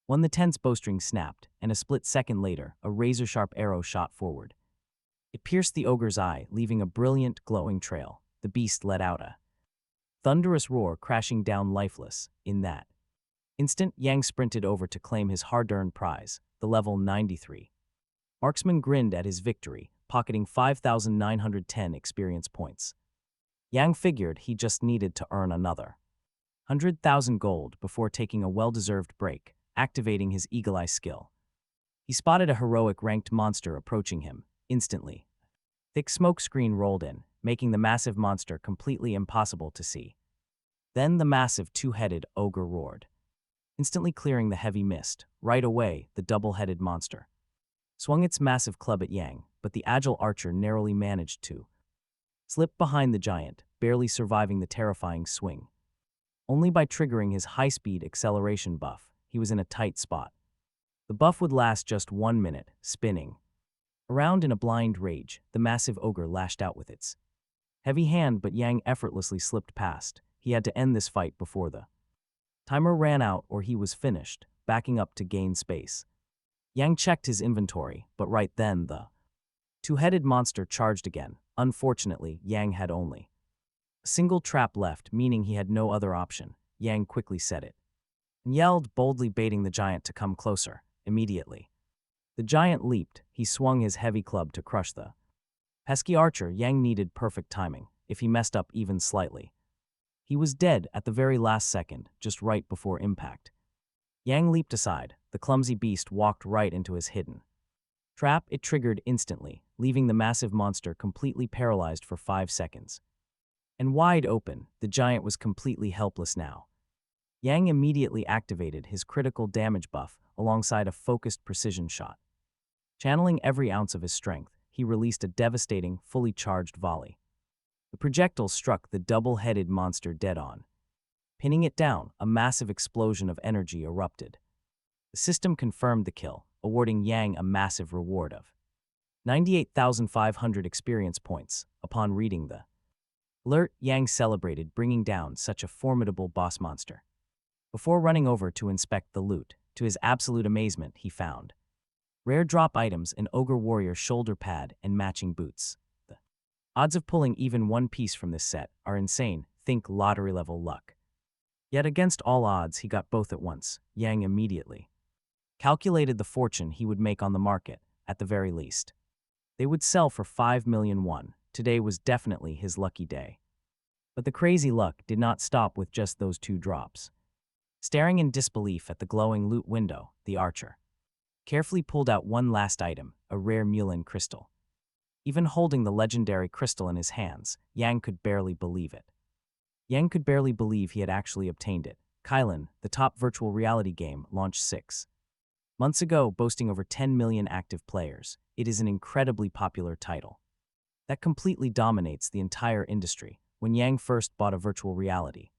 When the tense bowstring snapped, and a split second later, a razor-sharp arrow shot forward. It pierced the ogre's eye, leaving a brilliant, glowing trail. The beast let out a thunderous roar, crashing down lifeless. In that instant, Yang sprinted over to claim his hard-earned prize, the level 93. Marksman grinned at his victory, pocketing 5,910 experience points. Yang figured he just needed to earn another 100,000 gold before taking a well-deserved break, activating his eagle eye skill. He spotted a heroic ranked monster approaching him. Instantly, thick smoke screen rolled in, making the massive monster completely impossible to see. Then the massive two-headed ogre roared, instantly clearing the heavy mist. Right away, the double-headed monster swung its massive club at Yang, but the agile archer narrowly managed to slip behind the giant, barely surviving the terrifying swing. Only by triggering his high-speed acceleration buff, he was in a tight spot. The buff would last just 1 minute, spinning around in a blind rage. The massive ogre lashed out with its heavy hand, but Yang effortlessly slipped past. He had to end this fight before the timer ran out, or he was finished, backing up to gain space. Yang checked his inventory, but right then the two-headed monster charged again. Unfortunately, Yang had only a single trap left, meaning he had no other option. Yang quickly set it and yelled, boldly baiting the giant to come closer. Immediately, the giant leaped. He swung his heavy club to crush the pesky archer. Yang needed perfect timing. If he messed up even slightly, he was dead at the very last second, just right before impact. Yang leaped aside. The clumsy beast walked right into his hidden trap. It triggered instantly, leaving the massive monster completely paralyzed for 5 seconds. And wide open, the giant was completely helpless now. Yang immediately activated his critical damage buff alongside a focused precision shot. Channeling every ounce of his strength, he released a devastating, fully charged volley. The projectile struck the double-headed monster dead on. Pinning it down, a massive explosion of energy erupted. The system confirmed the kill, awarding Yang a massive reward of 98,500 experience points. Upon reading the alert, Yang celebrated bringing down such a formidable boss monster. Before running over to inspect the loot, to his absolute amazement, he found rare drop items, an ogre warrior shoulder pad, and matching boots. The odds of pulling even one piece from this set are insane. Think lottery-level luck. Yet against all odds, he got both at once. Yang immediately calculated the fortune he would make on the market. At the very least, they would sell for 5 million won. Today was definitely his lucky day. But the crazy luck did not stop with just those 2 drops. Staring in disbelief at the glowing loot window, the archer carefully pulled out one last item, a rare mulin crystal. Even holding the legendary crystal in his hands, Yang could barely believe it. Yang could barely believe he had actually obtained it. Kylan, the top virtual reality game, launched 6 months ago, boasting over 10 million active players. It is an incredibly popular title that completely dominates the entire industry. When Yang first bought a virtual reality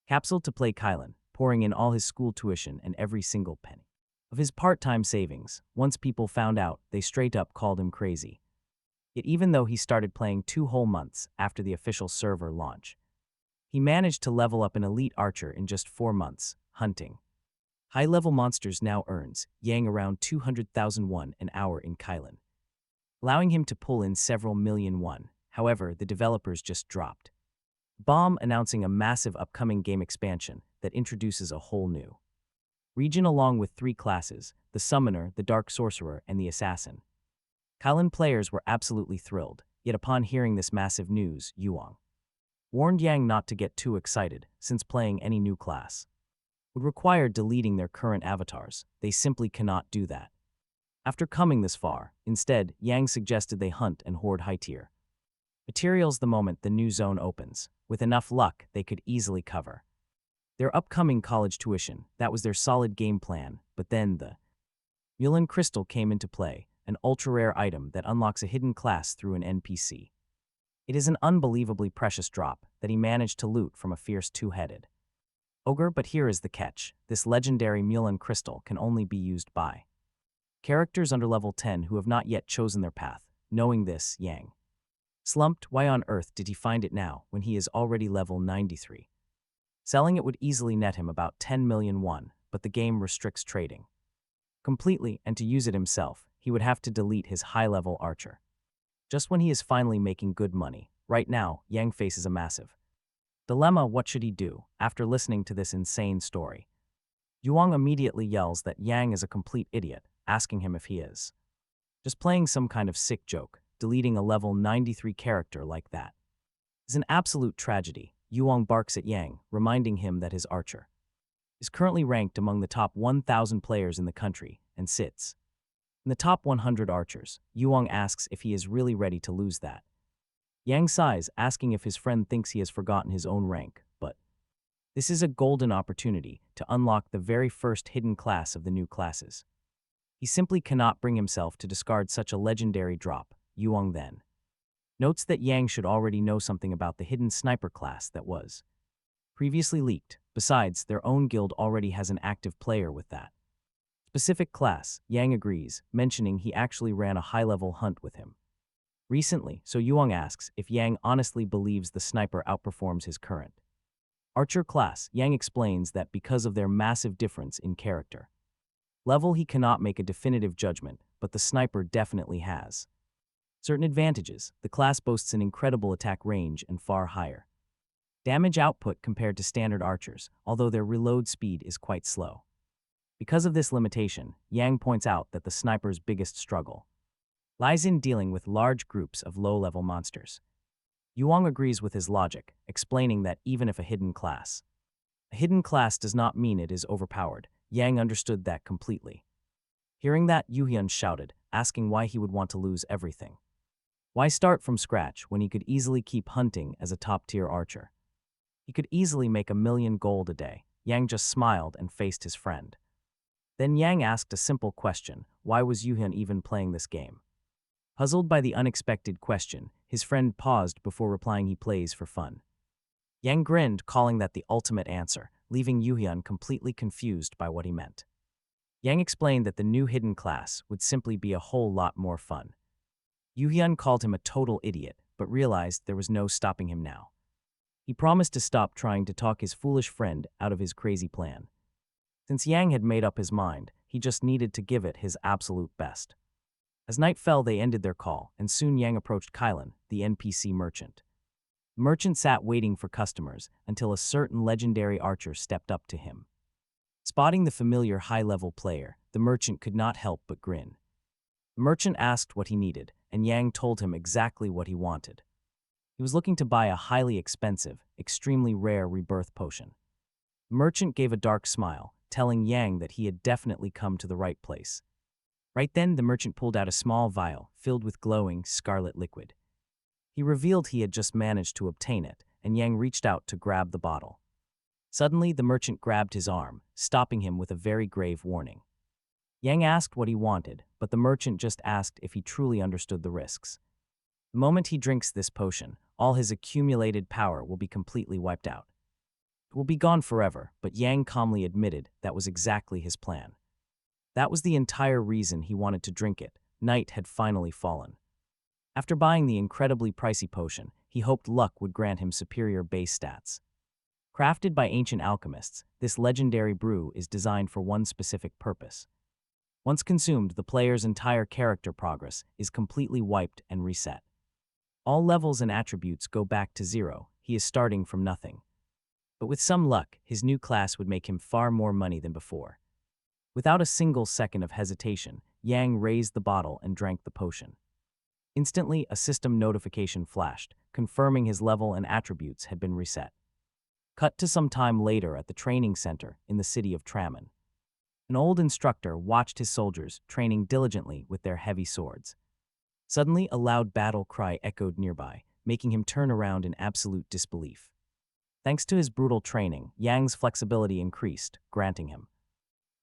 capsule to play Kylan, pouring in all his school tuition and every single penny of his part-time savings, once people found out, they straight up called him crazy. Yet even though he started playing 2 whole months after the official server launch, he managed to level up an elite archer in just 4 months. Hunting high-level monsters now earns Yang around 200,000 won an hour in Kylan, allowing him to pull in several million won. However, the developers just dropped bomb announcing a massive upcoming game expansion that introduces a whole new region along with 3 classes, the Summoner, the Dark Sorcerer, and the Assassin. Kylan players were absolutely thrilled, yet upon hearing this massive news, Yuang warned Yang not to get too excited, since playing any new class would require deleting their current avatars. They simply cannot do that. After coming this far, instead, Yang suggested they hunt and hoard high-tier materials the moment the new zone opens. With enough luck, they could easily cover their upcoming college tuition. That was their solid game plan, but then the mulin crystal came into play, an ultra-rare item that unlocks a hidden class through an NPC. It is an unbelievably precious drop that he managed to loot from a fierce 2-headed ogre, but here is the catch. This legendary mulin crystal can only be used by characters under level 10 who have not yet chosen their path. Knowing this, Yang slumped. Why on earth did he find it now, when he is already level 93? Selling it would easily net him about 10 million won, but the game restricts trading completely, and to use it himself, he would have to delete his high-level archer. Just when he is finally making good money, right now, Yang faces a massive dilemma. What should he do after listening to this insane story? Yuang immediately yells that Yang is a complete idiot, asking him if he is just playing some kind of sick joke. Deleting a level 93 character like that is an absolute tragedy. Yuang barks at Yang, reminding him that his archer is currently ranked among the top 1,000 players in the country and sits in the top 100 archers. Yuang asks if he is really ready to lose that. Yang sighs, asking if his friend thinks he has forgotten his own rank, but this is a golden opportunity to unlock the very first hidden class of the new classes. He simply cannot bring himself to discard such a legendary drop. Yuang then notes that Yang should already know something about the hidden sniper class that was previously leaked. Besides, their own guild already has an active player with that specific class. Yang agrees, mentioning he actually ran a high-level hunt with him recently, so Yuang asks if Yang honestly believes the sniper outperforms his current archer class. Yang explains that because of their massive difference in character level, he cannot make a definitive judgment, but the sniper definitely has certain advantages. The class boasts an incredible attack range and far higher damage output compared to standard archers, although their reload speed is quite slow. Because of this limitation, Yang points out that the sniper's biggest struggle lies in dealing with large groups of low-level monsters. Yuang agrees with his logic, explaining that even if a hidden class does not mean it is overpowered. Yang understood that completely. Hearing that, Yuhyun shouted, asking why he would want to lose everything. Why start from scratch when he could easily keep hunting as a top-tier archer? He could easily make 1,000,000 gold a day. Yang just smiled and faced his friend. Then Yang asked a simple question: why was Yuhyun even playing this game? Puzzled by the unexpected question, his friend paused before replying he plays for fun. Yang grinned, calling that the ultimate answer, leaving Yuhyun completely confused by what he meant. Yang explained that the new hidden class would simply be a whole lot more fun. Yuhyun called him a total idiot, but realized there was no stopping him now. He promised to stop trying to talk his foolish friend out of his crazy plan. Since Yang had made up his mind, he just needed to give it his absolute best. As night fell, they ended their call, and soon Yang approached Kylan, the NPC merchant. The merchant sat waiting for customers until a certain legendary archer stepped up to him. Spotting the familiar high-level player, the merchant could not help but grin. The merchant asked what he needed, and Yang told him exactly what he wanted. He was looking to buy a highly expensive, extremely rare rebirth potion. The merchant gave a dark smile, telling Yang that he had definitely come to the right place. Right then, the merchant pulled out a small vial filled with glowing, scarlet liquid. He revealed he had just managed to obtain it, and Yang reached out to grab the bottle. Suddenly, the merchant grabbed his arm, stopping him with a very grave warning. Yang asked what he wanted, but the merchant just asked if he truly understood the risks. The moment he drinks this potion, all his accumulated power will be completely wiped out. It will be gone forever, but Yang calmly admitted that was exactly his plan. That was the entire reason he wanted to drink it. Night had finally fallen. After buying the incredibly pricey potion, he hoped luck would grant him superior base stats. Crafted by ancient alchemists, this legendary brew is designed for one specific purpose. Once consumed, the player's entire character progress is completely wiped and reset. All levels and attributes go back to zero. He is starting from nothing. But with some luck, his new class would make him far more money than before. Without a single second of hesitation, Yang raised the bottle and drank the potion. Instantly, a system notification flashed, confirming his level and attributes had been reset. Cut to some time later at the training center in the city of Traman. An old instructor watched his soldiers training diligently with their heavy swords. Suddenly, a loud battle cry echoed nearby, making him turn around in absolute disbelief. Thanks to his brutal training, Yang's flexibility increased, granting him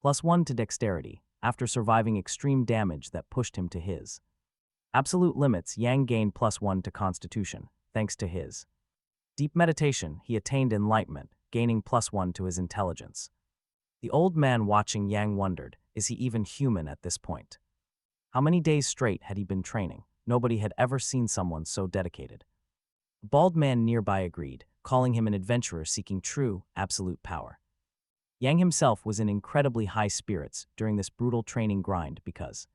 +1 to dexterity. After surviving extreme damage that pushed him to his absolute limits, Yang gained +1 to constitution. Thanks to his deep meditation, he attained enlightenment, gaining +1 to his intelligence. The old man watching Yang wondered, is he even human at this point? How many days straight had he been training? Nobody had ever seen someone so dedicated. A bald man nearby agreed, calling him an adventurer seeking true, absolute power. Yang himself was in incredibly high spirits during this brutal training grind because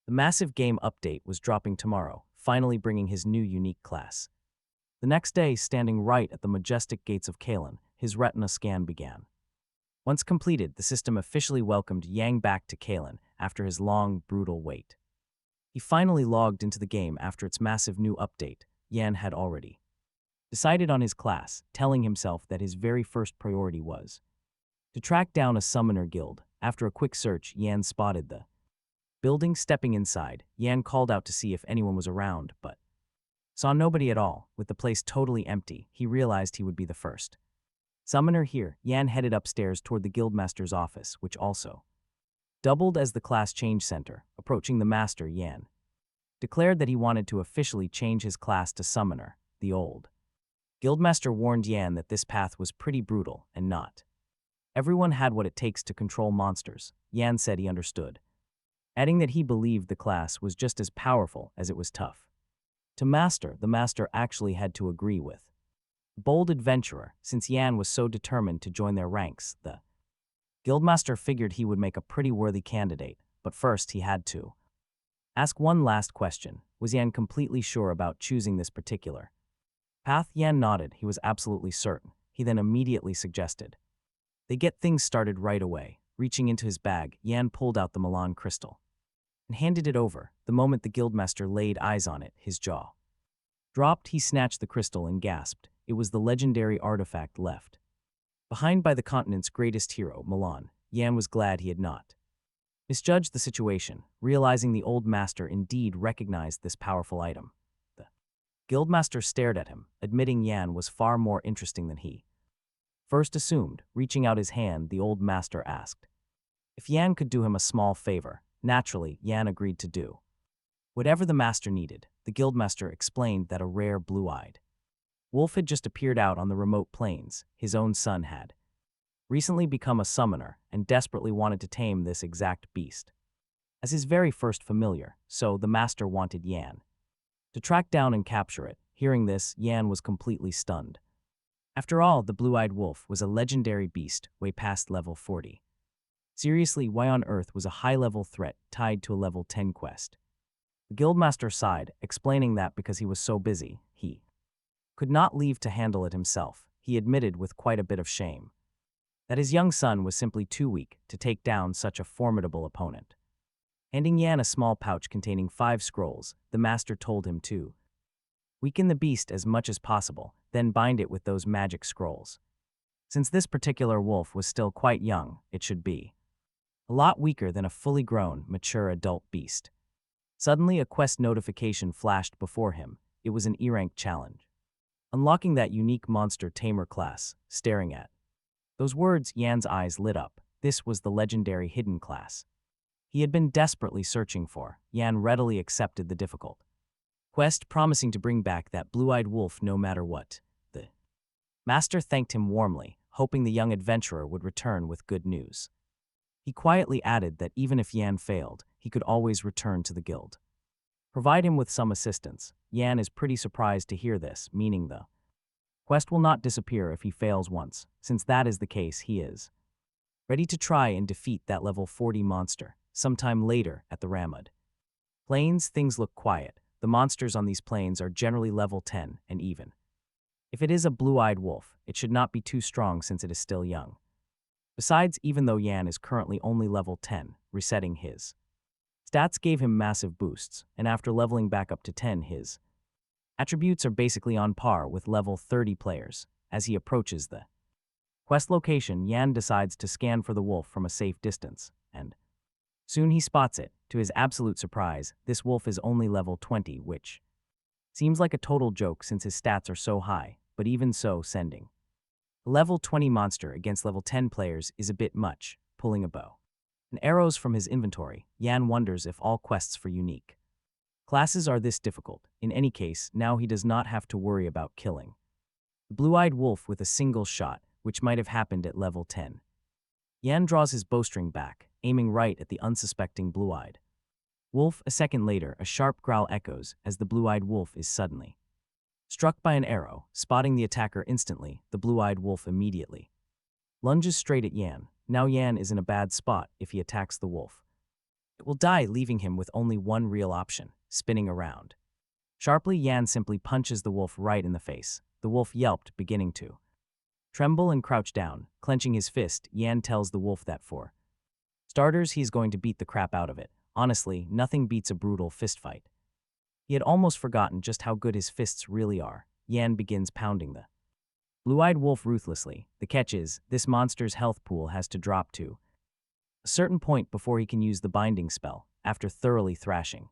the massive game update was dropping tomorrow, finally bringing his new unique class. The next day, standing right at the majestic gates of Kalen, his retina scan began. Once completed, the system officially welcomed Yang back to Kalen after his long, brutal wait. He finally logged into the game after its massive new update. Yan had already decided on his class, telling himself that his very first priority was to track down a summoner guild. After a quick search, Yan spotted the building. Stepping inside, Yan called out to see if anyone was around, but saw nobody at all. With the place totally empty, he realized he would be the first summoner here. Yan headed upstairs toward the guildmaster's office, which also doubled as the class change center. Approaching the master, Yan declared that he wanted to officially change his class to summoner. The old guildmaster warned Yan that this path was pretty brutal and not everyone had what it takes to control monsters. Yan said he understood, adding that he believed the class was just as powerful as it was tough to master. The master actually had to agree with the bold adventurer, since Yan was so determined to join their ranks. The guildmaster figured he would make a pretty worthy candidate, but first he had to ask one last question. Was Yan completely sure about choosing this particular path? Yan nodded. He was absolutely certain. He then immediately suggested they get things started right away. Reaching into his bag, Yan pulled out the Milan crystal and handed it over. The moment the guildmaster laid eyes on it, his jaw dropped. He snatched the crystal and gasped. It was the legendary artifact left behind by the continent's greatest hero, Milan. Yan was glad he had not misjudged the situation, realizing the old master indeed recognized this powerful item. The guildmaster stared at him, admitting Yan was far more interesting than he first assumed. Reaching out his hand, the old master asked if Yan could do him a small favor. Naturally, Yan agreed to do whatever the master needed. The guildmaster explained that a rare blue-eyed wolf had just appeared out on the remote plains. His own son had recently become a summoner and desperately wanted to tame this exact beast as his very first familiar, so the master wanted Yan to track down and capture it. Hearing this, Yan was completely stunned. After all, the blue-eyed wolf was a legendary beast way past level 40. Seriously, why on earth was a high-level threat tied to a level 10 quest? The guildmaster sighed, explaining that because he was so busy, he could not leave to handle it himself. He admitted with quite a bit of shame that his young son was simply too weak to take down such a formidable opponent. Handing Yan a small pouch containing 5 scrolls, the master told him to weaken the beast as much as possible, then bind it with those magic scrolls. Since this particular wolf was still quite young, it should be a lot weaker than a fully grown, mature adult beast. Suddenly, a quest notification flashed before him. It was an E-rank challenge, unlocking that unique monster tamer class. Staring at those words, Yan's eyes lit up. This was the legendary hidden class he had been desperately searching for. Yan readily accepted the difficult quest, promising to bring back that blue-eyed wolf no matter what. The master thanked him warmly, hoping the young adventurer would return with good news. He quietly added that even if Yan failed, he could always return to the guild, provide him with some assistance. Yan is pretty surprised to hear this, meaning the quest will not disappear if he fails once. Since that is the case, he is ready to try and defeat that level 40 monster. Sometime later, at the Ramud plains, things look quiet. The monsters on these plains are generally level 10, and even if it is a blue-eyed wolf, it should not be too strong since it is still young. Besides, even though Yan is currently only level 10, resetting his stats gave him massive boosts, and after leveling back up to 10, his attributes are basically on par with level 30 players. As he approaches the quest location, Yan decides to scan for the wolf from a safe distance, and soon he spots it. To his absolute surprise, this wolf is only level 20, which seems like a total joke since his stats are so high, but even so, sending a level 20 monster against level 10 players is a bit much. Pulling a bow and arrows from his inventory, Yan wonders if all quests for unique classes are this difficult. In any case, now he does not have to worry about killing the blue-eyed wolf with a single shot, which might have happened at level 10. Yan draws his bowstring back, aiming right at the unsuspecting blue-eyed wolf. A second later, a sharp growl echoes as the blue-eyed wolf is suddenly struck by an arrow. Spotting the attacker instantly, the blue-eyed wolf immediately lunges straight at Yan. Now Yan is in a bad spot if he attacks the wolf. It will die, leaving him with only one real option, spinning around. Sharply, Yan simply punches the wolf right in the face. The wolf yelped, beginning to tremble and crouch down. Clenching his fist, Yan tells the wolf that for starters, he's going to beat the crap out of it. Honestly, nothing beats a brutal fistfight. He had almost forgotten just how good his fists really are. Yan begins pounding the blue-eyed wolf ruthlessly. The catch is, this monster's health pool has to drop to a certain point before he can use the binding spell, after thoroughly thrashing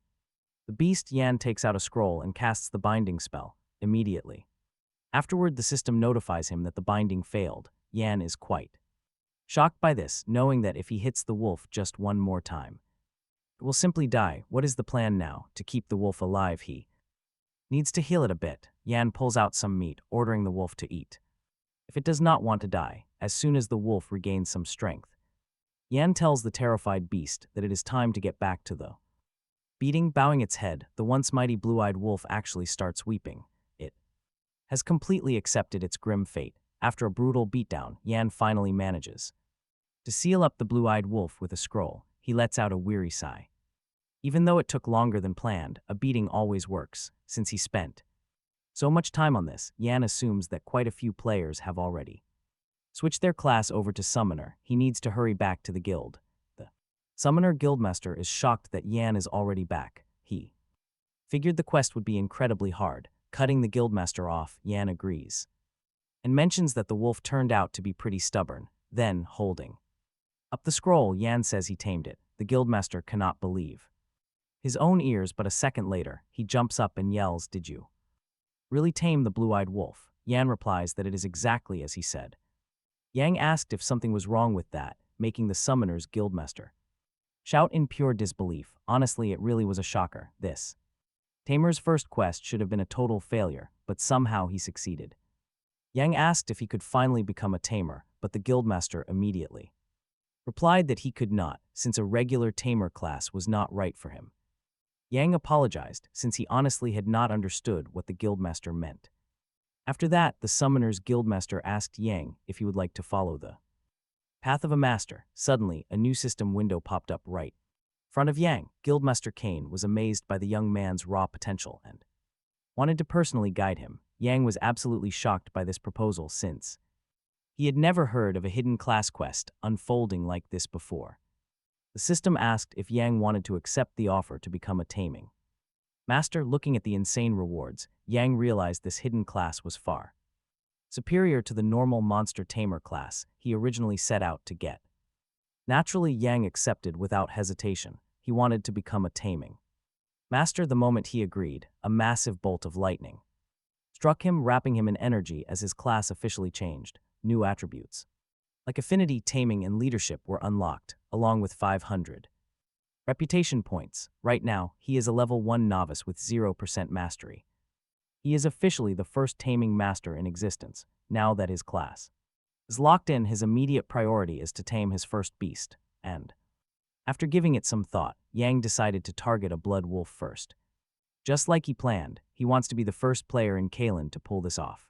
the beast. Yan takes out a scroll and casts the binding spell immediately. Afterward, the system notifies him that the binding failed. Yan is quite shocked by this, knowing that if he hits the wolf just one more time, it will simply die. What is the plan now? To keep the wolf alive, he needs to heal it a bit. Yan pulls out some meat, ordering the wolf to eat. If it does not want to die, as soon as the wolf regains some strength, Yan tells the terrified beast that it is time to get back to the beating. Bowing its head, the once mighty blue-eyed wolf actually starts weeping. It has completely accepted its grim fate. After a brutal beatdown, Yan finally manages to seal up the blue-eyed wolf with a scroll. He lets out a weary sigh. Even though it took longer than planned, a beating always works. Since he spent so much time on this, Yan assumes that quite a few players have already switched their class over to Summoner. He needs to hurry back to the guild. The Summoner Guildmaster is shocked that Yan is already back. He figured the quest would be incredibly hard. Cutting the Guildmaster off, Yan agrees and mentions that the wolf turned out to be pretty stubborn. Then, holding up the scroll, Yan says he tamed it. The Guildmaster cannot believe his own ears, but a second later, he jumps up and yells, "Did you really tame the blue-eyed wolf?" Yan replies that it is exactly as he said. Yang asked if something was wrong with that, making the Summoner's Guildmaster shout in pure disbelief. Honestly, it really was a shocker. This tamer's first quest should have been a total failure, but somehow he succeeded. Yang asked if he could finally become a tamer, but the Guildmaster immediately replied that he could not, since a regular tamer class was not right for him. Yang apologized, since he honestly had not understood what the Guildmaster meant. After that, the Summoner's Guildmaster asked Yang if he would like to follow the path of a master. Suddenly, a new system window popped up right in front of Yang. Guildmaster Kane was amazed by the young man's raw potential and wanted to personally guide him. Yang was absolutely shocked by this proposal, since he had never heard of a hidden class quest unfolding like this before. The system asked if Yang wanted to accept the offer to become a taming master. Looking at the insane rewards, Yang realized this hidden class was far superior to the normal monster tamer class he originally set out to get. Naturally, Yang accepted without hesitation. He wanted to become a taming master. The moment he agreed, a massive bolt of lightning struck him, wrapping him in energy as his class officially changed. New attributes like affinity, taming, and leadership were unlocked, along with 500 reputation points. Right now, he is a level 1 novice with 0% mastery. He is officially the first taming master in existence. Now that his class is locked in, his immediate priority is to tame his first beast, and after giving it some thought, Yang decided to target a blood wolf first. Just like he planned, he wants to be the first player in Kalen to pull this off.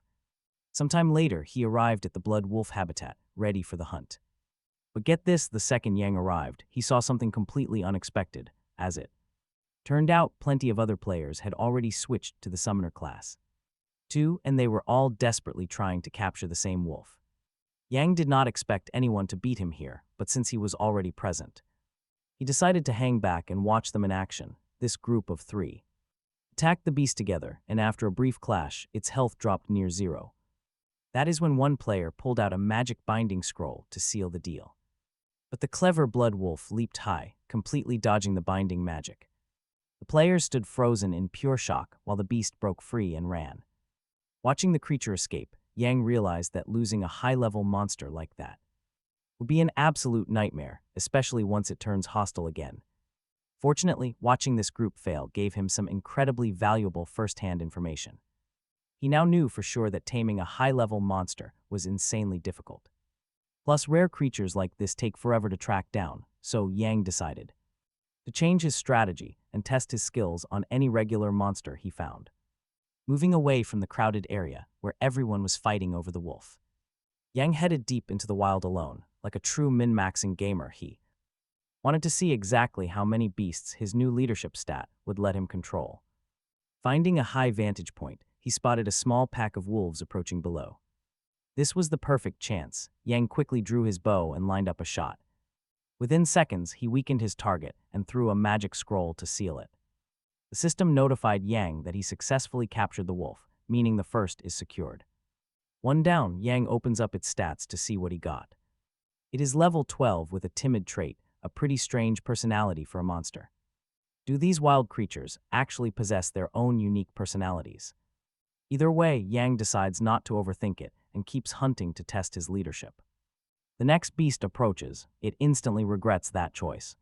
Sometime later, he arrived at the blood wolf habitat, ready for the hunt. But get this, the second Yang arrived, he saw something completely unexpected. As it turned out, plenty of other players had already switched to the Summoner class too, and they were all desperately trying to capture the same wolf. Yang did not expect anyone to beat him here, but since he was already present, he decided to hang back and watch them in action. This group of 3 attacked the beast together, and after a brief clash, its health dropped near 0. That is when one player pulled out a magic binding scroll to seal the deal. But the clever blood wolf leaped high, completely dodging the binding magic. The players stood frozen in pure shock while the beast broke free and ran. Watching the creature escape, Yang realized that losing a high-level monster like that would be an absolute nightmare, especially once it turns hostile again. Fortunately, watching this group fail gave him some incredibly valuable first-hand information. He now knew for sure that taming a high-level monster was insanely difficult. Plus, rare creatures like this take forever to track down, so Yang decided to change his strategy and test his skills on any regular monster he found, moving away from the crowded area where everyone was fighting over the wolf. Yang headed deep into the wild alone. Like a true min-maxing gamer, he wanted to see exactly how many beasts his new leadership stat would let him control. Finding a high vantage point, he spotted a small pack of wolves approaching below. This was the perfect chance. Yang quickly drew his bow and lined up a shot. Within seconds, he weakened his target and threw a magic scroll to seal it. The system notified Yang that he successfully captured the wolf, meaning the first is secured. One down, Yang opens up its stats to see what he got. It is level 12 with a timid trait, a pretty strange personality for a monster. Do these wild creatures actually possess their own unique personalities? Either way, Yang decides not to overthink it and keeps hunting to test his leadership. The next beast approaches, it instantly regrets that choice.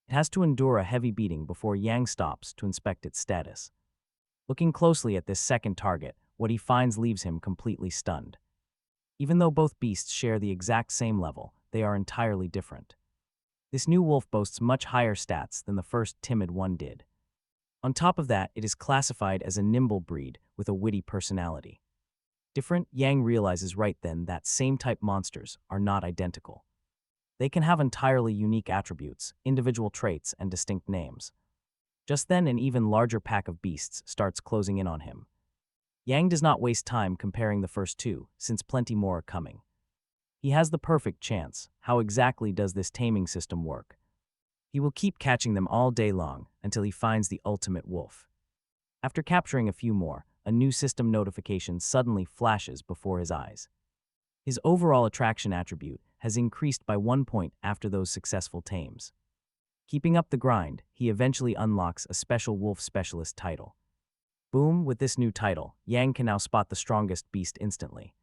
It has to endure a heavy beating before Yang stops to inspect its status. Looking closely at this second target, what he finds leaves him completely stunned. Even though both beasts share the exact same level, they are entirely different. This new wolf boasts much higher stats than the first timid one did. On top of that, it is classified as a nimble breed with a witty personality. Different, Yang realizes right then that same-type monsters are not identical. They can have entirely unique attributes, individual traits, and distinct names. Just then, an even larger pack of beasts starts closing in on him. Yang does not waste time comparing the first two, since plenty more are coming. He has the perfect chance. How exactly does this taming system work? He will keep catching them all day long until he finds the ultimate wolf. After capturing a few more, a new system notification suddenly flashes before his eyes. His overall attraction attribute has increased by 1 point after those successful tames. Keeping up the grind, he eventually unlocks a special wolf specialist title. Boom, with this new title, Yang can now spot the strongest beast instantly.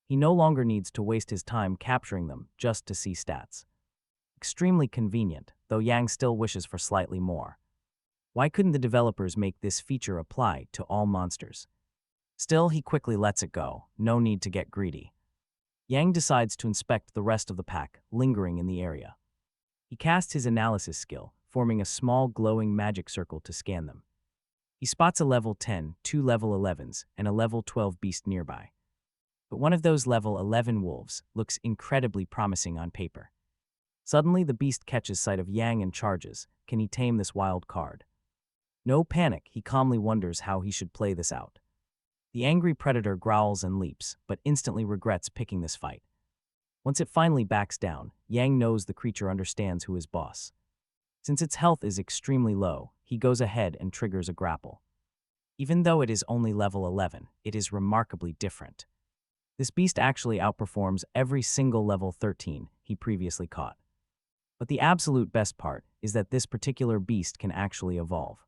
He no longer needs to waste his time capturing them just to see stats. Extremely convenient, though Yang still wishes for slightly more. Why couldn't the developers make this feature apply to all monsters? Still, he quickly lets it go, no need to get greedy. Yang decides to inspect the rest of the pack, lingering in the area. He casts his analysis skill, forming a small glowing magic circle to scan them. He spots a level 10, 2 level 11s, and a level 12 beast nearby. But one of those level 11 wolves looks incredibly promising on paper. Suddenly, the beast catches sight of Yang and charges. Can he tame this wild card? No panic, he calmly wonders how he should play this out. The angry predator growls and leaps, but instantly regrets picking this fight. Once it finally backs down, Yang knows the creature understands who is boss. Since its health is extremely low, he goes ahead and triggers a grapple. Even though it is only level 11, it is remarkably different. This beast actually outperforms every single level 13 he previously caught. But the absolute best part is that this particular beast can actually evolve.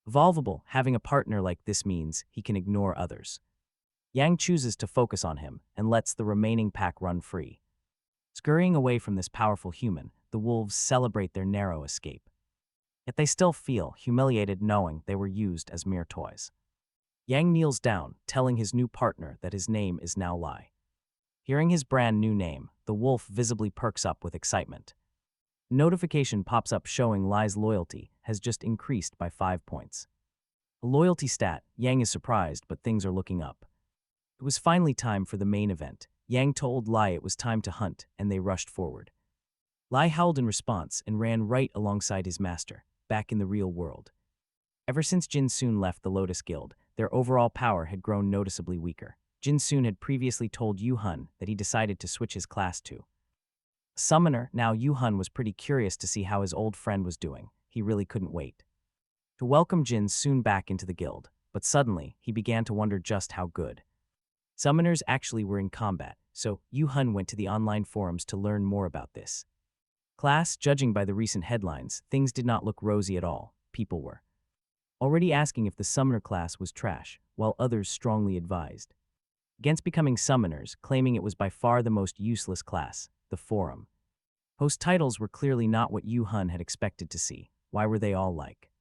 Evolvable, having a partner like this means he can ignore others. Yang chooses to focus on him and lets the remaining pack run free. Scurrying away from this powerful human, the wolves celebrate their narrow escape. Yet they still feel humiliated knowing they were used as mere toys. Yang kneels down, telling his new partner that his name is now Lai. Hearing his brand new name, the wolf visibly perks up with excitement. A notification pops up showing Lai's loyalty has just increased by 5 points. A loyalty stat, Yang is surprised, but things are looking up. It was finally time for the main event. Yang told Lai it was time to hunt, and they rushed forward. Lai howled in response and ran right alongside his master, back in the real world. Ever since Jin Soon left the Lotus Guild, their overall power had grown noticeably weaker. Jin Soon had previously told Yu Hun that he decided to switch his class to a summoner. Now Yu Hun was pretty curious to see how his old friend was doing. He really couldn't wait to welcome Jin Soon back into the guild, but suddenly he began to wonder just how good summoners actually were in combat, so Yu Hun went to the online forums to learn more about this class. Judging by the recent headlines, things did not look rosy at all. People were already asking if the summoner class was trash, while others strongly advised against becoming summoners, claiming it was by far the most useless class. The forum host titles were clearly not what Yu Hun had expected to see. Why were they all like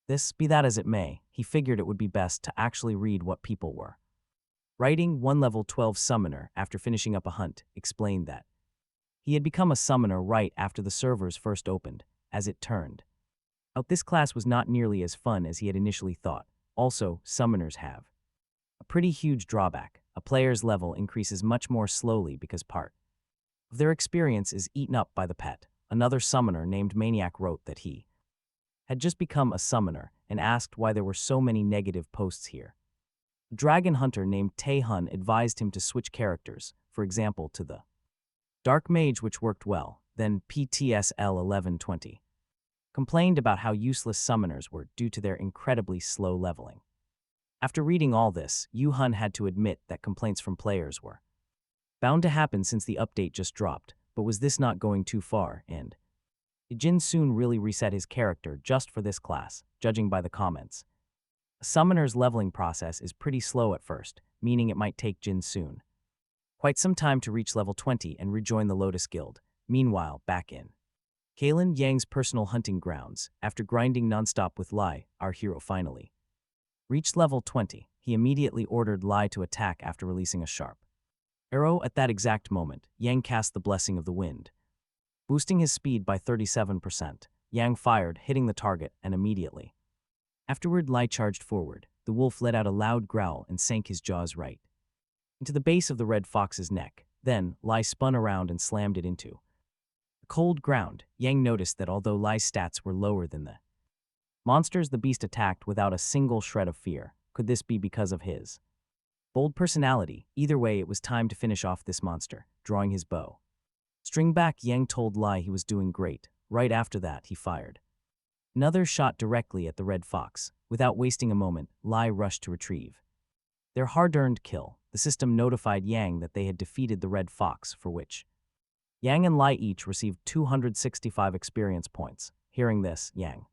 this? Be that as it may, he figured it would be best to actually read what people were writing. One level 12 summoner, after finishing up a hunt, explained that he had become a summoner right after the servers first opened. As it turned out, this class was not nearly as fun as he had initially thought. Also, summoners have a pretty huge drawback. a player's level increases much more slowly because part of their experience is eaten up by the pet. Another summoner named Maniac wrote that he had just become a summoner and asked why there were so many negative posts here. A dragon hunter named Tae-hun advised him to switch characters, for example to the Dark Mage, which worked well. Then PTSL 1120 complained about how useless summoners were due to their incredibly slow leveling. After reading all this, Yu-hun had to admit that complaints from players were bound to happen since the update just dropped, but was this not going too far? And did Jin soon really reset his character just for this class, judging by the comments? A summoner's leveling process is pretty slow at first, meaning it might take Jin soon quite some time to reach level 20 and rejoin the Lotus Guild. Meanwhile, back in Kalin Yang's personal hunting grounds, after grinding nonstop with Lai, our hero finally reached level 20. He immediately ordered Lai to attack after releasing a sharp arrow. At that exact moment, Yang cast the Blessing of the Wind, boosting his speed by 37%. Yang fired, hitting the target, and immediately afterward Lai charged forward. The wolf let out a loud growl and sank his jaws right into the base of the red fox's neck. Then, Lai spun around and slammed it into the cold ground. Yang noticed that although Lai's stats were lower than the monsters the beast attacked without a single shred of fear. Could this be because of his bold personality? Either way, it was time to finish off this monster. Drawing his bow string back, Yang told Lai he was doing great. Right after that, he fired another shot directly at the red fox. Without wasting a moment, Lai rushed to retrieve their hard-earned kill. The system notified Yang that they had defeated the red fox, for which Yang and Lai each received 265 experience points. Hearing this, Yang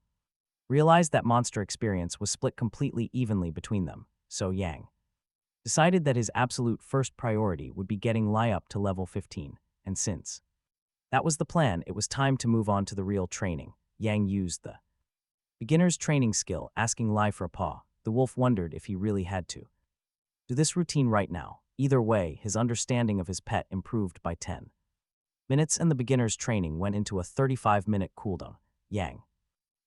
realized that monster experience was split completely evenly between them, so Yang decided that his absolute first priority would be getting Lai up to level 15, and since that was the plan, it was time to move on to the real training. Yang used the beginner's training skill, asking Lai for a paw. The wolf wondered if he really had to do this routine right now. Either way, his understanding of his pet improved by 10 minutes and the beginner's training went into a 35-minute cooldown. Yang.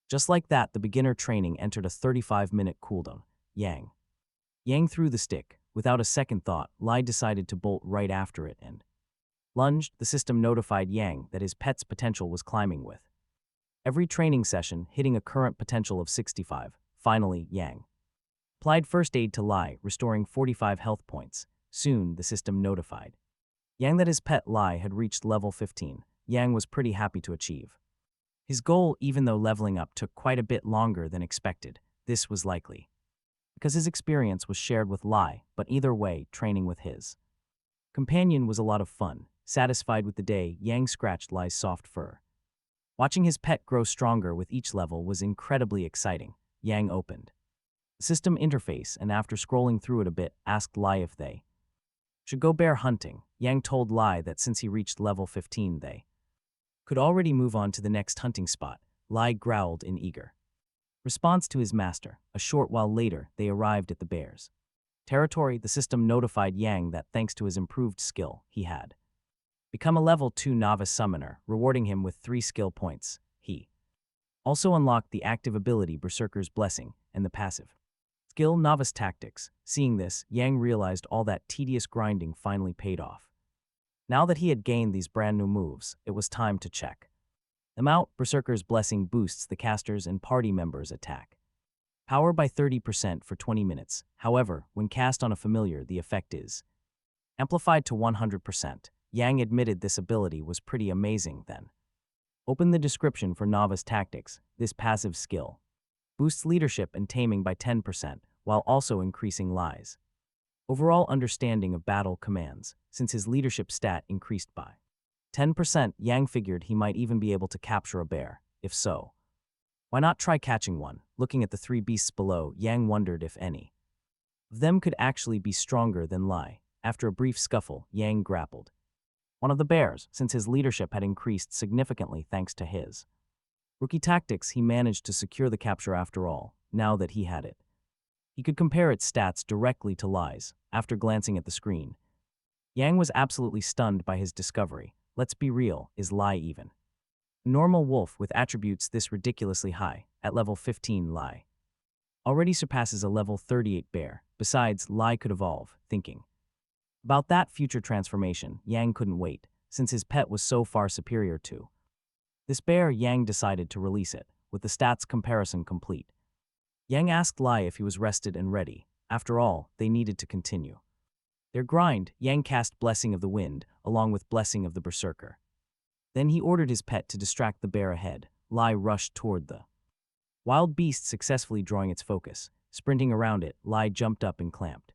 Just like that, the beginner training entered a 35-minute cooldown. Yang threw the stick. Without a second thought, Lai decided to bolt right after it and lunged. The system notified Yang that his pet's potential was climbing with every training session, hitting a current potential of 65. Finally, Yang applied first aid to Lai, restoring 45 health points. Soon, the system notified Yang that his pet Lai had reached level 15. Yang was pretty happy to achieve his goal, even though leveling up took quite a bit longer than expected. This was likely because his experience was shared with Lai, but either way, training with his companion was a lot of fun. Satisfied with the day, Yang scratched Lai's soft fur. Watching his pet grow stronger with each level was incredibly exciting. Yang opened the system interface and after scrolling through it a bit, asked Lai if they should go bear hunting. Yang told Lai that since he reached level 15 they could already move on to the next hunting spot. Lai growled in eager response to his master. A short while later, they arrived at the bear's territory. The system notified Yang that thanks to his improved skill, he had become a level 2 novice summoner, rewarding him with 3 skill points. He also unlocked the active ability Berserker's Blessing and the passive skill Novice Tactics. Seeing this, Yang realized all that tedious grinding finally paid off. Now that he had gained these brand new moves, it was time to check them out. Berserker's Blessing boosts the caster's and party members' attack power by 30% for 20 minutes. However, when cast on a familiar, the effect is amplified to 100%. Yang admitted this ability was pretty amazing then. Open the description for Novice Tactics. This passive skill boosts leadership and taming by 10%, while also increasing Lai's overall understanding of battle commands. Since his leadership stat increased by 10%, Yang figured he might even be able to capture a bear. If so, why not try catching one? Looking at the 3 beasts below, Yang wondered if any of them could actually be stronger than Lai. After a brief scuffle, Yang grappled one of the bears. Since his leadership had increased significantly thanks to his rookie tactics, he managed to secure the capture after all. Now that he had it, he could compare its stats directly to Lai's. After glancing at the screen, Yang was absolutely stunned by his discovery. Let's be real, is Lai even a normal wolf with attributes this ridiculously high? At level 15, Lai already surpasses a level 38 bear. Besides, Lai could evolve. Thinking About that future transformation, Yang couldn't wait, since his pet was so far superior to this bear. Yang decided to release it, with the stats comparison complete. Yang asked Lai if he was rested and ready. After all, they needed to continue their grind. Yang cast Blessing of the Wind, along with Blessing of the Berserker. Then he ordered his pet to distract the bear ahead. Lai rushed toward the wild beast, successfully drawing its focus. Sprinting around it, Lai jumped up and clamped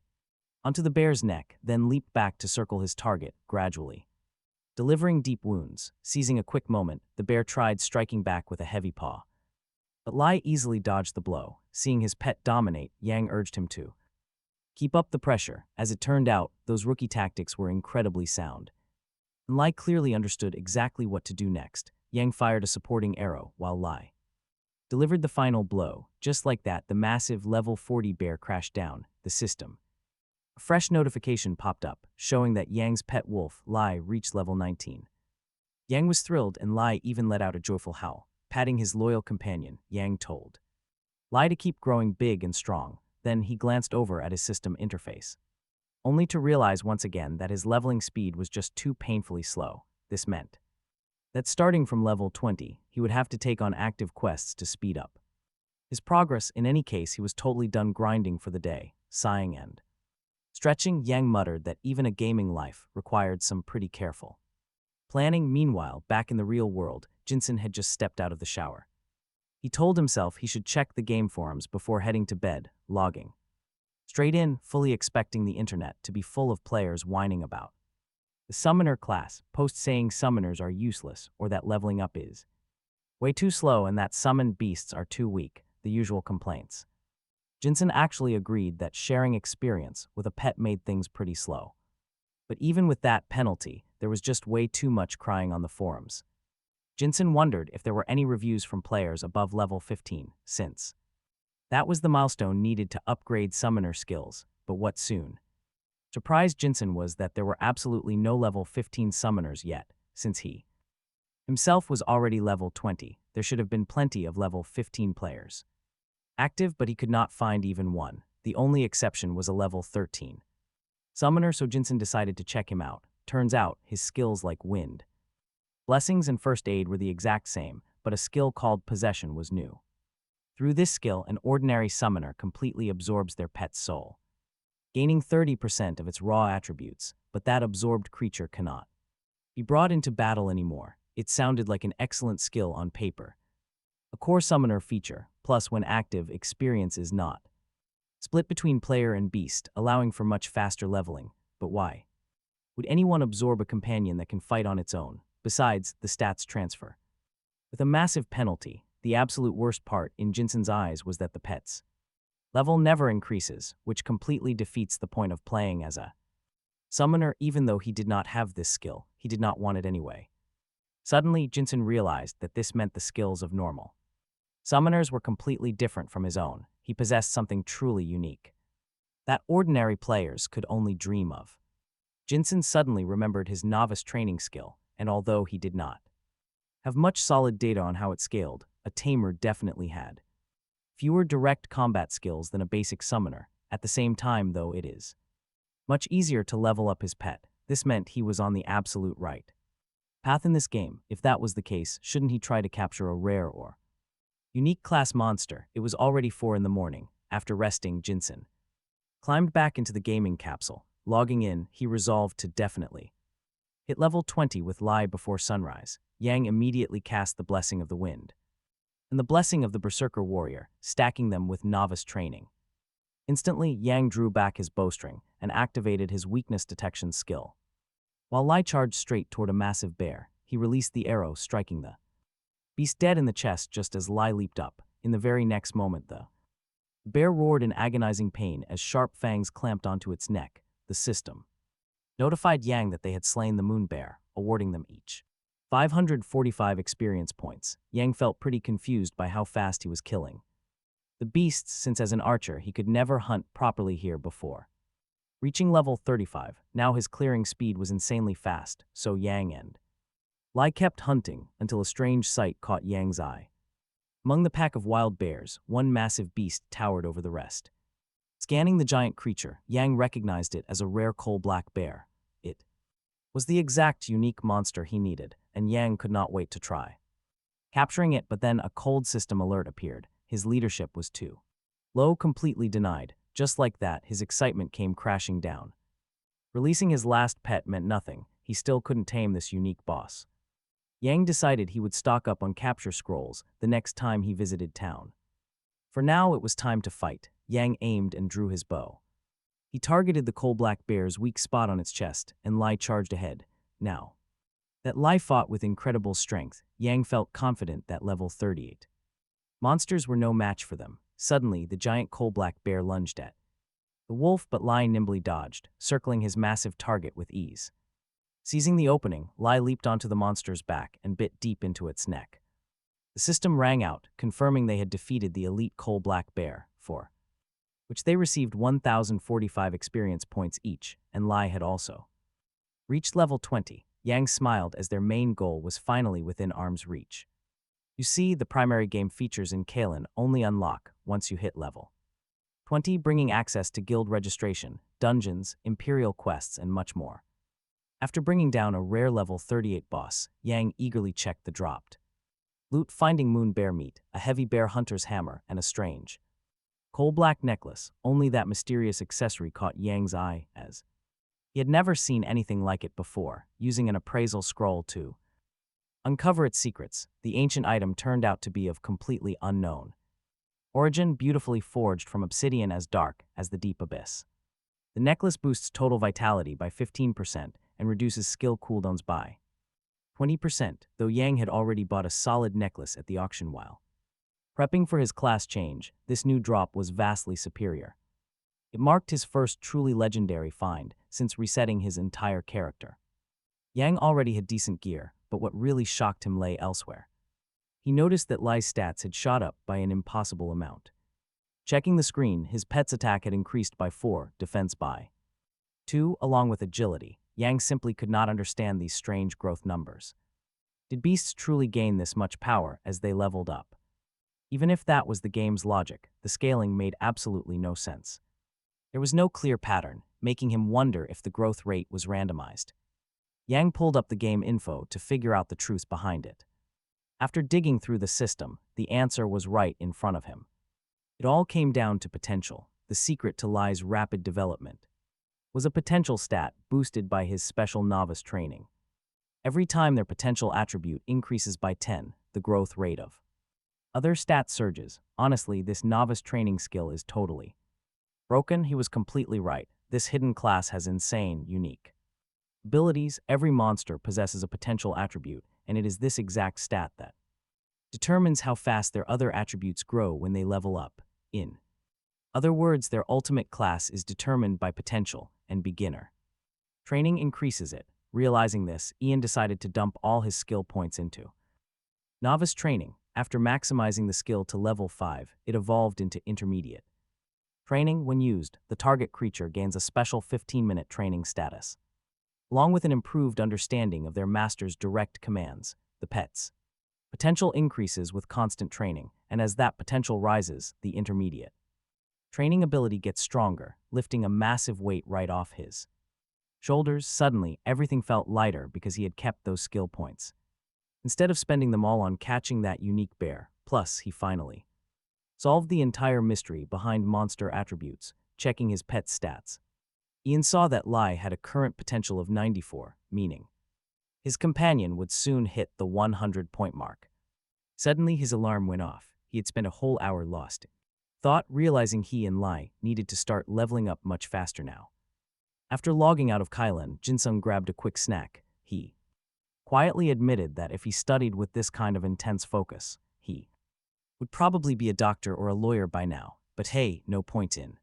onto the bear's neck, then leaped back to circle his target, gradually delivering deep wounds. Seizing a quick moment, the bear tried striking back with a heavy paw. But Lai easily dodged the blow. Seeing his pet dominate, Yang urged him to keep up the pressure. As it turned out, those rookie tactics were incredibly sound. And Lai clearly understood exactly what to do next. Yang fired a supporting arrow, while Lai delivered the final blow. Just like that, the massive level 40 bear crashed down the system. A fresh notification popped up, showing that Yang's pet wolf, Lai, reached level 19. Yang was thrilled, and Lai even let out a joyful howl. Patting his loyal companion, Yang told Lai to keep growing big and strong. Then he glanced over at his system interface, only to realize once again that his leveling speed was just too painfully slow. This meant that starting from level 20, he would have to take on active quests to speed up his progress. In any case, he was totally done grinding for the day. Sighing and stretching, Yang muttered that even a gaming life required some pretty careful planning. Meanwhile, back in the real world, Jinsen had just stepped out of the shower. He told himself he should check the game forums before heading to bed, logging straight in, fully expecting the internet to be full of players whining about the summoner class, posts saying summoners are useless or that leveling up is way too slow and that summoned beasts are too weak, the usual complaints. Jinsen actually agreed that sharing experience with a pet made things pretty slow. But even with that penalty, there was just way too much crying on the forums. Jinsen wondered if there were any reviews from players above level 15, since that was the milestone needed to upgrade summoner skills. But what soon surprised Jinsen was that there were absolutely no level 15 summoners yet. Since he himself was already level 20, there should have been plenty of level 15 players active, but he could not find even one. The only exception was a level 13 summoner, so Jinsen decided to check him out. Turns out, his skills like wind, blessings, and first aid were the exact same, but a skill called possession was new. Through this skill, an ordinary summoner completely absorbs their pet's soul, gaining 30% of its raw attributes, but that absorbed creature cannot be brought into battle anymore. It sounded like an excellent skill on paper. A core summoner feature, plus when active, experience is not split between player and beast, allowing for much faster leveling. But why would anyone absorb a companion that can fight on its own? Besides, the stats transfer with a massive penalty. The absolute worst part, in Jinsen's eyes, was that the pet's level never increases, which completely defeats the point of playing as a summoner. Even though he did not have this skill, he did not want it anyway. Suddenly, Jinsen realized that this meant the skills of normal summoners were completely different from his own. He possessed something truly unique that ordinary players could only dream of. Jinsen suddenly remembered his novice training skill, and although he did not have much solid data on how it scaled, a tamer definitely had fewer direct combat skills than a basic summoner. At the same time, though, it is much easier to level up his pet. This meant he was on the absolute right path in this game. If that was the case, shouldn't he try to capture a rare or unique class monster? It was already 4 in the morning. After resting, Jinsen climbed back into the gaming capsule. Logging in, he resolved to definitely hit level 20 with Lai before sunrise. Yang immediately cast the Blessing of the Wind and the Blessing of the Berserker Warrior, stacking them with novice training. Instantly, Yang drew back his bowstring and activated his weakness detection skill. While Lai charged straight toward a massive bear, he released the arrow, striking the beast dead in the chest just as Lai leaped up. In the very next moment, the bear roared in agonizing pain as sharp fangs clamped onto its neck. The system notified Yang that they had slain the moon bear, awarding them each 545 experience points. Yang felt pretty confused by how fast he was killing the beasts, since as an archer he could never hunt properly here before. Reaching level 35, now his clearing speed was insanely fast, so Yang and Lai kept hunting until a strange sight caught Yang's eye. Among the pack of wild bears, one massive beast towered over the rest. Its Scanning the giant creature, Yang recognized it as a rare coal-black bear. It was the exact unique monster he needed, and Yang could not wait to try capturing it, but then a cold system alert appeared. His leadership was too low, completely denied. Just like that, his excitement came crashing down. Releasing his last pet meant nothing. He still couldn't tame this unique boss. Yang decided he would stock up on capture scrolls the next time he visited town. For now, it was time to fight. Yang aimed and drew his bow. He targeted the coal-black bear's weak spot on its chest, and Lai charged ahead. Now that Lai fought with incredible strength, Yang felt confident that level 38 monsters were no match for them. Suddenly, the giant coal-black bear lunged at the wolf, but Lai nimbly dodged, circling his massive target with ease. Seizing the opening, Lai leaped onto the monster's back and bit deep into its neck. The system rang out, confirming they had defeated the elite coal-black bear, for which they received 1,045 experience points each, and Lai had also reached level 20. Yang smiled as their main goal was finally within arm's reach. You see, the primary game features in Kalen only unlock once you hit level 20, bringing access to guild registration, dungeons, imperial quests, and much more. After bringing down a rare level 38 boss, Yang eagerly checked the dropped loot, finding moon bear meat, a heavy bear hunter's hammer, and a strange coal-black necklace. Only that mysterious accessory caught Yang's eye, as he had never seen anything like it before. Using an appraisal scroll to uncover its secrets, the ancient item turned out to be of completely unknown origin, beautifully forged from obsidian as dark as the deep abyss. The necklace boosts total vitality by 15% and reduces skill cooldowns by 20%, though Yang had already bought a solid necklace at the auction while prepping for his class change. This new drop was vastly superior. It marked his first truly legendary find since resetting his entire character. Yang already had decent gear, but what really shocked him lay elsewhere. He noticed that Lai's stats had shot up by an impossible amount. Checking the screen, his pet's attack had increased by 4, defense by 2, along with agility. Yang simply could not understand these strange growth numbers. Did beasts truly gain this much power as they leveled up? Even if that was the game's logic, the scaling made absolutely no sense. There was no clear pattern, making him wonder if the growth rate was randomized. Yang pulled up the game info to figure out the truth behind it. After digging through the system, the answer was right in front of him. It all came down to potential. The secret to Lai's rapid development was a potential stat boosted by his special novice training. Every time their potential attribute increases by 10, the growth rate of other stat surges. Honestly, this novice training skill is totally broken. He was completely right. This hidden class has insane, unique abilities. Every monster possesses a potential attribute, and it is this exact stat that determines how fast their other attributes grow when they level up. In other words, their ultimate class is determined by potential, and beginner training increases it. Realizing this, Ian decided to dump all his skill points into novice training. After maximizing the skill to level 5, it evolved into intermediate training. When used, the target creature gains a special 15-minute training status, along with an improved understanding of their master's direct commands. The pet's potential increases with constant training, and as that potential rises, the intermediate training ability gets stronger, lifting a massive weight right off his shoulders. Suddenly, everything felt lighter because he had kept those skill points, instead of spending them all on catching that unique bear. Plus, he finally solved the entire mystery behind monster attributes. Checking his pet's stats, Ian saw that Lai had a current potential of 94, meaning his companion would soon hit the 100-point mark. Suddenly, his alarm went off. He had spent a whole hour lost in thought, realizing he and Lai needed to start leveling up much faster now. After logging out of Kailan, Jinsung grabbed a quick snack. He quietly admitted that if he studied with this kind of intense focus, he would probably be a doctor or a lawyer by now. But hey, no point in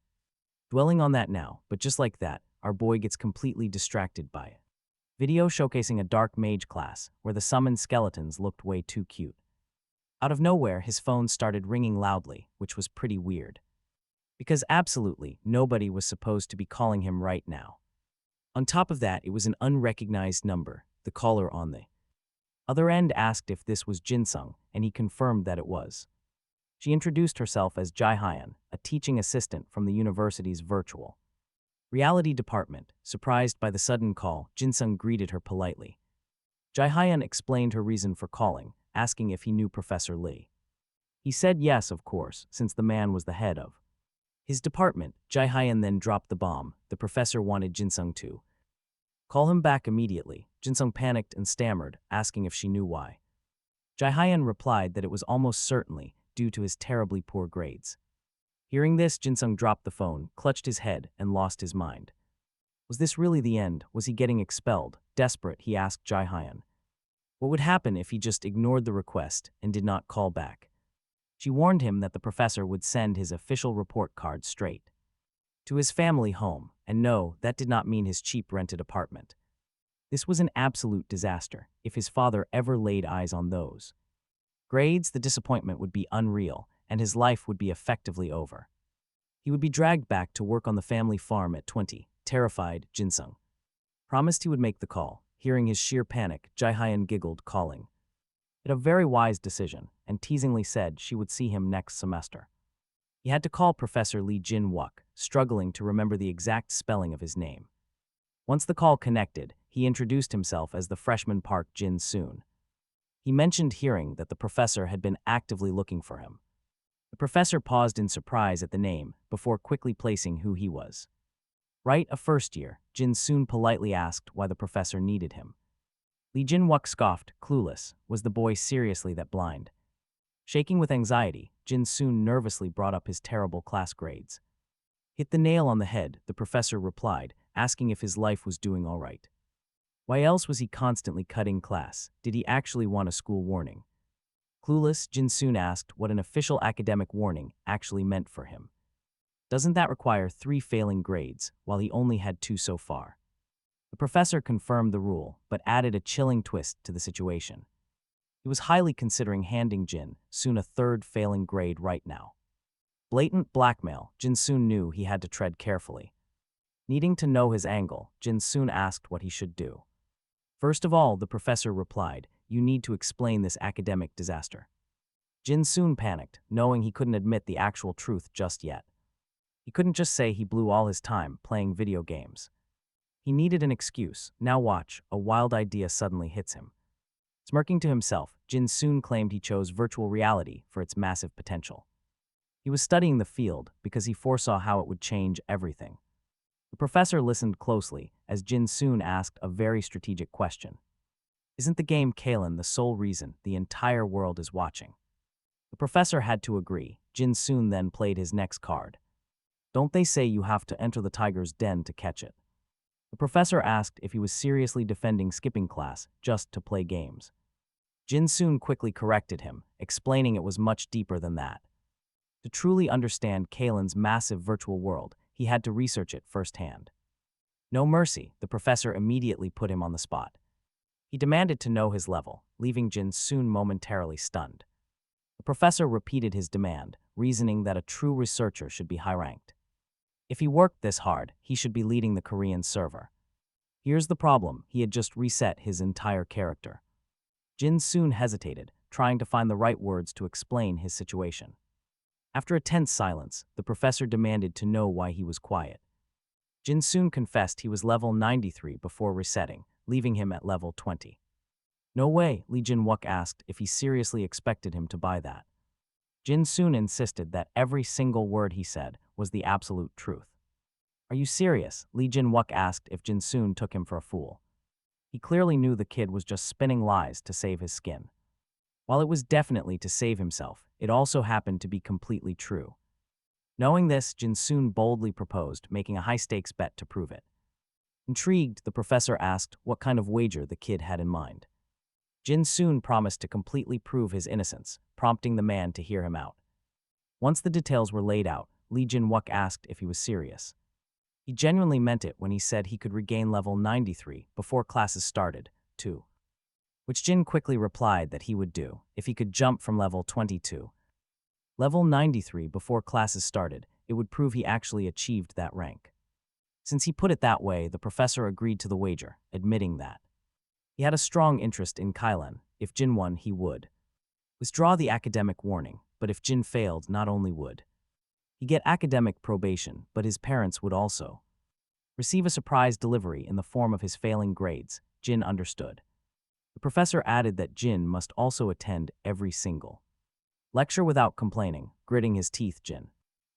dwelling on that now. But just like that, our boy gets completely distracted by a video showcasing a dark mage class where the summoned skeletons looked way too cute. Out of nowhere, his phone started ringing loudly, which was pretty weird, because absolutely nobody was supposed to be calling him right now. On top of that, it was an unrecognized number. The caller on the other end asked if this was Jinsung, and he confirmed that it was. She introduced herself as Jae-hyun, a teaching assistant from the university's virtual reality department. Surprised by the sudden call, Jin-sung greeted her politely. Jae-hyun explained her reason for calling, asking if he knew Professor Lee. He said yes, of course, since the man was the head of his department. Jae-hyun then dropped the bomb. The professor wanted Jin-sung to call him back immediately. Jin-sung panicked and stammered, asking if she knew why. Jae-hyun replied that it was almost certainly due to his terribly poor grades. Hearing this, Jin-sung dropped the phone, clutched his head, and lost his mind. Was this really the end? Was he getting expelled? Desperate, he asked Jae-hyun what would happen if he just ignored the request and did not call back. She warned him that the professor would send his official report card straight to his family home, and no, that did not mean his cheap rented apartment. This was an absolute disaster. If his father ever laid eyes on those grades, the disappointment would be unreal, and his life would be effectively over. He would be dragged back to work on the family farm at 20. Terrified, Jin-sung promised he would make the call. Hearing his sheer panic, Jae-hyun giggled, calling it a very wise decision, and teasingly said she would see him next semester. He had to call Professor Lee Jin-wook, struggling to remember the exact spelling of his name. Once the call connected, he introduced himself as the freshman Park Jin-soon. He mentioned hearing that the professor had been actively looking for him. The professor paused in surprise at the name before quickly placing who he was. Right, a first year, Jin-soon politely asked why the professor needed him. Lee Jin-wook scoffed, clueless. Was the boy seriously that blind? Shaking with anxiety, Jin-soon nervously brought up his terrible class grades. Hit the nail on the head, the professor replied, asking if his life was doing all right. Why else was he constantly cutting class? Did he actually want a school warning? Clueless, Jin-soon asked what an official academic warning actually meant for him. Doesn't that require 3 failing grades, while he only had 2 so far? The professor confirmed the rule, but added a chilling twist to the situation. He was highly considering handing Jin-soon a 3rd failing grade right now. Blatant blackmail, Jin-soon knew he had to tread carefully. Needing to know his angle, Jin-soon asked what he should do. First of all, the professor replied, you need to explain this academic disaster. Jin-soon panicked, knowing he couldn't admit the actual truth just yet. He couldn't just say he blew all his time playing video games. He needed an excuse. Now watch, a wild idea suddenly hits him. Smirking to himself, Jin-soon claimed he chose virtual reality for its massive potential. He was studying the field because he foresaw how it would change everything. The professor listened closely as Jin-soon asked a very strategic question. Isn't the game Kalen the sole reason the entire world is watching? The professor had to agree. Jin-soon then played his next card. Don't they say you have to enter the tiger's den to catch it? The professor asked if he was seriously defending skipping class just to play games. Jin-soon quickly corrected him, explaining it was much deeper than that. To truly understand Kalen's massive virtual world, he had to research it firsthand. No mercy, the professor immediately put him on the spot. He demanded to know his level, leaving Jin-soon momentarily stunned. The professor repeated his demand, reasoning that a true researcher should be high-ranked. If he worked this hard, he should be leading the Korean server. Here's the problem, he had just reset his entire character. Jin-soon hesitated, trying to find the right words to explain his situation. After a tense silence, the professor demanded to know why he was quiet. Jin-soon confessed he was level 93 before resetting, leaving him at level 20. No way, Lee Jin-wook asked if he seriously expected him to buy that. Jin-soon insisted that every single word he said was the absolute truth. Are you serious? Lee Jin-wook asked if Jin-soon took him for a fool. He clearly knew the kid was just spinning lies to save his skin. While it was definitely to save himself, it also happened to be completely true. Knowing this, Jin-soon boldly proposed, making a high-stakes bet to prove it. Intrigued, the professor asked what kind of wager the kid had in mind. Jin-soon promised to completely prove his innocence, prompting the man to hear him out. Once the details were laid out, Lee Jin-wook asked if he was serious. He genuinely meant it when he said he could regain level 93 before classes started, too. Which Jin quickly replied that he would do if he could jump from level 22. Level 93 before classes started, it would prove he actually achieved that rank. Since he put it that way, the professor agreed to the wager, admitting that he had a strong interest in Kailan. If Jin won, he would withdraw the academic warning. but if Jin failed, not only would he get academic probation, but his parents would also receive a surprise delivery in the form of his failing grades. Jin understood. The professor added that Jin must also attend every single lecture without complaining. Gritting his teeth, Jin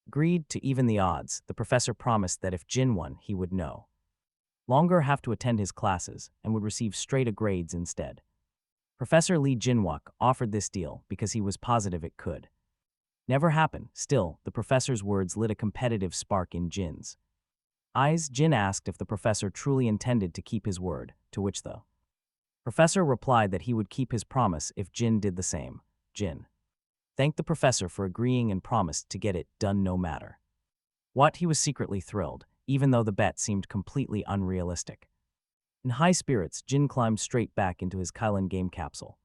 agreed to even the odds. The professor promised that if Jin won, he would no longer have to attend his classes and would receive straight A grades instead. Professor Lee Jinwook offered this deal because he was positive it could never happen. Still, the professor's words lit a competitive spark in Jin's eyes. Jin asked if the professor truly intended to keep his word, to which the professor replied that he would keep his promise if Jin did the same. Jin thanked the professor for agreeing and promised to get it done no matter what. He was secretly thrilled, even though the bet seemed completely unrealistic. In high spirits, Jin climbed straight back into his Kylan game capsule.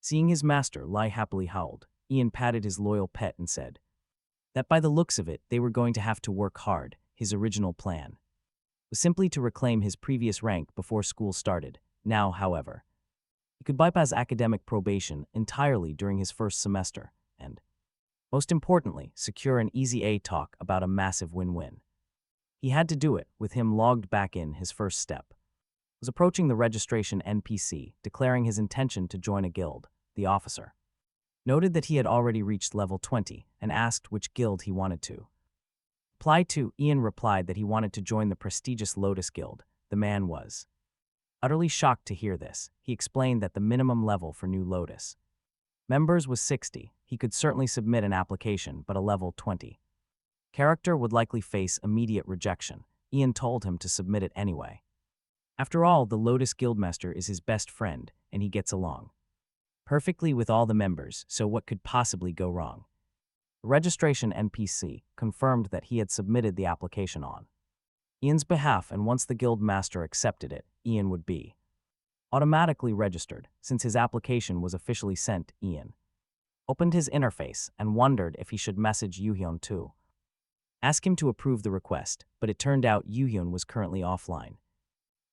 Seeing his master lie happily howled, Ian patted his loyal pet and said that by the looks of it, they were going to have to work hard. His original plan was simply to reclaim his previous rank before school started. Now, however, he could bypass academic probation entirely during his first semester and, most importantly, secure an easy A talk about a massive win-win. He had to do it. With him logged back in, his first step was approaching the registration NPC, declaring his intention to join a guild. The officer noted that he had already reached level 20 and asked which guild he wanted to apply to. Ian replied that he wanted to join the prestigious Lotus Guild. The man was utterly shocked to hear this. He explained that the minimum level for new Lotus members was 60. He could certainly submit an application, but a level 20 character would likely face immediate rejection. Ian told him to submit it anyway. After all, the Lotus Guildmaster is his best friend, and he gets along perfectly with all the members, so what could possibly go wrong? The registration NPC confirmed that he had submitted the application on Ian's behalf, and once the Guildmaster accepted it, Ian would be automatically registered. Since his application was officially sent, Ian opened his interface and wondered if he should message Yuhyun to ask him to approve the request, but it turned out Yuhyun was currently offline.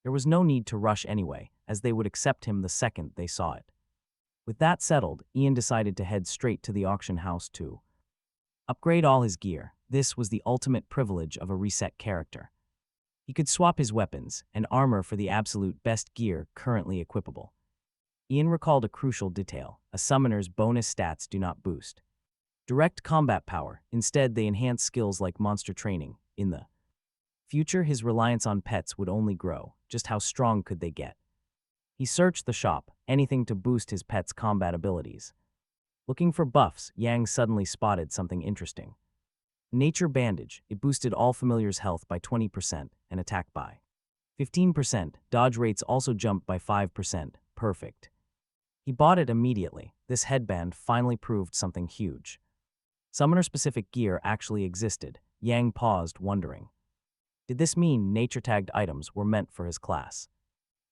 There was no need to rush anyway, as they would accept him the second they saw it. With that settled, Ian decided to head straight to the auction house to upgrade all his gear. This was the ultimate privilege of a reset character. He could swap his weapons and armor for the absolute best gear currently equipable. Ian recalled a crucial detail: a summoner's bonus stats do not boost direct combat power. Instead, they enhance skills like monster training. In the future, his reliance on pets would only grow. Just how strong could they get? He searched the shop, anything to boost his pet's combat abilities. Looking for buffs, Yang suddenly spotted something interesting. Nature Bandage. It boosted all familiars' health by 20% and attack by 15%. Dodge rates also jumped by 5%. Perfect. He bought it immediately. This headband finally proved something huge. Summoner-specific gear actually existed. Yang paused, wondering. Did this mean nature-tagged items were meant for his class?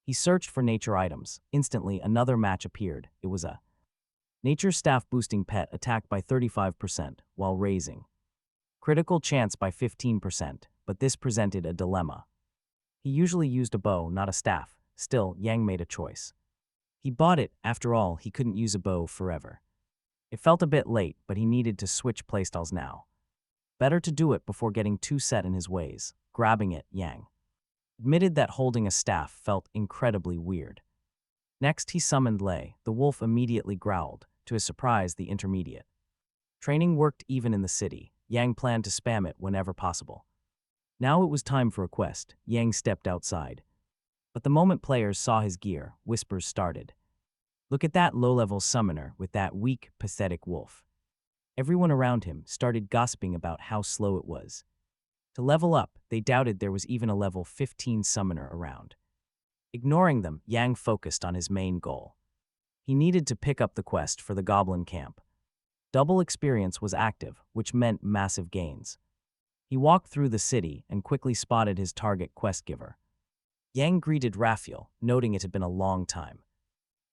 He searched for nature items. Instantly, another match appeared. It was a nature staff boosting pet attack by 35% while raising critical chance by 15%, but this presented a dilemma. He usually used a bow, not a staff. Still, Yang made a choice. He bought it. After all, he couldn't use a bow forever. It felt a bit late, but he needed to switch playstyles now. Better to do it before getting too set in his ways. Grabbing it, Yang admitted that holding a staff felt incredibly weird. Next, he summoned Lei. The wolf immediately growled. To his surprise, the intermediate training worked even in the city. Yang planned to spam it whenever possible. Now it was time for a quest. Yang stepped outside. But the moment players saw his gear, whispers started. Look at that low-level summoner with that weak, pathetic wolf. Everyone around him started gossiping about how slow it was. To level up, they doubted there was even a level 15 summoner around. Ignoring them, Yang focused on his main goal. He needed to pick up the quest for the goblin camp. Double experience was active, which meant massive gains. He walked through the city and quickly spotted his target quest giver. Yang greeted Raphael, noting it had been a long time.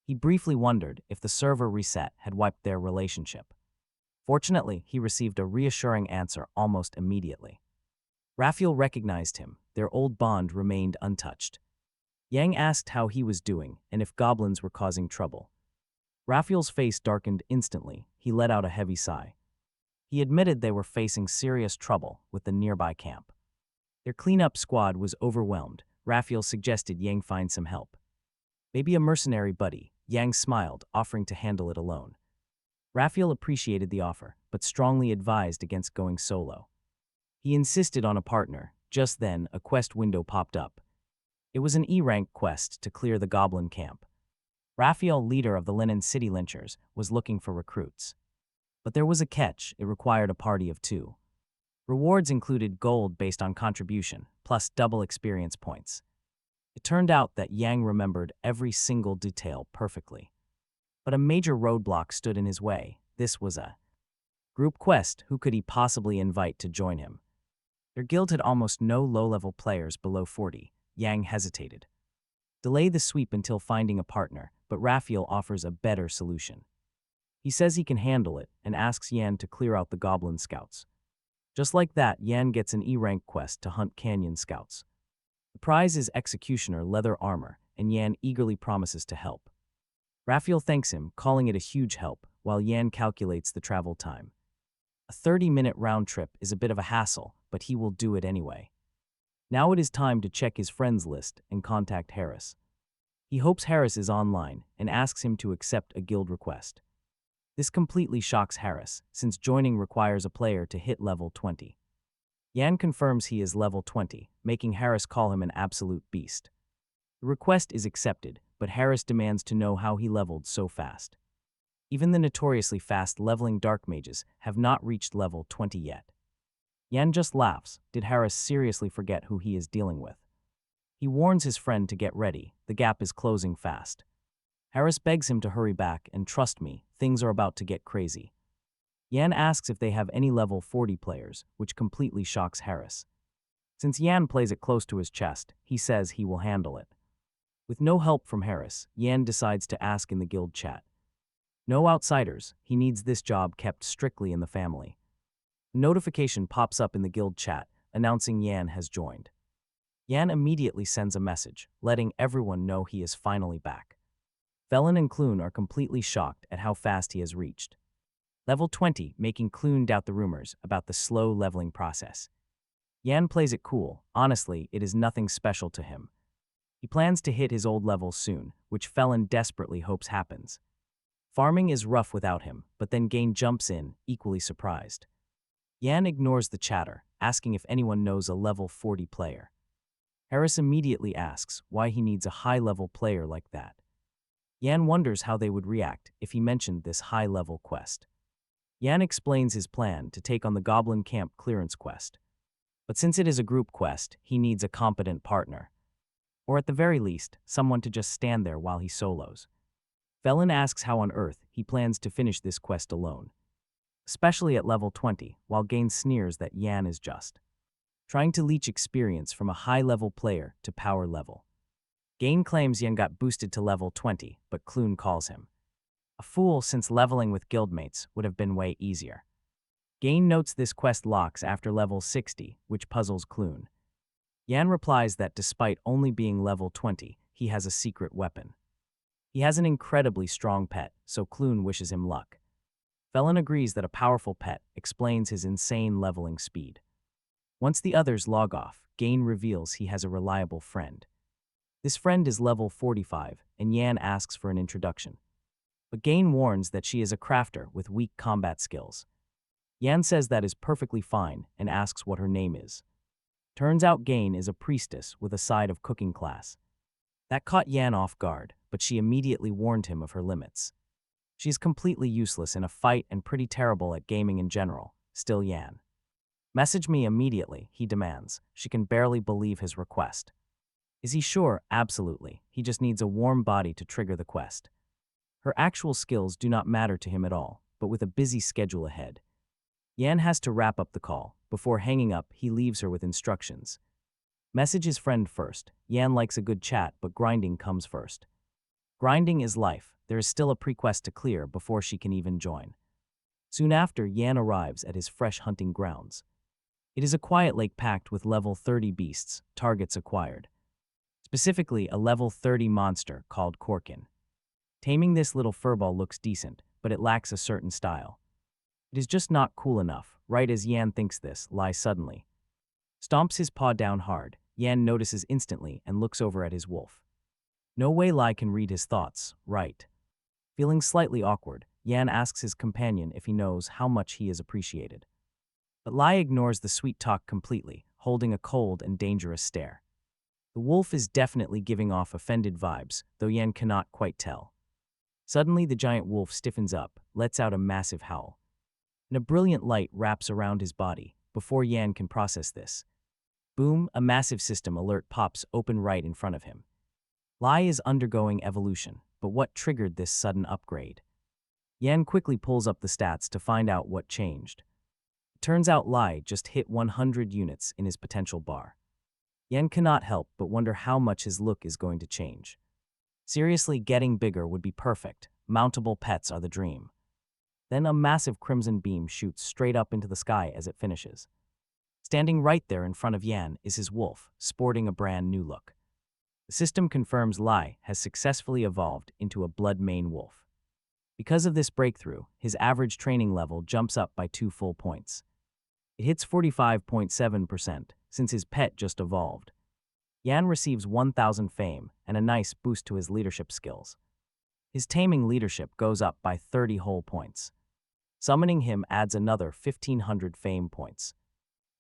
He briefly wondered if the server reset had wiped their relationship. Fortunately, he received a reassuring answer almost immediately. Raphael recognized him. Their old bond remained untouched. Yang asked how he was doing and if goblins were causing trouble. Raphael's face darkened instantly. he let out a heavy sigh. He admitted they were facing serious trouble with the nearby camp. Their cleanup squad was overwhelmed. Raphael suggested Yang find some help. Maybe a mercenary buddy. Yang smiled, offering to handle it alone. Raphael appreciated the offer, but strongly advised against going solo. He insisted on a partner. Just then, a quest window popped up. It was an E-rank quest to clear the goblin camp. Raphael, leader of the Linen City Lynchers, was looking for recruits. But there was a catch. It required a party of 2. Rewards included gold based on contribution, plus double experience points. It turned out that Yang remembered every single detail perfectly. But a major roadblock stood in his way. This was a group quest. Who could he possibly invite to join him? Their guild had almost no low-level players below 40. Yang hesitated. Delay the sweep until finding a partner, but Raphael offers a better solution. He says he can handle it and asks Yan to clear out the goblin scouts. Just like that, Yan gets an E-rank quest to hunt canyon scouts. The prize is Executioner leather armor, and Yan eagerly promises to help. Raphael thanks him, calling it a huge help, while Yan calculates the travel time. A 30-minute round trip is a bit of a hassle, but he will do it anyway. Now it is time to check his friends list and contact Harris. He hopes Harris is online and asks him to accept a guild request. This completely shocks Harris, since joining requires a player to hit level 20. Yan confirms he is level 20, making Harris call him an absolute beast. The request is accepted, but Harris demands to know how he leveled so fast. Even the notoriously fast leveling dark mages have not reached level 20 yet. Yan just laughs. Did Harris seriously forget who he is dealing with? He warns his friend to get ready. The gap is closing fast. Harris begs him to hurry back and trust me, things are about to get crazy. Yan asks if they have any level 40 players, which completely shocks Harris. Since Yan plays it close to his chest, he says he will handle it. With no help from Harris, Yan decides to ask in the guild chat. No outsiders, he needs this job kept strictly in the family. A notification pops up in the guild chat, announcing Yan has joined. Yan immediately sends a message, letting everyone know he is finally back. Felon and Clune are completely shocked at how fast he has reached. Level 20, making Clune doubt the rumors about the slow leveling process. Yan plays it cool. Honestly, it is nothing special to him. He plans to hit his old levels soon, which Felon desperately hopes happens. Farming is rough without him, but then Gain jumps in, equally surprised. Yan ignores the chatter, asking if anyone knows a level 40 player. Harris immediately asks why he needs a high-level player like that. Yan wonders how they would react if he mentioned this high-level quest. Yan explains his plan to take on the Goblin Camp clearance quest. But since it is a group quest, he needs a competent partner. Or at the very least, someone to just stand there while he solos. Felon asks how on earth he plans to finish this quest alone. Especially at level 20, while Gain sneers that Yan is just trying to leech experience from a high-level player to power level. Gain claims Yan got boosted to level 20, but Clune calls him a fool since leveling with guildmates would have been way easier. Gain notes this quest locks after level 60, which puzzles Clune. Yan replies that despite only being level 20, he has a secret weapon. He has an incredibly strong pet, so Clune wishes him luck. Felon agrees that a powerful pet explains his insane leveling speed. Once the others log off, Gain reveals he has a reliable friend. This friend is level 45, and Yan asks for an introduction. But Gain warns that she is a crafter with weak combat skills. Yan says that is perfectly fine and asks what her name is. Turns out Gain is a priestess with a side of cooking class. That caught Yan off guard, but she immediately warned him of her limits. She is completely useless in a fight and pretty terrible at gaming in general. Still Yan. Message me immediately, he demands. She can barely believe his request. Is he sure? Absolutely. He just needs a warm body to trigger the quest. Her actual skills do not matter to him at all, but with a busy schedule ahead. Yan has to wrap up the call. Before hanging up, he leaves her with instructions. Message his friend first. Yan likes a good chat, but grinding comes first. Grinding is life. There is still a pre-quest to clear before she can even join. Soon after, Yan arrives at his fresh hunting grounds. It is a quiet lake packed with level 30 beasts, targets acquired. Specifically, a level 30 monster called Korkin. Taming this little furball looks decent, but it lacks a certain style. It is just not cool enough. Right as Yan thinks this, Lai suddenly stomps his paw down hard. Yan notices instantly and looks over at his wolf. No way Lai can read his thoughts, right? Feeling slightly awkward, Yan asks his companion if he knows how much he is appreciated. But Lai ignores the sweet talk completely, holding a cold and dangerous stare. The wolf is definitely giving off offended vibes, though Yan cannot quite tell. Suddenly, the giant wolf stiffens up, lets out a massive howl, and a brilliant light wraps around his body. Before Yan can process this, boom, a massive system alert pops open right in front of him. Lai is undergoing evolution, but what triggered this sudden upgrade? Yan quickly pulls up the stats to find out what changed. It turns out Lai just hit 100 units in his potential bar. Yan cannot help but wonder how much his look is going to change. Seriously, getting bigger would be perfect. Mountable pets are the dream. Then a massive crimson beam shoots straight up into the sky as it finishes. Standing right there in front of Yan is his wolf, sporting a brand new look. The system confirms Lai has successfully evolved into a blood mane wolf. Because of this breakthrough, his average training level jumps up by 2 full points. It hits 45.7% since his pet just evolved. Yan receives 1,000 fame and a nice boost to his leadership skills. His taming leadership goes up by 30 whole points. Summoning him adds another 1,500 fame points.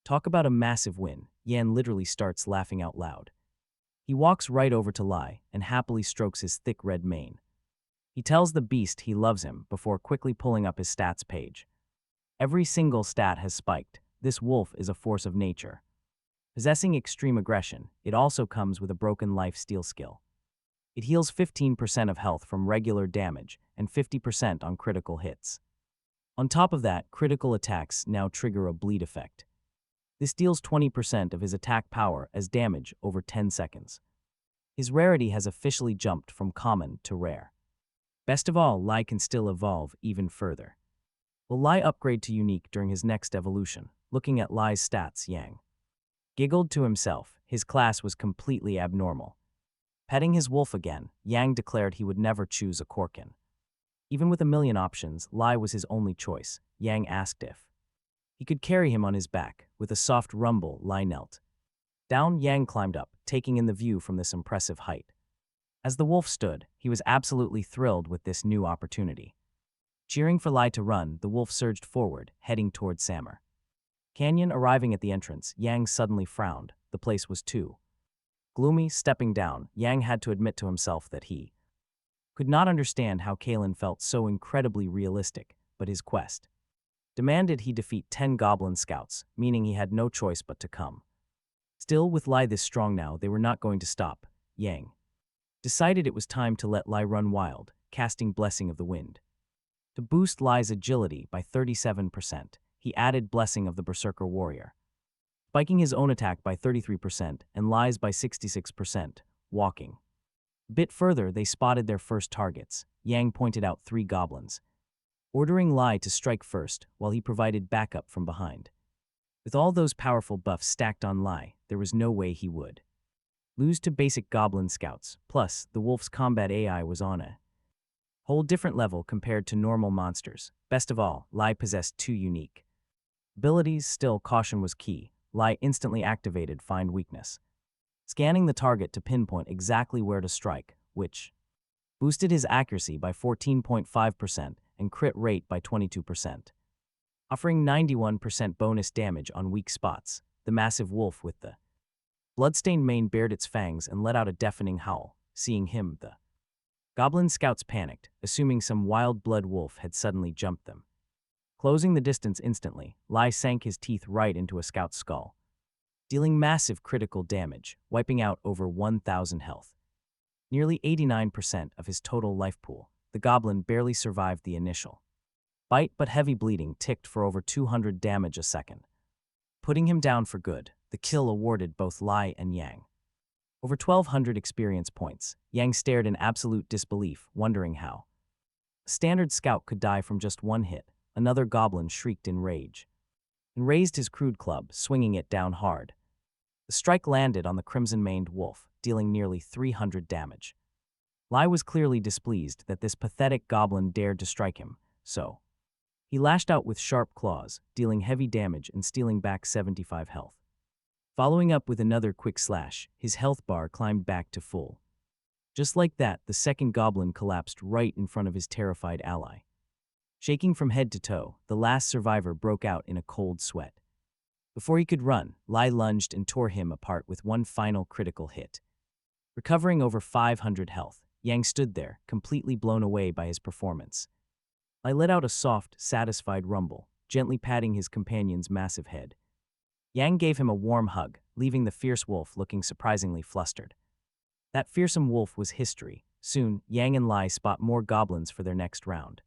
Talk about a massive win. Yan literally starts laughing out loud. He walks right over to Lai and happily strokes his thick red mane. He tells the beast he loves him before quickly pulling up his stats page. Every single stat has spiked. This wolf is a force of nature. Possessing extreme aggression, it also comes with a broken life steal skill. It heals 15% of health from regular damage and 50% on critical hits. On top of that, critical attacks now trigger a bleed effect. This deals 20% of his attack power as damage over 10 seconds. His rarity has officially jumped from common to rare. Best of all, Lai can still evolve even further. Will Lai upgrade to unique during his next evolution? Looking at Lai's stats, Yang giggled to himself. His class was completely abnormal. Petting his wolf again, Yang declared he would never choose a Korkin. Even with a million options, Lai was his only choice. Yang asked if he could carry him on his back. With a soft rumble, Lai knelt down. Yang climbed up, taking in the view from this impressive height. As the wolf stood, he was absolutely thrilled with this new opportunity. Cheering for Lai to run, the wolf surged forward, heading toward Samar Canyon. Arriving at the entrance, Yang suddenly frowned. The place was too gloomy. Stepping down, Yang had to admit to himself that he could not understand how Kalen felt so incredibly realistic, but his quest demanded he defeat 10 goblin scouts, meaning he had no choice but to come. Still, with Lai this strong now, they were not going to stop. Yang decided it was time to let Lai run wild, casting Blessing of the Wind. To boost Lai's agility by 37%, he added Blessing of the Berserker Warrior, spiking his own attack by 33% and Lai's by 66%, walking. A bit further, they spotted their first targets. Yang pointed out 3 goblins, ordering Lai to strike first while he provided backup from behind. With all those powerful buffs stacked on Lai, there was no way he would lose to basic goblin scouts. Plus, the wolf's combat AI was on a whole different level compared to normal monsters. Best of all, Lai possessed 2 unique abilities. Still, caution was key. Lai instantly activated Find Weakness, scanning the target to pinpoint exactly where to strike, which boosted his accuracy by 14.5% and crit rate by 22%, offering 91% bonus damage on weak spots. The massive wolf with the bloodstained mane bared its fangs and let out a deafening howl. Seeing him, the goblin scouts panicked, assuming some wild blood wolf had suddenly jumped them. Closing the distance instantly, Lai sank his teeth right into a scout's skull, dealing massive critical damage, wiping out over 1,000 health. Nearly 89% of his total life pool. The goblin barely survived the initial bite, but heavy bleeding ticked for over 200 damage a second, putting him down for good. The kill awarded both Lai and Yang over 1,200 experience points. Yang stared in absolute disbelief, wondering how a standard scout could die from just one hit. Another goblin shrieked in rage and raised his crude club, swinging it down hard. The strike landed on the crimson-maned wolf, dealing nearly 300 damage. Lai was clearly displeased that this pathetic goblin dared to strike him, so. He lashed out with sharp claws, dealing heavy damage and stealing back 75 health. Following up with another quick slash, his health bar climbed back to full. Just like that, the second goblin collapsed right in front of his terrified ally. Shaking from head to toe, the last survivor broke out in a cold sweat. Before he could run, Lai lunged and tore him apart with one final critical hit. Recovering over 500 health, Yang stood there, completely blown away by his performance. Lai let out a soft, satisfied rumble, gently patting his companion's massive head. Yang gave him a warm hug, leaving the fierce wolf looking surprisingly flustered. That fearsome wolf was history. Soon, Yang and Lai spot more goblins for their next round.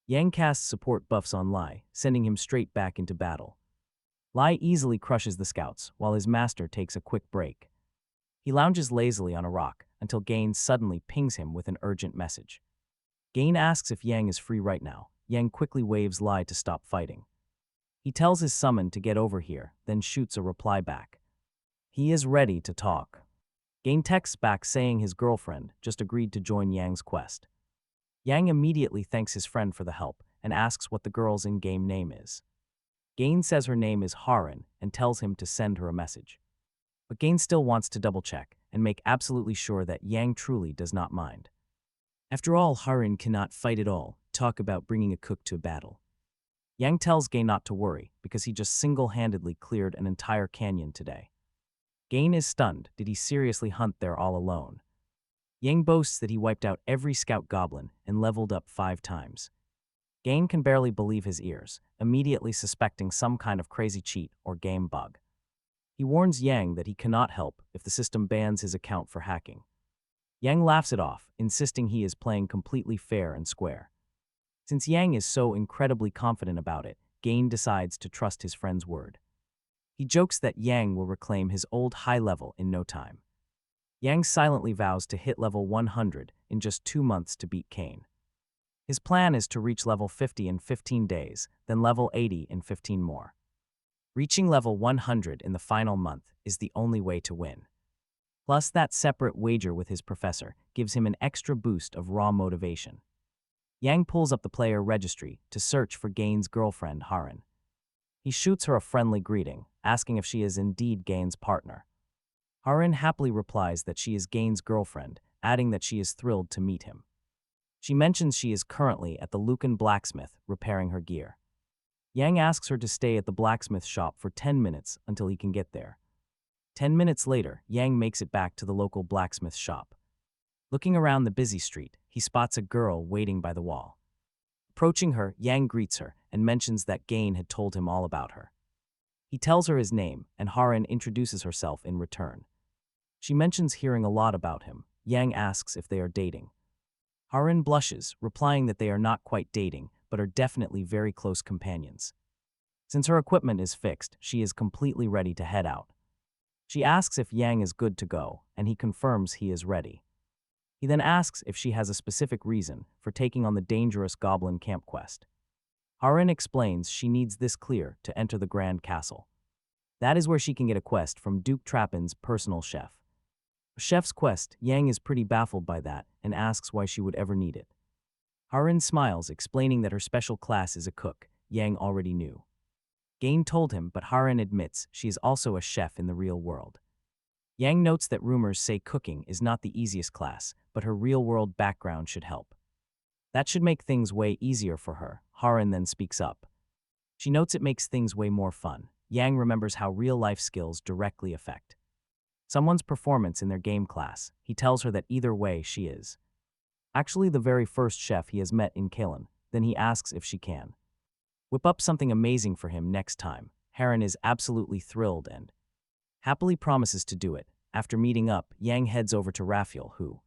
Yang casts support buffs on Lai, sending him straight back into battle. Lai easily crushes the scouts, while his master takes a quick break. He lounges lazily on a rock until Gain suddenly pings him with an urgent message. Gain asks if Yang is free right now. Yang quickly waves Lai to stop fighting. He tells his summon to get over here, then shoots a reply back. He is ready to talk. Gain texts back saying his girlfriend just agreed to join Yang's quest. Yang immediately thanks his friend for the help and asks what the girl's in-game name is. Gain says her name is Harin and tells him to send her a message. But Gain still wants to double-check and make absolutely sure that Yang truly does not mind. After all, Harin cannot fight at all. Talk about bringing a cook to a battle. Yang tells Gain not to worry because he just single-handedly cleared an entire canyon today. Gain is stunned. Did he seriously hunt there all alone? Yang boasts that he wiped out every scout goblin and leveled up 5 times. Gain can barely believe his ears, immediately suspecting some kind of crazy cheat or game bug. He warns Yang that he cannot help if the system bans his account for hacking. Yang laughs it off, insisting he is playing completely fair and square. Since Yang is so incredibly confident about it, Gain decides to trust his friend's word. He jokes that Yang will reclaim his old high level in no time. Yang silently vows to hit level 100 in just 2 months to beat Cain. His plan is to reach level 50 in 15 days, then level 80 in 15 more. Reaching level 100 in the final month is the only way to win. Plus, that separate wager with his professor gives him an extra boost of raw motivation. Yang pulls up the player registry to search for Gain's girlfriend, Harin. He shoots her a friendly greeting, asking if she is indeed Gain's partner. Harin happily replies that she is Gain's girlfriend, adding that she is thrilled to meet him. She mentions she is currently at the Lucan blacksmith repairing her gear. Yang asks her to stay at the blacksmith shop for 10 minutes until he can get there. 10 minutes later, Yang makes it back to the local blacksmith shop. Looking around the busy street, he spots a girl waiting by the wall. Approaching her, Yang greets her and mentions that Gain had told him all about her. He tells her his name, and Harin introduces herself in return. She mentions hearing a lot about him. Yang asks if they are dating. Harin blushes, replying that they are not quite dating, but are definitely very close companions. Since her equipment is fixed, she is completely ready to head out. She asks if Yang is good to go, and he confirms he is ready. He then asks if she has a specific reason for taking on the dangerous goblin camp quest. Harin explains she needs this clear to enter the Grand Castle. That is where she can get a quest from Duke Trappin's personal chef. A chef's quest, Yang is pretty baffled by that and asks why she would ever need it. Harin smiles, explaining that her special class is a cook. Yang already knew. Gain told him, but Harin admits she is also a chef in the real world. Yang notes that rumors say cooking is not the easiest class, but her real-world background should help. That should make things way easier for her. Harin then speaks up. She notes it makes things way more fun. Yang remembers how real-life skills directly affect someone's performance in their game class. He tells her that either way she is actually the very first chef he has met in Kalen. Then he asks if she can whip up something amazing for him next time. Harin is absolutely thrilled and happily promises to do it. After meeting up, Yang heads over to Raphael, who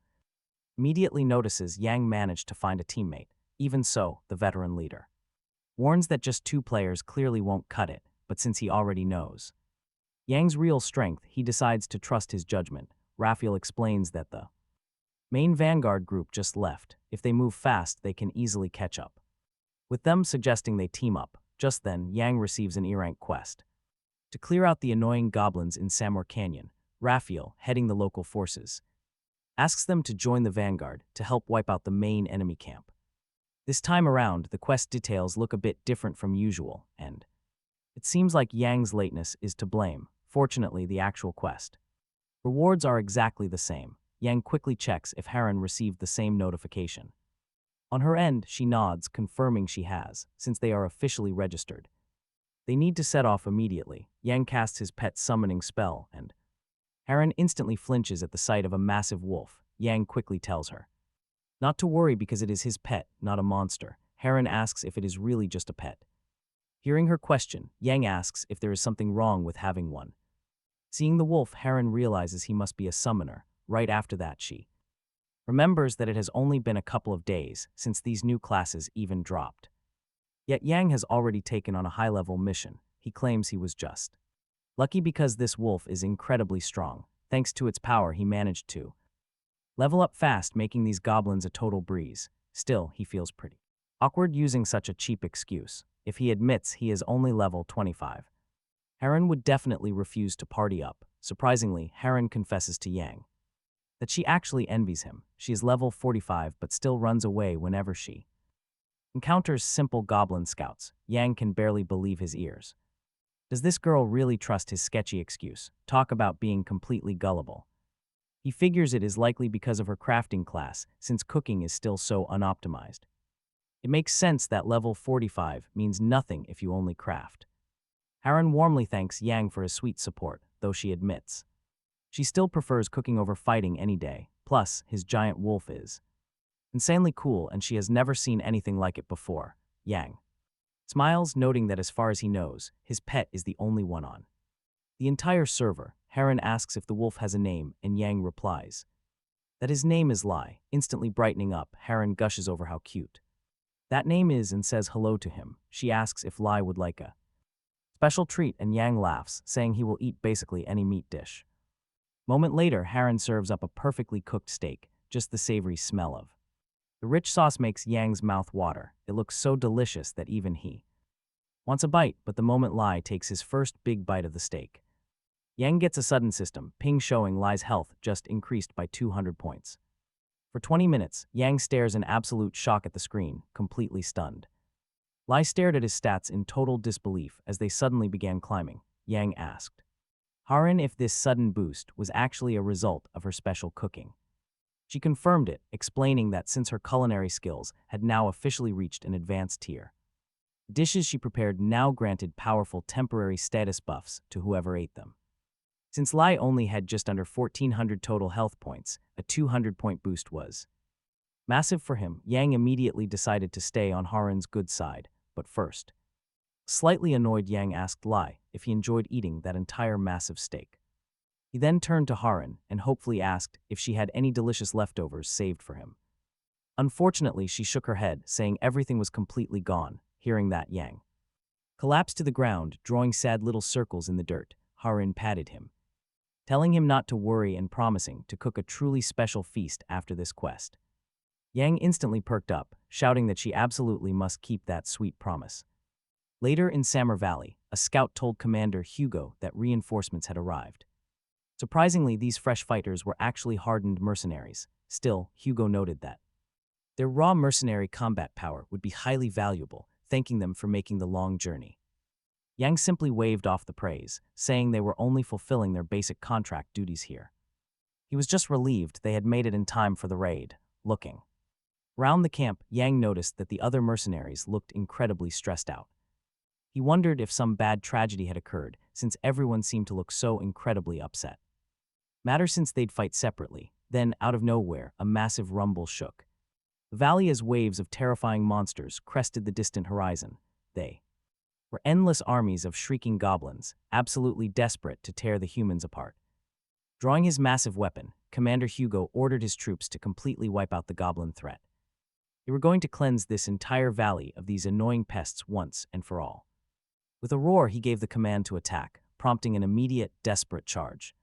immediately notices Yang managed to find a teammate. Even so, the veteran leader warns that just 2 players clearly won't cut it, but since he already knows Yang's real strength, he decides to trust his judgment. Raphael explains that the main vanguard group just left. If they move fast, they can easily catch up, with them suggesting they team up. Just then, Yang receives an E-rank quest to clear out the annoying goblins in Samur Canyon. Raphael, heading the local forces, asks them to join the vanguard to help wipe out the main enemy camp. This time around, the quest details look a bit different from usual, and it seems like Yang's lateness is to blame. Fortunately, the actual quest rewards are exactly the same. Yang quickly checks if Heron received the same notification. On her end, she nods, confirming she has, since they are officially registered. They need to set off immediately. Yang casts his pet summoning spell, and Heron instantly flinches at the sight of a massive wolf. Yang quickly tells her not to worry because it is his pet, not a monster. Heron asks if it is really just a pet. Hearing her question, Yang asks if there is something wrong with having one. Seeing the wolf, Heron realizes he must be a summoner. Right after that, she remembers that it has only been a couple of days since these new classes even dropped. Yet Yang has already taken on a high-level mission. He claims he was just lucky because this wolf is incredibly strong. Thanks to its power, he managed to level up fast, making these goblins a total breeze. Still, he feels pretty awkward using such a cheap excuse. If he admits he is only level 25, Heron would definitely refuse to party up. Surprisingly, Heron confesses to Yang that she actually envies him. She is level 45 but still runs away whenever she encounters simple goblin scouts. Yang can barely believe his ears. Does this girl really trust his sketchy excuse? Talk about being completely gullible. He figures it is likely because of her crafting class, since cooking is still so unoptimized. It makes sense that level 45 means nothing if you only craft. Heron warmly thanks Yang for his sweet support, though she admits she still prefers cooking over fighting any day. Plus, his giant wolf is insanely cool and she has never seen anything like it before. Yang smiles, noting that as far as he knows, his pet is the only one on the entire server. Heron asks if the wolf has a name, and Yang replies that his name is Lai. Instantly brightening up, Heron gushes over how cute that name is and says hello to him. She asks if Lai would like a special treat, and Yang laughs, saying he will eat basically any meat dish. Moment later, Heron serves up a perfectly cooked steak, just the savory smell of the rich sauce makes Yang's mouth water. It looks so delicious that even he wants a bite, but the moment Lai takes his first big bite of the steak, Yang gets a sudden system ping showing Lai's health just increased by 200 points. For 20 minutes, Yang stares in absolute shock at the screen, completely stunned. Lai stared at his stats in total disbelief as they suddenly began climbing. Yang asked Heron if this sudden boost was actually a result of her special cooking. She confirmed it, explaining that since her culinary skills had now officially reached an advanced tier, the dishes she prepared now granted powerful temporary status buffs to whoever ate them. Since Lai only had just under 1,400 total health points, a 200-point boost was massive for him. Yang immediately decided to stay on Heron's good side, but first, slightly annoyed, Yang asked Lai if he enjoyed eating that entire massive steak. He then turned to Heron and hopefully asked if she had any delicious leftovers saved for him. Unfortunately, she shook her head, saying everything was completely gone. Hearing that, Yang collapsed to the ground, drawing sad little circles in the dirt. Heron patted him, telling him not to worry and promising to cook a truly special feast after this quest. Yang instantly perked up, shouting that she absolutely must keep that sweet promise. Later in Samar Valley, a scout told Commander Hugo that reinforcements had arrived. Surprisingly, these fresh fighters were actually hardened mercenaries. Still, Hugo noted that their raw mercenary combat power would be highly valuable, thanking them for making the long journey. Yang simply waved off the praise, saying they were only fulfilling their basic contract duties here. He was just relieved they had made it in time for the raid. Looking around the camp, Yang noticed that the other mercenaries looked incredibly stressed out. He wondered if some bad tragedy had occurred, since everyone seemed to look so incredibly upset. Matter since they'd fight separately. Then, out of nowhere, a massive rumble shook the valley as waves of terrifying monsters crested the distant horizon. They were endless armies of shrieking goblins, absolutely desperate to tear the humans apart. Drawing his massive weapon, Commander Hugo ordered his troops to completely wipe out the goblin threat. They were going to cleanse this entire valley of these annoying pests once and for all. With a roar, he gave the command to attack, prompting an immediate, desperate charge.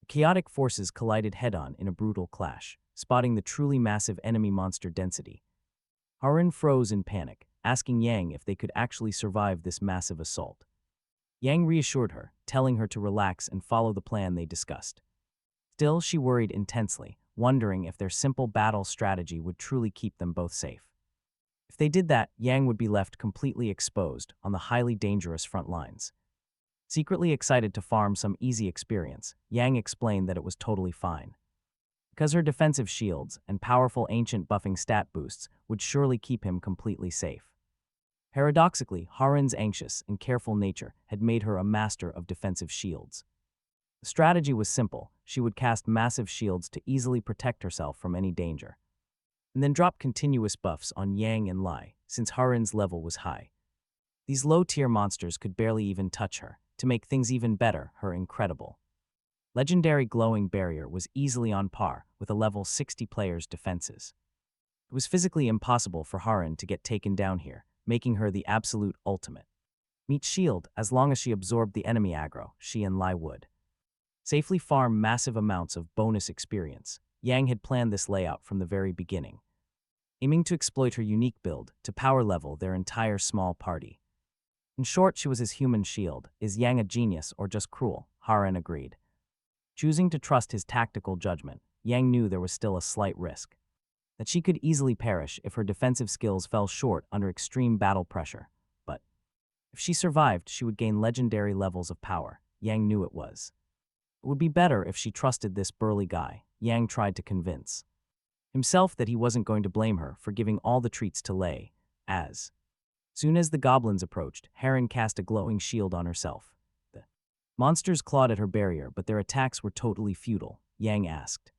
The chaotic forces collided head-on in a brutal clash, spotting the truly massive enemy monster density. Heron froze in panic, asking Yang if they could actually survive this massive assault. Yang reassured her, telling her to relax and follow the plan they discussed. Still, she worried intensely, wondering if their simple battle strategy would truly keep them both safe. If they did that, Yang would be left completely exposed on the highly dangerous front lines. Secretly excited to farm some easy experience, Yang explained that it was totally fine, because her defensive shields and powerful ancient buffing stat boosts would surely keep him completely safe. Paradoxically, Haren's anxious and careful nature had made her a master of defensive shields. The strategy was simple. She would cast massive shields to easily protect herself from any danger, and then drop continuous buffs on Yang and Lai, since Haren's level was high. These low-tier monsters could barely even touch her. To make things even better, her incredible legendary glowing barrier was easily on par with a level 60 player's defenses. It was physically impossible for Haren to get taken down here, making her the absolute ultimate. Meet shield, as long as she absorbed the enemy aggro, she and Lai would safely farm massive amounts of bonus experience. Yang had planned this layout from the very beginning, aiming to exploit her unique build to power level their entire small party. In short, she was his human shield. Is Yang a genius or just cruel? Haren agreed. Choosing to trust his tactical judgment, Yang knew there was still a slight risk that she could easily perish if her defensive skills fell short under extreme battle pressure. But if she survived, she would gain legendary levels of power. Yang knew it was. It would be better if she trusted this burly guy. Yang tried to convince himself that he wasn't going to blame her for giving all the treats to Lei. As soon as the goblins approached, Haren cast a glowing shield on herself. The monsters clawed at her barrier, but their attacks were totally futile. Yang asked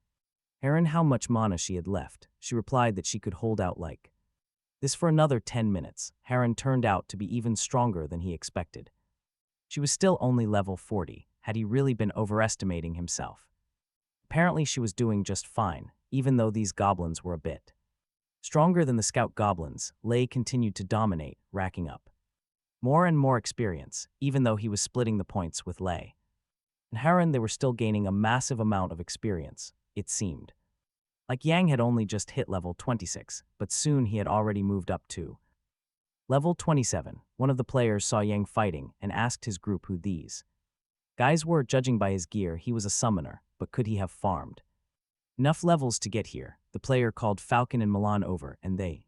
Haren how much mana she had left. She replied that she could hold out like this for another 10 minutes. Haren turned out to be even stronger than he expected. She was still only level 40. Had he really been overestimating himself? Apparently she was doing just fine, even though these goblins were a bit stronger than the scout goblins. Lei continued to dominate, racking up more and more experience, even though he was splitting the points with Lei and Haren. They were still gaining a massive amount of experience, it seemed. Like Yang had only just hit level 26, but soon he had already moved up to level 27. One of the players saw Yang fighting and asked his group who these guys were. Judging by his gear, he was a summoner, but could he have farmed enough levels to get here? The player called Falcon and Milan over, and they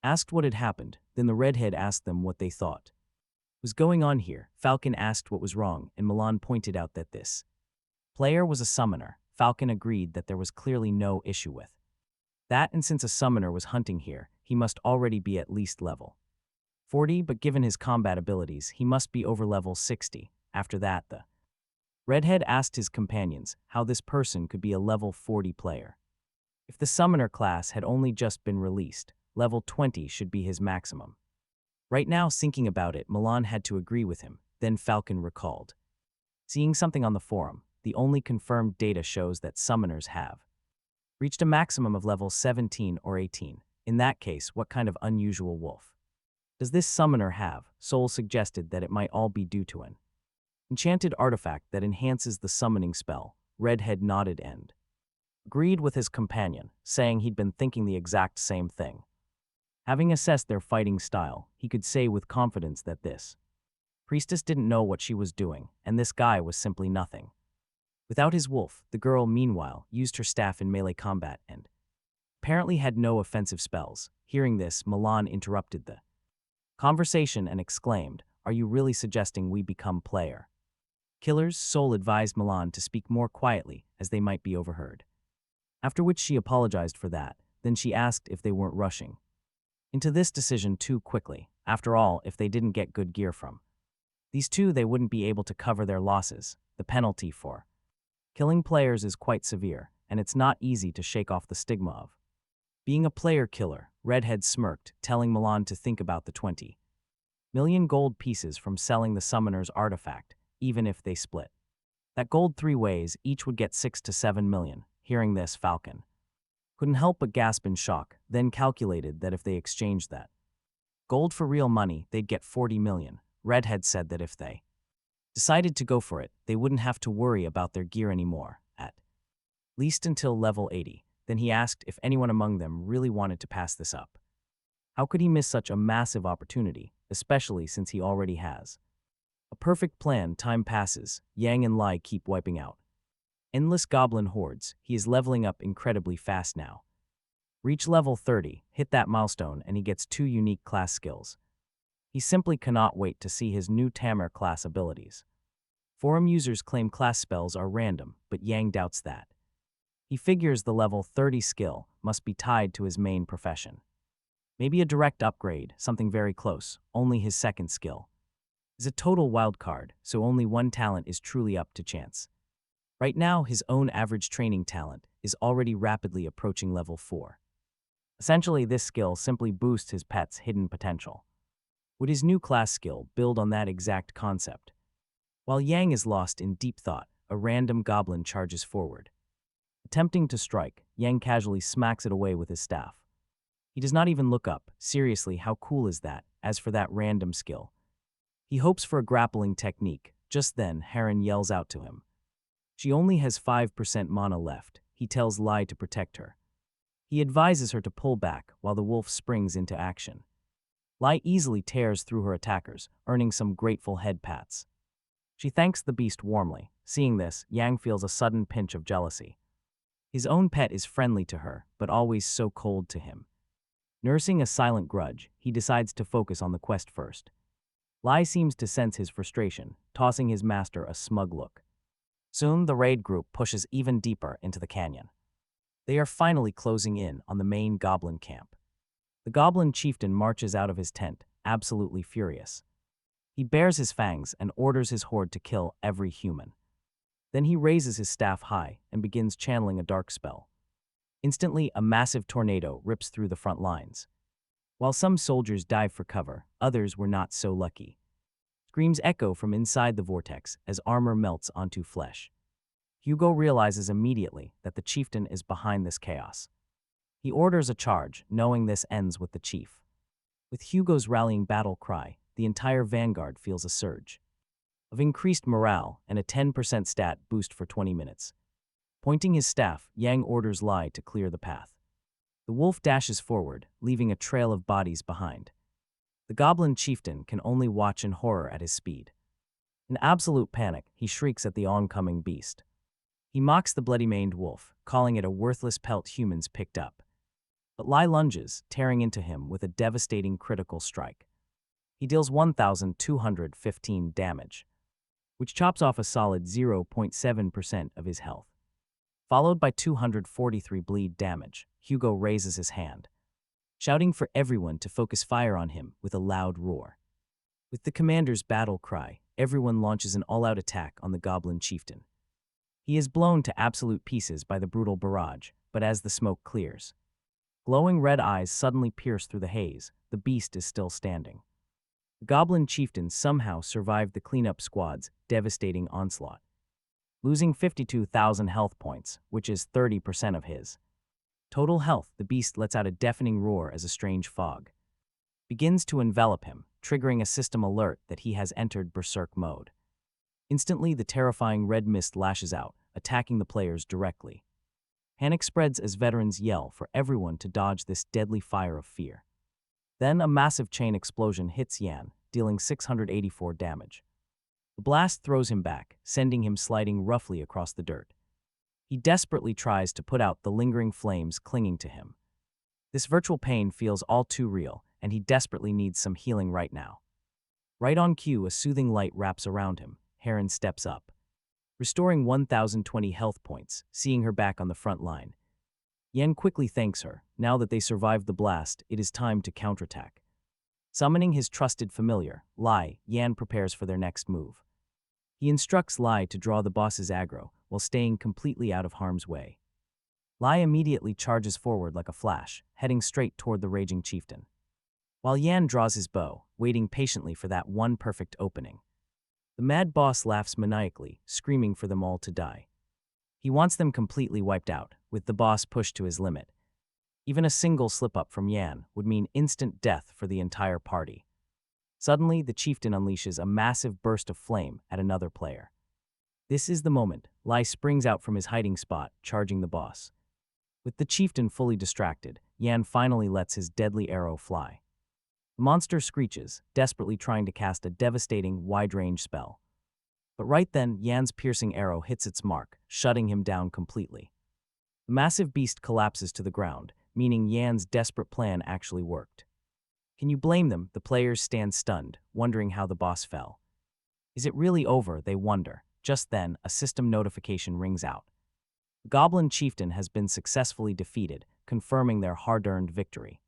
asked what had happened. Then the redhead asked them what they thought was going on here. Falcon asked what was wrong, and Milan pointed out that this player was a summoner. Falcon agreed that there was clearly no issue with that, and since a summoner was hunting here, he must already be at least level 40, but given his combat abilities, he must be over level 60. After that, the redhead asked his companions how this person could be a level 40 player. If the summoner class had only just been released, level 20 should be his maximum. Right now, thinking about it, Milan had to agree with him. Then Falcon recalled seeing something on the forum. The only confirmed data shows that summoners have reached a maximum of level 17 or 18. In that case, what kind of unusual wolf does this summoner have? Soul suggested that it might all be due to an enchanted artifact that enhances the summoning spell. Redhead nodded and agreed with his companion, saying he'd been thinking the exact same thing. Having assessed their fighting style, he could say with confidence that this priestess didn't know what she was doing, and this guy was simply nothing without his wolf. The girl, meanwhile, used her staff in melee combat and apparently had no offensive spells. Hearing this, Milan interrupted the conversation and exclaimed, "Are you really suggesting we become player killers?" Soul advised Milan to speak more quietly, as they might be overheard. After which she apologized for that. Then she asked if they weren't rushing into this decision too quickly. After all, if they didn't get good gear from these two, they wouldn't be able to cover their losses. The penalty for killing players is quite severe, and it's not easy to shake off the stigma of being a player killer. Redhead smirked, telling Milan to think about the 20 million gold pieces from selling the summoner's artifact, even if they split that gold 3 ways, each would get 6 to 7 million. Hearing this, Falcon couldn't help but gasp in shock, then calculated that if they exchanged that gold for real money, they'd get 40 million. Redhead said that if they decided to go for it, they wouldn't have to worry about their gear anymore, at least until level 80. Then he asked if anyone among them really wanted to pass this up. How could he miss such a massive opportunity, especially since he already has a perfect plan? Time passes. Yang and Lai keep wiping out endless goblin hordes. He is leveling up incredibly fast now. Reach level 30, hit that milestone, and he gets 2 unique class skills. He simply cannot wait to see his new Tamer class abilities. Forum users claim class spells are random, but Yang doubts that. He figures the level 30 skill must be tied to his main profession. Maybe a direct upgrade, something very close, only his second skill. Is a total wildcard, so only one talent is truly up to chance. Right now, his own average training talent is already rapidly approaching level 4. Essentially, this skill simply boosts his pet's hidden potential. Would his new class skill build on that exact concept? While Yang is lost in deep thought, a random goblin charges forward. Attempting to strike, Yang casually smacks it away with his staff. He does not even look up. Seriously, how cool is that? As for that random skill, he hopes for a grappling technique. Just then, Heron yells out to him. She only has 5% mana left. He tells Lai to protect her. He advises her to pull back while the wolf springs into action. Lai easily tears through her attackers, earning some grateful head pats. She thanks the beast warmly. Seeing this, Yang feels a sudden pinch of jealousy. His own pet is friendly to her, but always so cold to him. Nursing a silent grudge, he decides to focus on the quest first. Lai seems to sense his frustration, tossing his master a smug look. Soon, the raid group pushes even deeper into the canyon. They are finally closing in on the main goblin camp. The goblin chieftain marches out of his tent, absolutely furious. He bares his fangs and orders his horde to kill every human. Then he raises his staff high and begins channeling a dark spell. Instantly, a massive tornado rips through the front lines. While some soldiers dive for cover, others were not so lucky. Screams echo from inside the vortex as armor melts onto flesh. Hugo realizes immediately that the chieftain is behind this chaos. He orders a charge, knowing this ends with the chief. With Hugo's rallying battle cry, the entire vanguard feels a surge of increased morale and a 10% stat boost for 20 minutes. Pointing his staff, Yang orders Lai to clear the path. The wolf dashes forward, leaving a trail of bodies behind. The goblin chieftain can only watch in horror at his speed. In absolute panic, he shrieks at the oncoming beast. He mocks the bloody-maned wolf, calling it a worthless pelt humans picked up. But Lai lunges, tearing into him with a devastating critical strike. He deals 1,215 damage, which chops off a solid 0.7% of his health. Followed by 243 bleed damage, Hugo raises his hand, shouting for everyone to focus fire on him with a loud roar. With the commander's battle cry, everyone launches an all-out attack on the goblin chieftain. He is blown to absolute pieces by the brutal barrage, but as the smoke clears, glowing red eyes suddenly pierce through the haze. The beast is still standing. The goblin chieftain somehow survived the cleanup squad's devastating onslaught, losing 52,000 health points, which is 30% of his total health. The beast lets out a deafening roar as a strange fog begins to envelop him, triggering a system alert that he has entered berserk mode. Instantly, the terrifying red mist lashes out, attacking the players directly. Panic spreads as veterans yell for everyone to dodge this deadly fire of fear. Then a massive chain explosion hits Yan, dealing 684 damage. The blast throws him back, sending him sliding roughly across the dirt. He desperately tries to put out the lingering flames clinging to him. This virtual pain feels all too real, and he desperately needs some healing right now. Right on cue, a soothing light wraps around him. Heron steps up, restoring 1,020 health points, seeing her back on the front line. Yan quickly thanks her. Now that they survived the blast, it is time to counterattack. Summoning his trusted familiar, Lai, Yan prepares for their next move. He instructs Lai to draw the boss's aggro while staying completely out of harm's way. Lai immediately charges forward like a flash, heading straight toward the raging chieftain, while Yan draws his bow, waiting patiently for that one perfect opening. The mad boss laughs maniacally, screaming for them all to die. He wants them completely wiped out, with the boss pushed to his limit. Even a single slip-up from Yan would mean instant death for the entire party. Suddenly, the chieftain unleashes a massive burst of flame at another player. This is the moment. Lai springs out from his hiding spot, charging the boss. With the chieftain fully distracted, Yan finally lets his deadly arrow fly. The monster screeches, desperately trying to cast a devastating, wide-range spell. But right then, Yan's piercing arrow hits its mark, shutting him down completely. The massive beast collapses to the ground, meaning Yan's desperate plan actually worked. Can you blame them? The players stand stunned, wondering how the boss fell. Is it really over? They wonder. Just then, a system notification rings out. The Goblin Chieftain has been successfully defeated, confirming their hard-earned victory.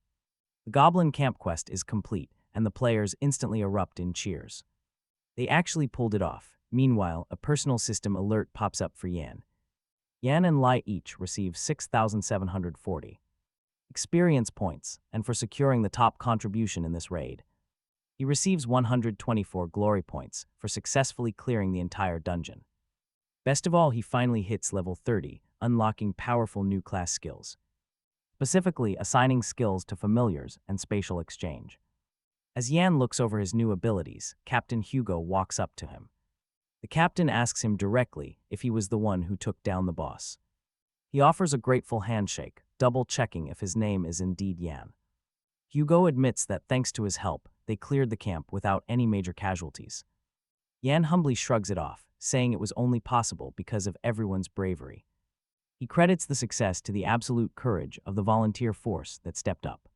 The Goblin Camp quest is complete, and the players instantly erupt in cheers. They actually pulled it off. Meanwhile, a personal system alert pops up for Yan. Yan and Lai each receive 6,740 experience points, and for securing the top contribution in this raid. He receives 124 glory points for successfully clearing the entire dungeon. Best of all, he finally hits level 30, unlocking powerful new class skills, specifically assigning skills to familiars and spatial exchange. As Yan looks over his new abilities, Captain Hugo walks up to him. The captain asks him directly if he was the one who took down the boss. He offers a grateful handshake, double-checking if his name is indeed Yan. Hugo admits that thanks to his help, they cleared the camp without any major casualties. Yan humbly shrugs it off, saying it was only possible because of everyone's bravery. He credits the success to the absolute courage of the volunteer force that stepped up.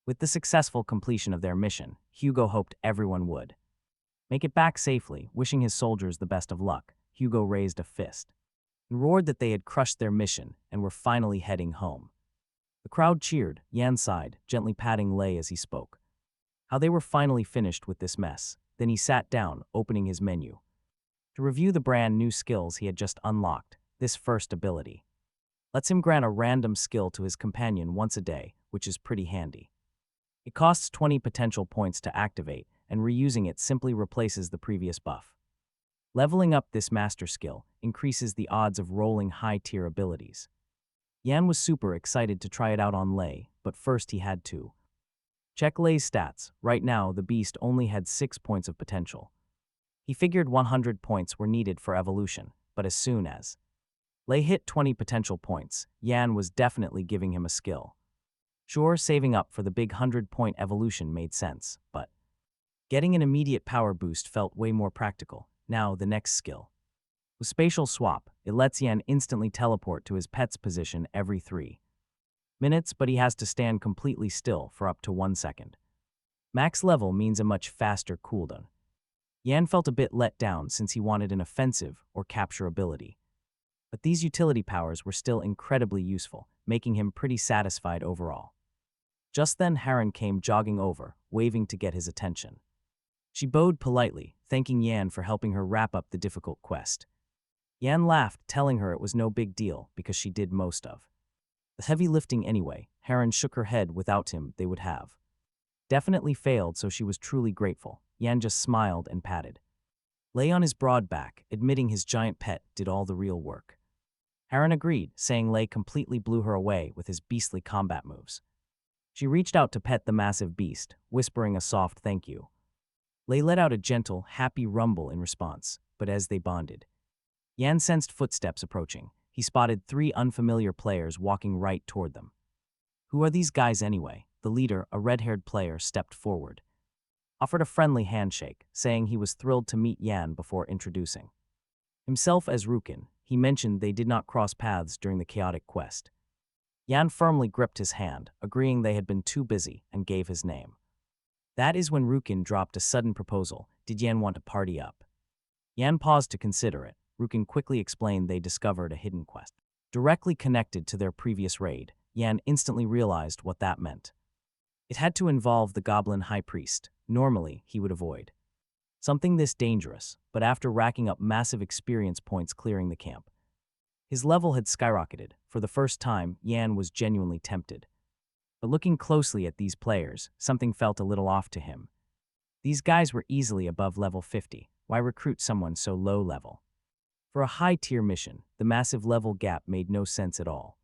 With the successful completion of their mission, Hugo hoped everyone would make it back safely. Wishing his soldiers the best of luck, Hugo raised a fist and roared that they had crushed their mission and were finally heading home. The crowd cheered. Yan sighed, gently patting Lei as he spoke. How they were finally finished with this mess. Then he sat down, opening his menu to review the brand new skills he had just unlocked. This first ability lets him grant a random skill to his companion once a day, which is pretty handy. It costs 20 potential points to activate, and reusing it simply replaces the previous buff. Leveling up this master skill increases the odds of rolling high-tier abilities. Yan was super excited to try it out on Lei, but first he had to check Lei's stats. Right now, the beast only had 6 points of potential. He figured 100 points were needed for evolution, but as soon as Lei hit 20 potential points, Yan was definitely giving him a skill. Sure, saving up for the big 100-point evolution made sense, but getting an immediate power boost felt way more practical. Now, the next skill. With Spatial Swap, it lets Yan instantly teleport to his pet's position every 3 minutes, but he has to stand completely still for up to 1 second. Max level means a much faster cooldown. Yan felt a bit let down since he wanted an offensive or capture ability. But these utility powers were still incredibly useful, making him pretty satisfied overall. Just then Haran came jogging over, waving to get his attention. She bowed politely, thanking Yan for helping her wrap up the difficult quest. Yan laughed, telling her it was no big deal because she did most of the heavy lifting anyway. Haran shook her head. Without him, they would have definitely failed, so she was truly grateful. Yan just smiled and patted Lei on his broad back, admitting his giant pet did all the real work. Haran agreed, saying Lei completely blew her away with his beastly combat moves. She reached out to pet the massive beast, whispering a soft thank you. Lei let out a gentle, happy rumble in response, but as they bonded, Yan sensed footsteps approaching. He spotted 3 unfamiliar players walking right toward them. Who are these guys anyway? The leader, a red-haired player, stepped forward, offered a friendly handshake, saying he was thrilled to meet Yan before introducing himself as Rukin. He mentioned they did not cross paths during the chaotic quest. Yan firmly gripped his hand, agreeing they had been too busy, and gave his name. That is when Rukin dropped a sudden proposal. Did Yan want to party up? Yan paused to consider it. Rukin quickly explained they discovered a hidden quest directly connected to their previous raid. Yan instantly realized what that meant. It had to involve the Goblin High Priest. Normally, he would avoid something this dangerous, but after racking up massive experience points clearing the camp, his level had skyrocketed. For the first time, Yan was genuinely tempted. But looking closely at these players, something felt a little off to him. These guys were easily above level 50. Why recruit someone so low level? For a high-tier mission, the massive level gap made no sense at all.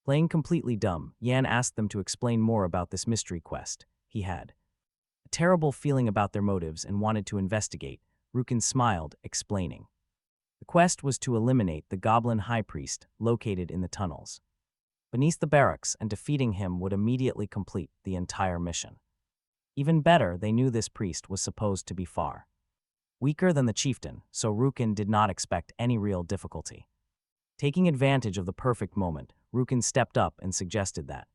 Playing completely dumb, Yan asked them to explain more about this mystery quest. He had a terrible feeling about their motives and wanted to investigate. Rukin smiled, explaining. The quest was to eliminate the Goblin High Priest located in the tunnels beneath the barracks, and defeating him would immediately complete the entire mission. Even better, they knew this priest was supposed to be far weaker than the chieftain, so Rukin did not expect any real difficulty. Taking advantage of the perfect moment, Rukin stepped up and suggested that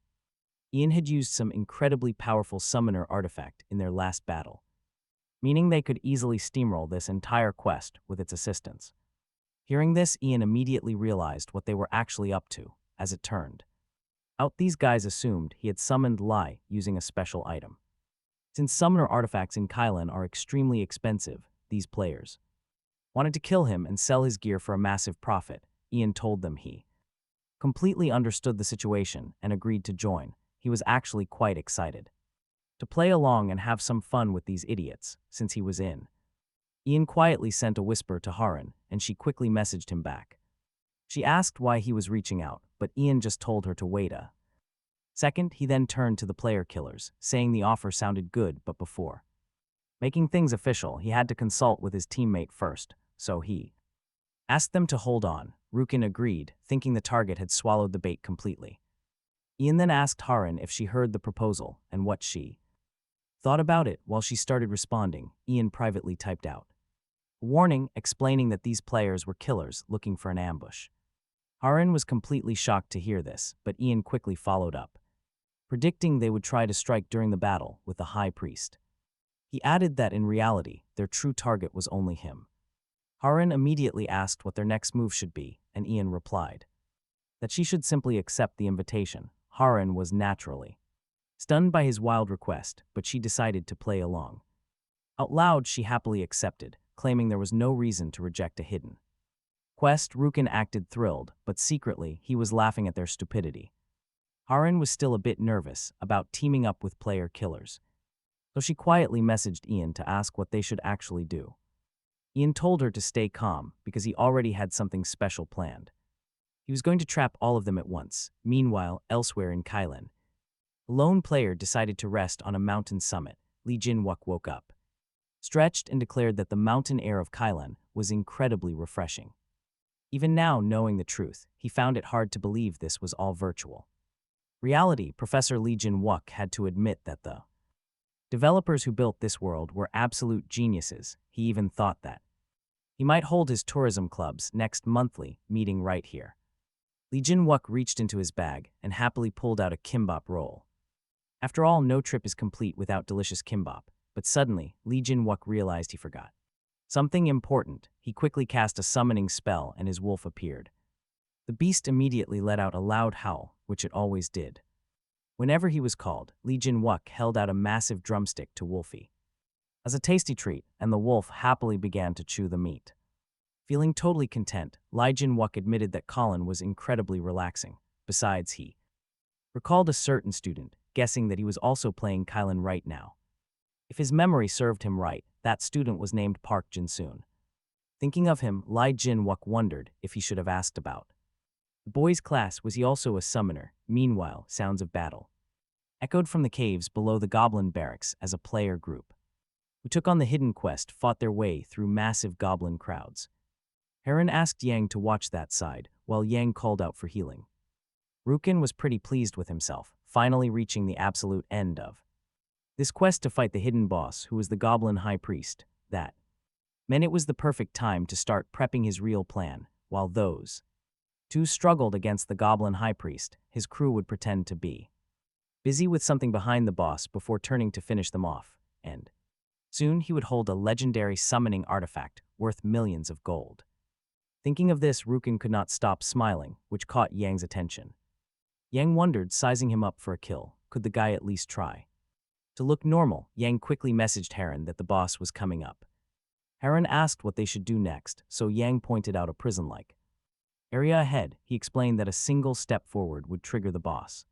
Ian had used some incredibly powerful summoner artifact in their last battle, meaning they could easily steamroll this entire quest with its assistance. Hearing this, Ian immediately realized what they were actually up to. As it turned out, these guys assumed he had summoned Lai using a special item. Since summoner artifacts in Kylan are extremely expensive, these players wanted to kill him and sell his gear for a massive profit. Ian told them he completely understood the situation and agreed to join. He was actually quite excited to play along and have some fun with these idiots, since he was in. Ian quietly sent a whisper to Haran, and she quickly messaged him back. She asked why he was reaching out, but Ian just told her to wait a second. He then turned to the player killers, saying the offer sounded good, but before making things official, he had to consult with his teammate first, so he asked them to hold on. Rukin agreed, thinking the target had swallowed the bait completely. Ian then asked Haran if she heard the proposal and what she thought about it. While she started responding, Ian privately typed out a warning explaining that these players were killers looking for an ambush. Haran was completely shocked to hear this, but Ian quickly followed up, predicting they would try to strike during the battle with the High Priest. He added that in reality, their true target was only him. Haran immediately asked what their next move should be, and Ian replied that she should simply accept the invitation. Haran was naturally stunned by his wild request, but she decided to play along. Out loud, she happily accepted, claiming there was no reason to reject a hidden quest. Rukin acted thrilled, but secretly, he was laughing at their stupidity. Haran was still a bit nervous about teaming up with player killers, so she quietly messaged Ian to ask what they should actually do. Ian told her to stay calm because he already had something special planned. He was going to trap all of them at once. Meanwhile, elsewhere in Kylan, a lone player decided to rest on a mountain summit. Lee Jin-wook woke up, stretched, and declared that the mountain air of Kylan was incredibly refreshing. Even now, knowing the truth, he found it hard to believe this was all virtual reality. Professor Lee Jin-wook had to admit that the developers who built this world were absolute geniuses. He even thought that he might hold his tourism club's next monthly meeting right here. Lee Jin-wook reached into his bag and happily pulled out a kimbap roll. After all, no trip is complete without delicious kimbap, but suddenly, Lee Jin-wook realized he forgot something important. He quickly cast a summoning spell and his wolf appeared. The beast immediately let out a loud howl, which it always did whenever he was called. Lee Jin-wook held out a massive drumstick to Wolfie as a tasty treat, and the wolf happily began to chew the meat. Feeling totally content, Lee Jin-wook admitted that Colin was incredibly relaxing. Besides, he recalled a certain student, guessing that he was also playing Kylan right now. If his memory served him right, that student was named Park Jin-soon. Thinking of him, Lee Jin-wook wondered if he should have asked about the boy's class. Was he also a summoner? Meanwhile, sounds of battle echoed from the caves below the goblin barracks as a player group who took on the hidden quest fought their way through massive goblin crowds. Haran asked Yang to watch that side, while Yang called out for healing. Rukin was pretty pleased with himself, finally reaching the absolute end of this quest to fight the hidden boss, who was the goblin high priest. That meant it was the perfect time to start prepping his real plan. While those two struggled against the goblin high priest, his crew would pretend to be busy with something behind the boss before turning to finish them off, and soon he would hold a legendary summoning artifact worth millions of gold. Thinking of this, Rukin could not stop smiling, which caught Yang's attention. Yang wondered, sizing him up for a kill. Could the guy at least try to look normal? Yang quickly messaged Haran that the boss was coming up. Haran asked what they should do next, so Yang pointed out a prison-like area ahead. He explained that a single step forward would trigger the boss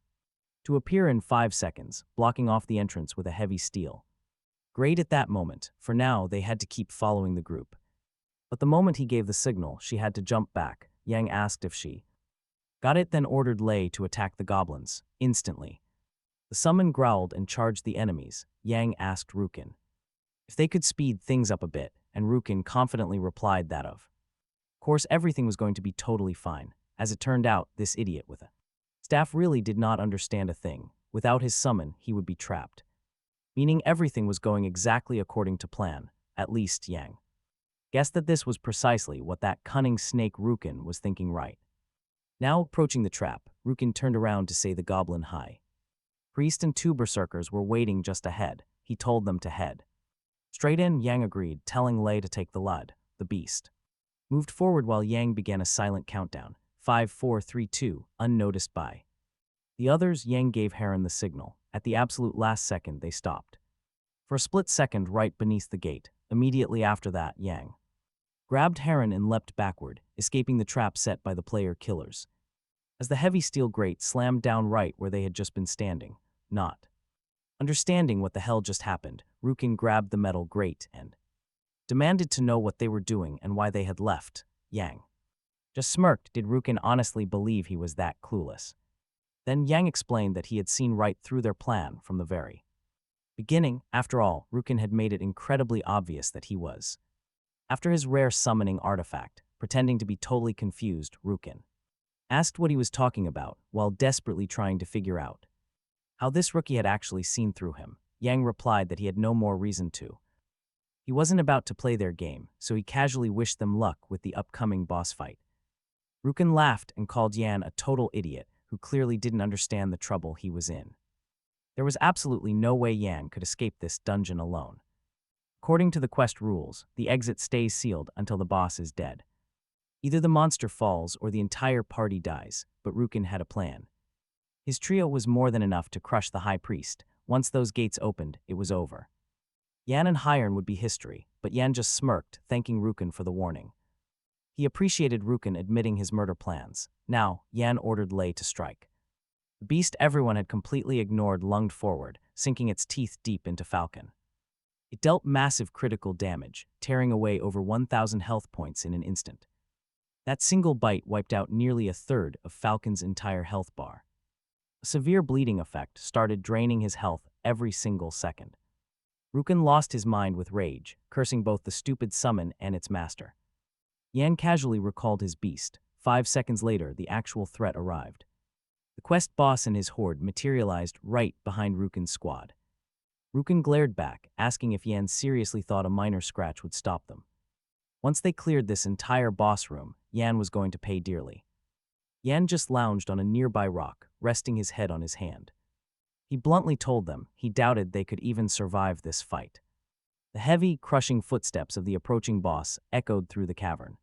to appear in 5 seconds, blocking off the entrance with a heavy steel. Great at that moment. For now, they had to keep following the group. But the moment he gave the signal, she had to jump back. Yang asked if she got it, then ordered Lei to attack the goblins. Instantly, the summon growled and charged the enemies. Yang asked Rukin if they could speed things up a bit, and Rukin confidently replied that of course everything was going to be totally fine. As it turned out, this idiot with a staff really did not understand a thing. Without his summon, he would be trapped, meaning everything was going exactly according to plan. At least Yang guessed that this was precisely what that cunning snake Rukin was thinking. Right now, approaching the trap, Rukin turned around to say the goblin high Priest and two berserkers were waiting just ahead. He told them to head straight in. Yang agreed, telling Lei to take the Lud. The beast moved forward while Yang began a silent countdown. 5, 4, 3, 2, unnoticed by the others. Yang gave Heron the signal. At the absolute last second, they stopped. For a split second right beneath the gate. Immediately after that, Yang grabbed Heron and leapt backward, escaping the trap set by the player killers. As the heavy steel grate slammed down right where they had just been standing, not understanding what the hell just happened, Rukin grabbed the metal grate and demanded to know what they were doing and why they had left. Yang just smirked. Did Rukin honestly believe he was that clueless? Then Yang explained that he had seen right through their plan from the very beginning. After all, Rukin had made it incredibly obvious that he was. After his rare summoning artifact, pretending to be totally confused, Rukin asked what he was talking about while desperately trying to figure out how this rookie had actually seen through him. Yang replied that he had no more reason to. He wasn't about to play their game, so he casually wished them luck with the upcoming boss fight. Rukin laughed and called Yan a total idiot who clearly didn't understand the trouble he was in. There was absolutely no way Yan could escape this dungeon alone. According to the quest rules, the exit stays sealed until the boss is dead. Either the monster falls or the entire party dies, but Rukin had a plan. His trio was more than enough to crush the High Priest. Once those gates opened, it was over. Yan and Heron would be history, but Yan just smirked, thanking Rukin for the warning. He appreciated Rukin admitting his murder plans. Now, Yan ordered Lei to strike. The beast everyone had completely ignored lunged forward, sinking its teeth deep into Falcon. It dealt massive critical damage, tearing away over 1,000 health points in an instant. That single bite wiped out nearly a third of Falcon's entire health bar. A severe bleeding effect started draining his health every single second. Rukin lost his mind with rage, cursing both the stupid summon and its master. Yan casually recalled his beast. 5 seconds later, the actual threat arrived. The quest boss and his horde materialized right behind Rukin's squad. Rukin glared back, asking if Yan seriously thought a minor scratch would stop them. Once they cleared this entire boss room, Yan was going to pay dearly. Yan just lounged on a nearby rock, resting his head on his hand. He bluntly told them he doubted they could even survive this fight. The heavy, crushing footsteps of the approaching boss echoed through the cavern.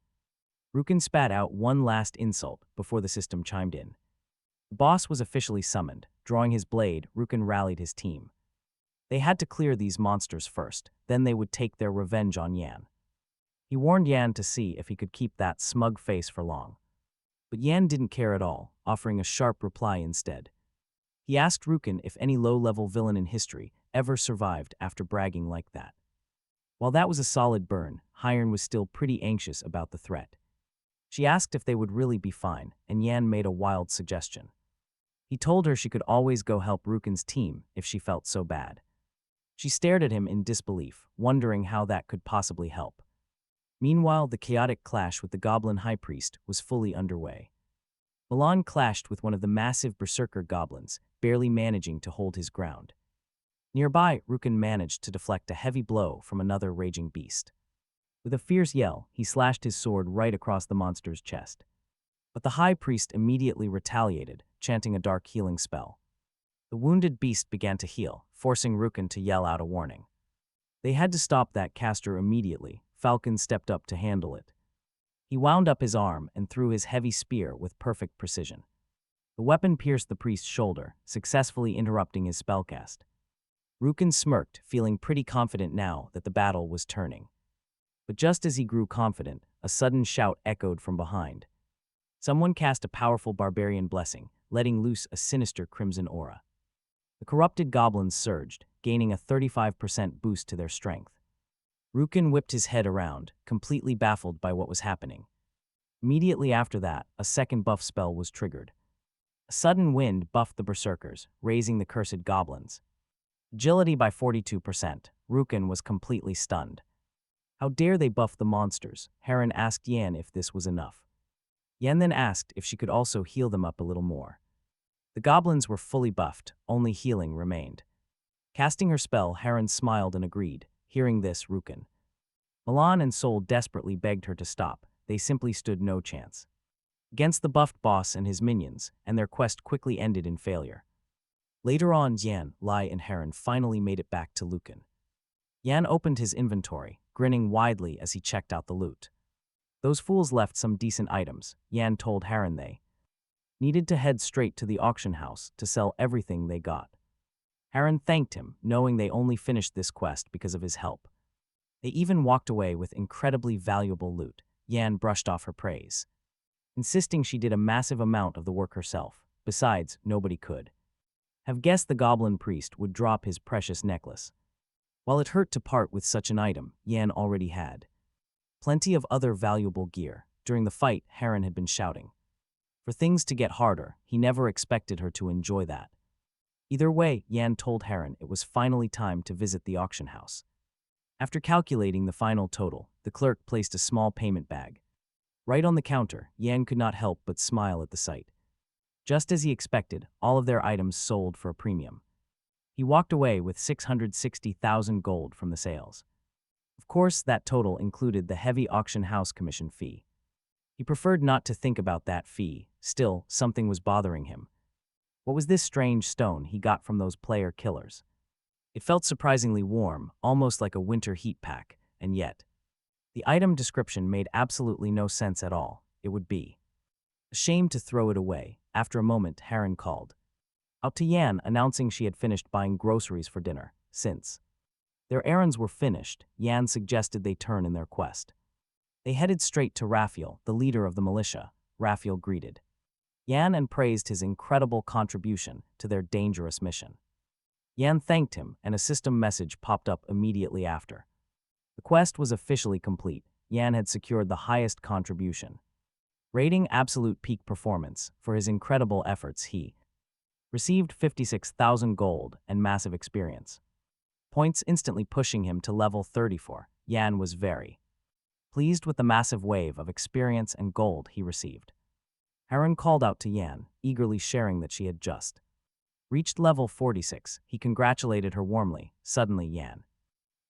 Rukin spat out one last insult before the system chimed in. The boss was officially summoned. Drawing his blade, Rukin rallied his team. They had to clear these monsters first, then they would take their revenge on Yan. He warned Yan to see if he could keep that smug face for long. But Yan didn't care at all, offering a sharp reply instead. He asked Rukin if any low-level villain in history ever survived after bragging like that. While that was a solid burn, Heron was still pretty anxious about the threat. She asked if they would really be fine, and Yan made a wild suggestion. He told her she could always go help Rukin's team if she felt so bad. She stared at him in disbelief, wondering how that could possibly help. Meanwhile, the chaotic clash with the Goblin High Priest was fully underway. Milan clashed with one of the massive berserker goblins, barely managing to hold his ground. Nearby, Rukin managed to deflect a heavy blow from another raging beast. With a fierce yell, he slashed his sword right across the monster's chest. But the High Priest immediately retaliated, chanting a dark healing spell. The wounded beast began to heal, forcing Rukin to yell out a warning. They had to stop that caster immediately. Falcon stepped up to handle it. He wound up his arm and threw his heavy spear with perfect precision. The weapon pierced the priest's shoulder, successfully interrupting his spellcast. Rukin smirked, feeling pretty confident now that the battle was turning. But just as he grew confident, a sudden shout echoed from behind. Someone cast a powerful barbarian blessing, letting loose a sinister crimson aura. The corrupted goblins surged, gaining a 35% boost to their strength. Rukin whipped his head around, completely baffled by what was happening. Immediately after that, a second buff spell was triggered. A sudden wind buffed the berserkers, raising the cursed goblins. Agility by 42%, Rukin was completely stunned. How dare they buff the monsters? Heron asked Yan if this was enough. Yan then asked if she could also heal them up a little more. The goblins were fully buffed, only healing remained. Casting her spell, Heron smiled and agreed. Hearing this, Rukin, Milan and Sol desperately begged her to stop. They simply stood no chance against the buffed boss and his minions, and their quest quickly ended in failure. Later on, Yan, Lai, and Heron finally made it back to Lucan. Yan opened his inventory, grinning widely as he checked out the loot. Those fools left some decent items, Yan told Heron. They needed to head straight to the auction house to sell everything they got. Heron thanked him, knowing they only finished this quest because of his help. They even walked away with incredibly valuable loot. Yan brushed off her praise, insisting she did a massive amount of the work herself. Besides, nobody could have guessed the goblin priest would drop his precious necklace. While it hurt to part with such an item, Yan already had plenty of other valuable gear. During the fight, Heron had been shouting for things to get harder. He never expected her to enjoy that. Either way, Yan told Heron it was finally time to visit the auction house. After calculating the final total, the clerk placed a small payment bag right on the counter. Yan could not help but smile at the sight. Just as he expected, all of their items sold for a premium. He walked away with 660,000 gold from the sales. Of course, that total included the heavy auction house commission fee. He preferred not to think about that fee. Still, something was bothering him. What was this strange stone he got from those player killers? It felt surprisingly warm, almost like a winter heat pack, and yet the item description made absolutely no sense at all. It would be a shame to throw it away. After a moment, Heron called out to Yan, announcing she had finished buying groceries for dinner. Since their errands were finished, Yan suggested they turn in their quest. They headed straight to Raphael, the leader of the militia. Raphael greeted Yan and praised his incredible contribution to their dangerous mission. Yan thanked him, and a system message popped up immediately after. The quest was officially complete. Yan had secured the highest contribution rating, absolute peak performance. For his incredible efforts, he received 56,000 gold and massive experience points, instantly pushing him to level 34. Yan was very pleased with the massive wave of experience and gold he received. Heron called out to Yan, eagerly sharing that she had just reached level 46. He congratulated her warmly. Suddenly, Yan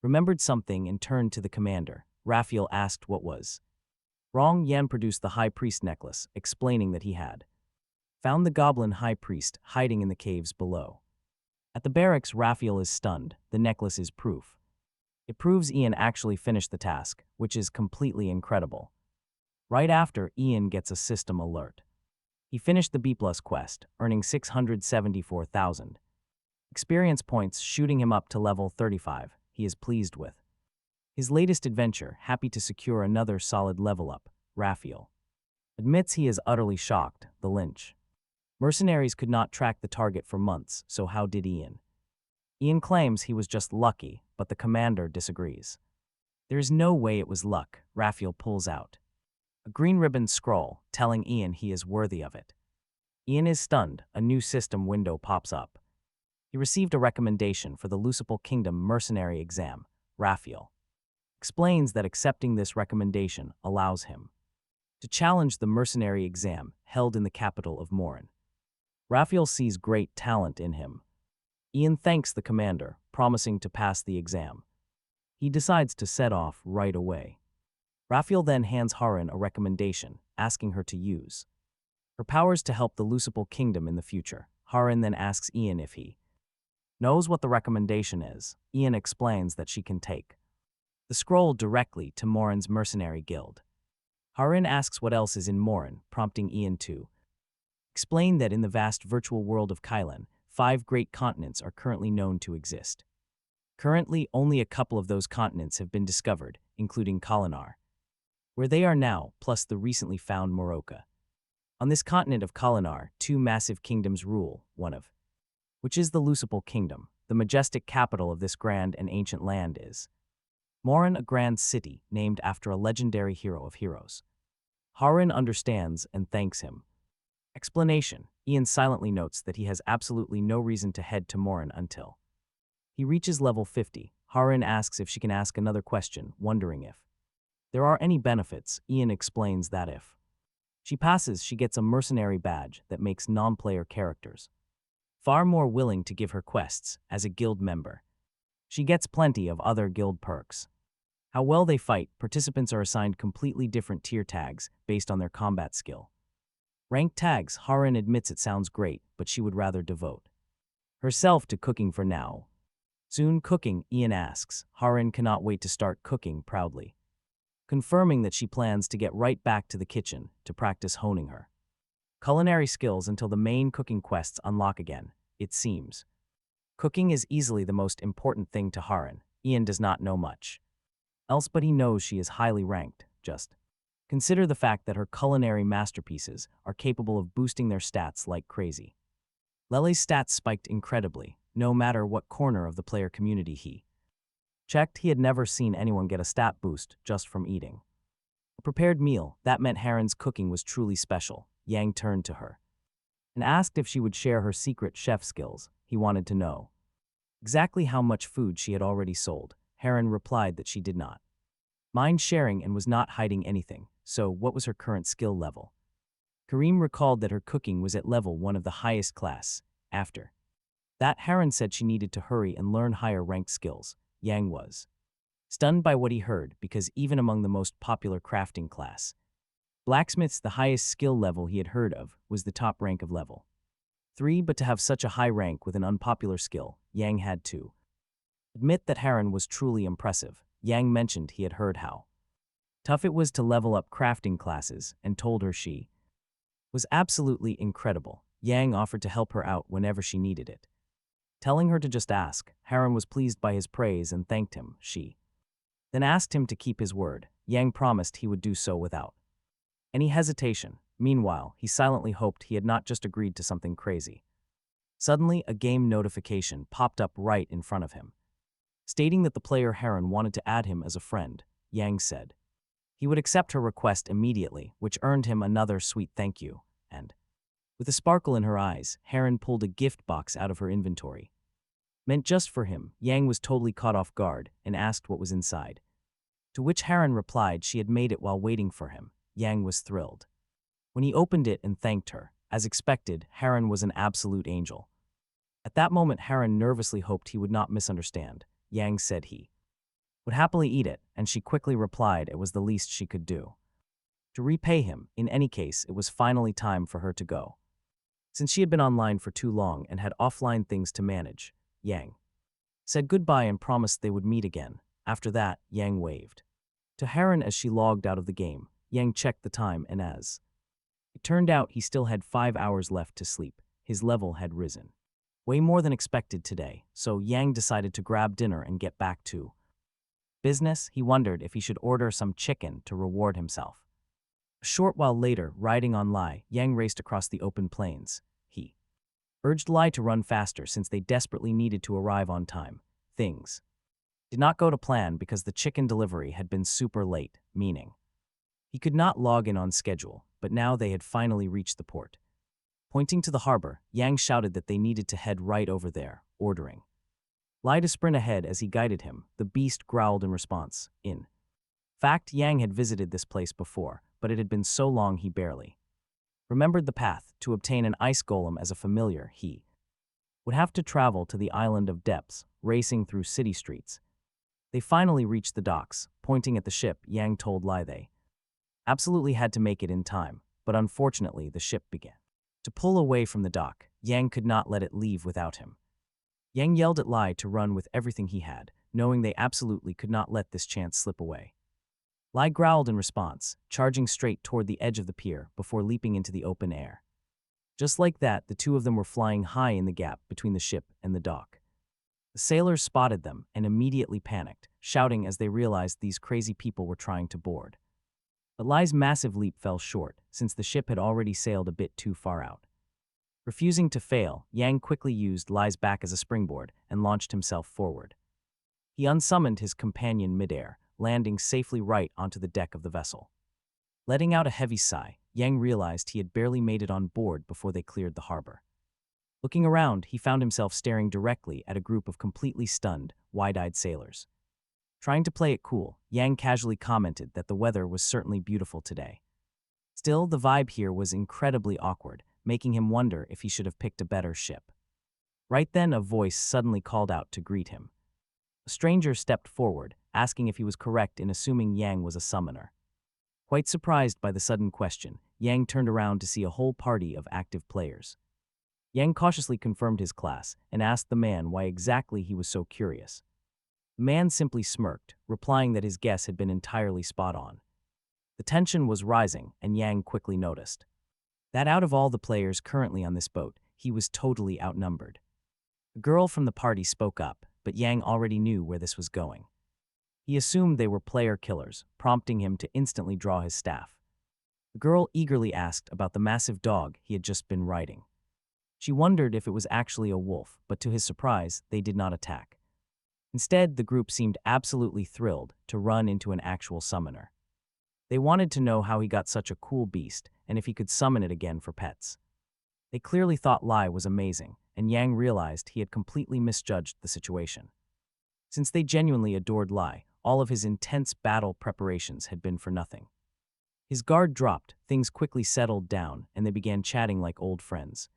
remembered something and turned to the commander. Raphael asked what was wrong. Yan produced the high priest necklace, explaining that he had found the goblin high priest hiding in the caves below. At the barracks, Raphael is stunned. The necklace is proof. It proves Ian actually finished the task, which is completely incredible. Right after, Ian gets a system alert. He finished the B+ quest, earning 674,000 experience points, shooting him up to level 35. He is pleased with his latest adventure, happy to secure another solid level up. Raphael admits he is utterly shocked. The Lynch mercenaries could not track the target for months, so how did Ian? Ian claims he was just lucky, but the commander disagrees. There is no way it was luck. Raphael pulls out a green ribbon scroll, telling Ian he is worthy of it. Ian is stunned. A new system window pops up. He received a recommendation for the Lucipal Kingdom mercenary exam. Raphael explains that accepting this recommendation allows him to challenge the mercenary exam held in the capital of Morin. Raphael sees great talent in him. Ian thanks the commander, promising to pass the exam. He decides to set off right away. Raphael then hands Haran a recommendation, asking her to use her powers to help the Lucipal Kingdom in the future. Haran then asks Ian if he knows what the recommendation is. Ian explains that she can take the scroll directly to Morin's mercenary guild. Haran asks what else is in Morin, prompting Ian to explain that in the vast virtual world of Kylan, 5 great continents are currently known to exist. Currently, only a couple of those continents have been discovered, including Kalinar, where they are now, plus the recently found Moroka. On this continent of Kalinar, 2 massive kingdoms rule, one of which is the Lucipal Kingdom. The majestic capital of this grand and ancient land is Morin, a grand city named after a legendary hero of heroes. Haran understands and thanks him. Explanation: Ian silently notes that he has absolutely no reason to head to Morin until he reaches level 50. Haran asks if she can ask another question, wondering if there are any benefits. Ian explains that if she passes, she gets a mercenary badge that makes non-player characters far more willing to give her quests as a guild member. She gets plenty of other guild perks. How well they fight, participants are assigned completely different tier tags based on their combat skill. Rank tags: Haran admits it sounds great, but she would rather devote herself to cooking for now. Soon cooking, Ian asks. Harin cannot wait to start cooking proudly, confirming that she plans to get right back to the kitchen to practice honing her culinary skills until the main cooking quests unlock again, it seems. Cooking is easily the most important thing to Harin. Ian does not know much else, but he knows she is highly ranked. Just consider the fact that her culinary masterpieces are capable of boosting their stats like crazy. Lele's stats spiked incredibly, no matter what corner of the player community he checked. He had never seen anyone get a stat boost just from eating a prepared meal. That meant Harin's cooking was truly special. Yang turned to her and asked if she would share her secret chef skills. He wanted to know exactly how much food she had already sold. Harin replied that she did not mind sharing and was not hiding anything. So, what was her current skill level? Kareem recalled that her cooking was at level 1 of the highest class. After that, Harin said she needed to hurry and learn higher ranked skills. Yang was stunned by what he heard, because even among the most popular crafting class blacksmiths, the highest skill level he had heard of was the top rank of level 3, but to have such a high rank with an unpopular skill, Yang had to admit that Harin was truly impressive. Yang mentioned he had heard how tough it was to level up crafting classes and told her she was absolutely incredible. Yang offered to help her out whenever she needed it, telling her to just ask. Harin was pleased by his praise and thanked him. She then asked him to keep his word. Yang promised he would do so without any hesitation. Meanwhile, he silently hoped he had not just agreed to something crazy. Suddenly, a game notification popped up right in front of him, stating that the player Harin wanted to add him as a friend. Yang said he would accept her request immediately, which earned him another sweet thank you, and with a sparkle in her eyes, Harin pulled a gift box out of her inventory, meant just for him. Yang was totally caught off guard and asked what was inside, to which Harin replied she had made it while waiting for him. Yang was thrilled when he opened it and thanked her. As expected, Harin was an absolute angel. At that moment, Harin nervously hoped he would not misunderstand. Yang said he would happily eat it, and she quickly replied it was the least she could do to repay him. In any case, it was finally time for her to go, since she had been online for too long and had offline things to manage. Yang said goodbye and promised they would meet again. After that, Yang waved to Harin as she logged out of the game. Yang checked the time, and as it turned out, he still had 5 hours left to sleep. His level had risen way more than expected today, so Yang decided to grab dinner and get back to business. He wondered if he should order some chicken to reward himself. A short while later, riding on Lai, Yang raced across the open plains. He urged Lai to run faster since they desperately needed to arrive on time. Things did not go to plan because the chicken delivery had been super late, meaning he could not log in on schedule, but now they had finally reached the port. Pointing to the harbor, Yang shouted that they needed to head right over there, ordering Lai to sprint ahead. As he guided him, the beast growled in response. In fact, Yang had visited this place before, but it had been so long he barely remembered the path. To obtain an ice golem as a familiar, he would have to travel to the island of Depths, racing through city streets. They finally reached the docks. Pointing at the ship, Yang told Lai they absolutely had to make it in time, but unfortunately the ship began to pull away from the dock. Yang could not let it leave without him. Yang yelled at Lai to run with everything he had, knowing they absolutely could not let this chance slip away. Lai growled in response, charging straight toward the edge of the pier before leaping into the open air. Just like that, the two of them were flying high in the gap between the ship and the dock. The sailors spotted them and immediately panicked, shouting as they realized these crazy people were trying to board. But Lai's massive leap fell short, since the ship had already sailed a bit too far out. Refusing to fail, Yang quickly used Lai's back as a springboard and launched himself forward. He unsummoned his companion midair, landing safely right onto the deck of the vessel. Letting out a heavy sigh, Yang realized he had barely made it on board before they cleared the harbor. Looking around, he found himself staring directly at a group of completely stunned, wide-eyed sailors. Trying to play it cool, Yang casually commented that the weather was certainly beautiful today. Still, the vibe here was incredibly awkward, making him wonder if he should have picked a better ship. Right then, a voice suddenly called out to greet him. A stranger stepped forward, asking if he was correct in assuming Yang was a summoner. Quite surprised by the sudden question, Yang turned around to see a whole party of active players. Yang cautiously confirmed his class and asked the man why exactly he was so curious. The man simply smirked, replying that his guess had been entirely spot on. The tension was rising, and Yang quickly noticed that out of all the players currently on this boat, he was totally outnumbered. A girl from the party spoke up, but Yang already knew where this was going. He assumed they were player killers, prompting him to instantly draw his staff. The girl eagerly asked about the massive dog he had just been riding. She wondered if it was actually a wolf, but to his surprise, they did not attack. Instead, the group seemed absolutely thrilled to run into an actual summoner. They wanted to know how he got such a cool beast and if he could summon it again for pets. They clearly thought Lai was amazing, and Yang realized he had completely misjudged the situation. Since they genuinely adored Lai, all of his intense battle preparations had been for nothing. His guard dropped, things quickly settled down, and they began chatting like old friends.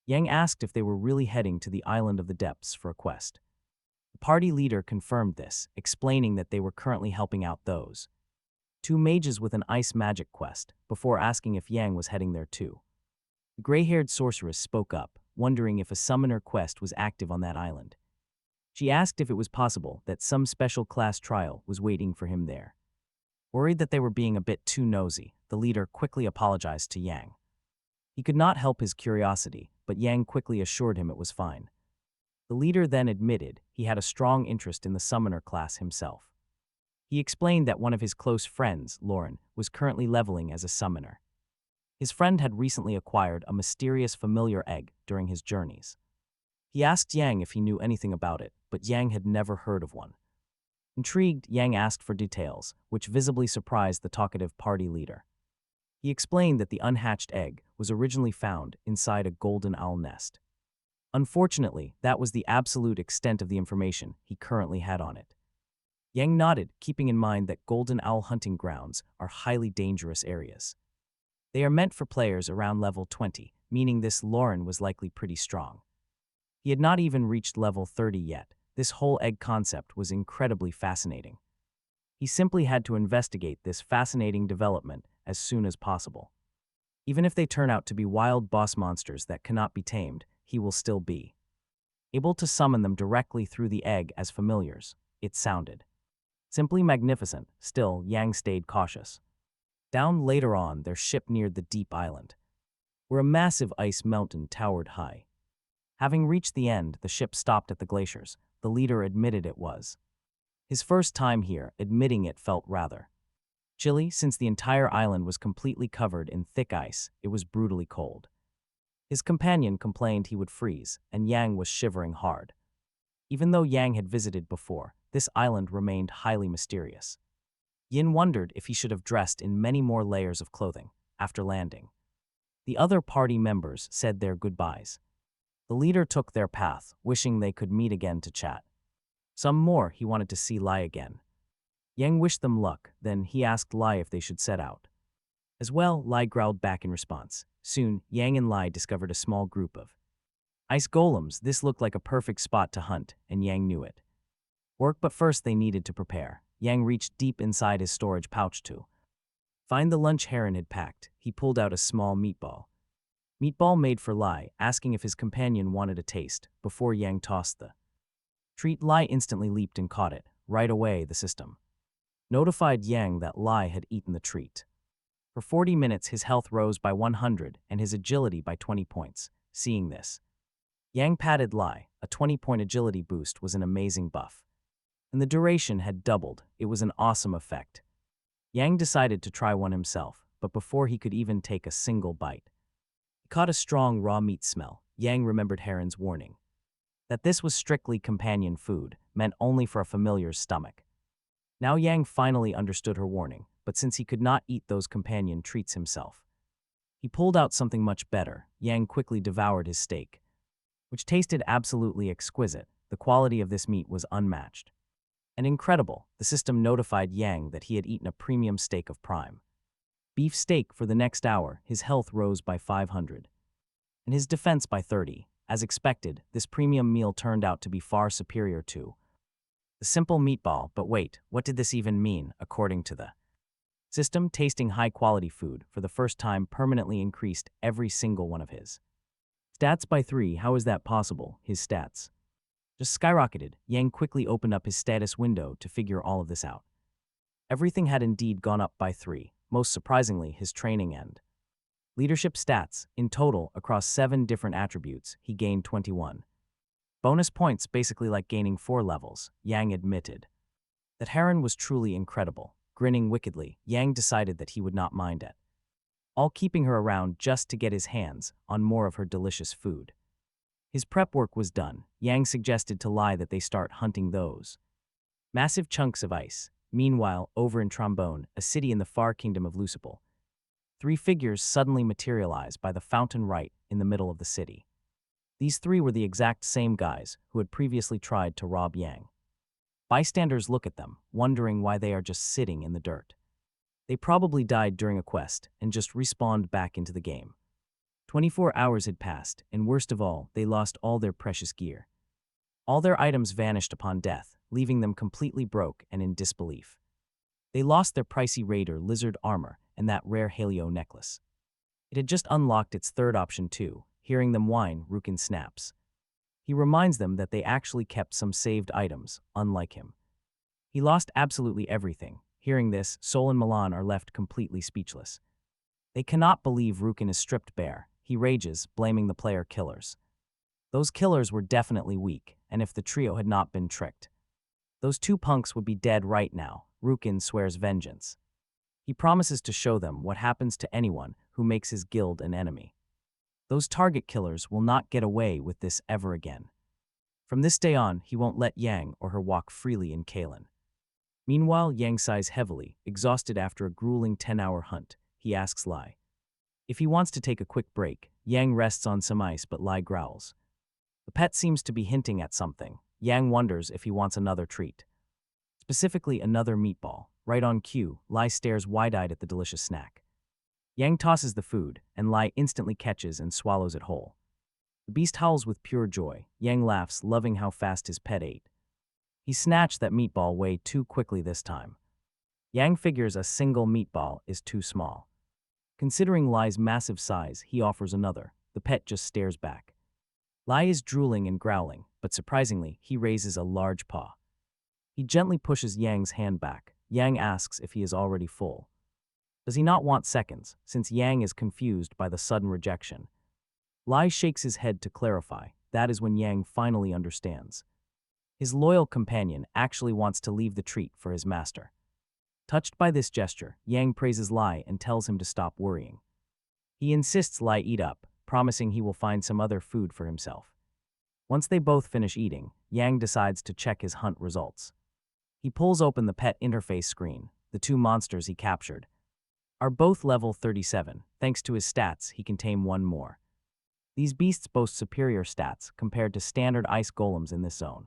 Yang asked if they were really heading to the Island of the Depths for a quest. The party leader confirmed this, explaining that they were currently helping out those two mages with an ice magic quest, before asking if Yang was heading there too. The gray-haired sorceress spoke up, wondering if a summoner quest was active on that island. She asked if it was possible that some special class trial was waiting for him there. Worried that they were being a bit too nosy, the leader quickly apologized to Yang. He could not help his curiosity, but Yang quickly assured him it was fine. The leader then admitted he had a strong interest in the summoner class himself. He explained that one of his close friends, Lauren, was currently leveling as a summoner. His friend had recently acquired a mysterious familiar egg during his journeys. He asked Yang if he knew anything about it, but Yang had never heard of one. Intrigued, Yang asked for details, which visibly surprised the talkative party leader. He explained that the unhatched egg was originally found inside a golden owl nest. Unfortunately, that was the absolute extent of the information he currently had on it. Yang nodded, keeping in mind that golden owl hunting grounds are highly dangerous areas. They are meant for players around level 20, meaning this Lauren was likely pretty strong. He had not even reached level 30 yet. This whole egg concept was incredibly fascinating. He simply had to investigate this fascinating development as soon as possible. Even if they turn out to be wild boss monsters that cannot be tamed, he will still be able to summon them directly through the egg as familiars. It sounded simply magnificent. Still, Yang stayed cautious. Down later on, their ship neared the deep island, where a massive ice mountain towered high. Having reached the end, the ship stopped at the glaciers. The leader admitted it was his first time here, admitting it felt rather chilly since the entire island was completely covered in thick ice. It was brutally cold. His companion complained he would freeze, and Yang was shivering hard. Even though Yang had visited before, this island remained highly mysterious. Yin wondered if he should have dressed in many more layers of clothing after landing. The other party members said their goodbyes. The leader took their path, wishing they could meet again to chat. Some more he wanted to see Lai again. Yang wished them luck, then he asked Lai if they should set out. As well, Lai growled back in response. Soon, Yang and Lai discovered a small group of ice golems. This looked like a perfect spot to hunt, and Yang knew it. But first they needed to prepare. Yang reached deep inside his storage pouch to find the lunch Heron had packed. He pulled out a small meatball. Meatball made for Lai, asking if his companion wanted a taste. Before Yang tossed the treat, Lai instantly leaped and caught it. Right away, the system notified Yang that Lai had eaten the treat. For 40 minutes, his health rose by 100 and his agility by 20 points. Seeing this, Yang patted Lai. A 20-point agility boost was an amazing buff, and the duration had doubled. It was an awesome effect. Yang decided to try one himself, but before he could even take a single bite, he caught a strong raw meat smell. Yang remembered Heron's warning that this was strictly companion food, meant only for a familiar's stomach. Now Yang finally understood her warning, but since he could not eat those companion treats himself, he pulled out something much better. Yang quickly devoured his steak, which tasted absolutely exquisite. The quality of this meat was unmatched and incredible. The system notified Yang that he had eaten a premium steak of prime beef steak. For the next hour, his health rose by 500 and his defense by 30. As expected, this premium meal turned out to be far superior to the simple meatball. But wait, what did this even mean? According to the system, tasting high-quality food for the first time permanently increased every single one of his Stats by 3, how is that possible? His stats just skyrocketed. Yang quickly opened up his status window to figure all of this out. Everything had indeed gone up by 3, most surprisingly his training end. Leadership stats, in total, across 7 different attributes, he gained 21. Bonus points basically like gaining 4 levels, Yang admitted. That Heron was truly incredible. Grinning wickedly, Yang decided that he would not mind it. All keeping her around just to get his hands on more of her delicious food. His prep work was done. Yang suggested to Lai that they start hunting those massive chunks of ice. Meanwhile, over in Trombone, a city in the far kingdom of Luciple, 3 figures suddenly materialize by the fountain right in the middle of the city. These 3 were the exact same guys who had previously tried to rob Yang. Bystanders look at them, wondering why they are just sitting in the dirt. They probably died during a quest and just respawned back into the game. 24 hours had passed, and worst of all, they lost all their precious gear. All their items vanished upon death, leaving them completely broke and in disbelief. They lost their pricey raider lizard armor and that rare Halio necklace. It had just unlocked its 3rd option too. Hearing them whine, Rukin snaps. He reminds them that they actually kept some saved items, unlike him. He lost absolutely everything. Hearing this, Sol and Milan are left completely speechless. They cannot believe Rukin is stripped bare. He rages, blaming the player killers. Those killers were definitely weak, and if the trio had not been tricked, those 2 punks would be dead right now. Rukin swears vengeance. He promises to show them what happens to anyone who makes his guild an enemy. Those target killers will not get away with this ever again. From this day on, he won't let Yang or her walk freely in Kalen. Meanwhile, Yang sighs heavily, exhausted after a grueling 10-hour hunt. He asks Lai if he wants to take a quick break. Yang rests on some ice, but Lai growls. The pet seems to be hinting at something. Yang wonders if he wants another treat. Specifically, another meatball. Right on cue, Lai stares wide-eyed at the delicious snack. Yang tosses the food, and Lai instantly catches and swallows it whole. The beast howls with pure joy. Yang laughs, loving how fast his pet ate. He snatched that meatball way too quickly this time. Yang figures a single meatball is too small. Considering Lai's massive size, he offers another. The pet just stares back. Lai is drooling and growling, but surprisingly, he raises a large paw. He gently pushes Yang's hand back. Yang asks if he is already full. Does he not want seconds, since Yang is confused by the sudden rejection? Lai shakes his head to clarify. That is when Yang finally understands. His loyal companion actually wants to leave the treat for his master. Touched by this gesture, Yang praises Lai and tells him to stop worrying. He insists Lai eat up, promising he will find some other food for himself. Once they both finish eating, Yang decides to check his hunt results. He pulls open the pet interface screen. The 2 monsters he captured are both level 37. Thanks to his stats, he can tame 1 more. These beasts boast superior stats compared to standard ice golems in this zone.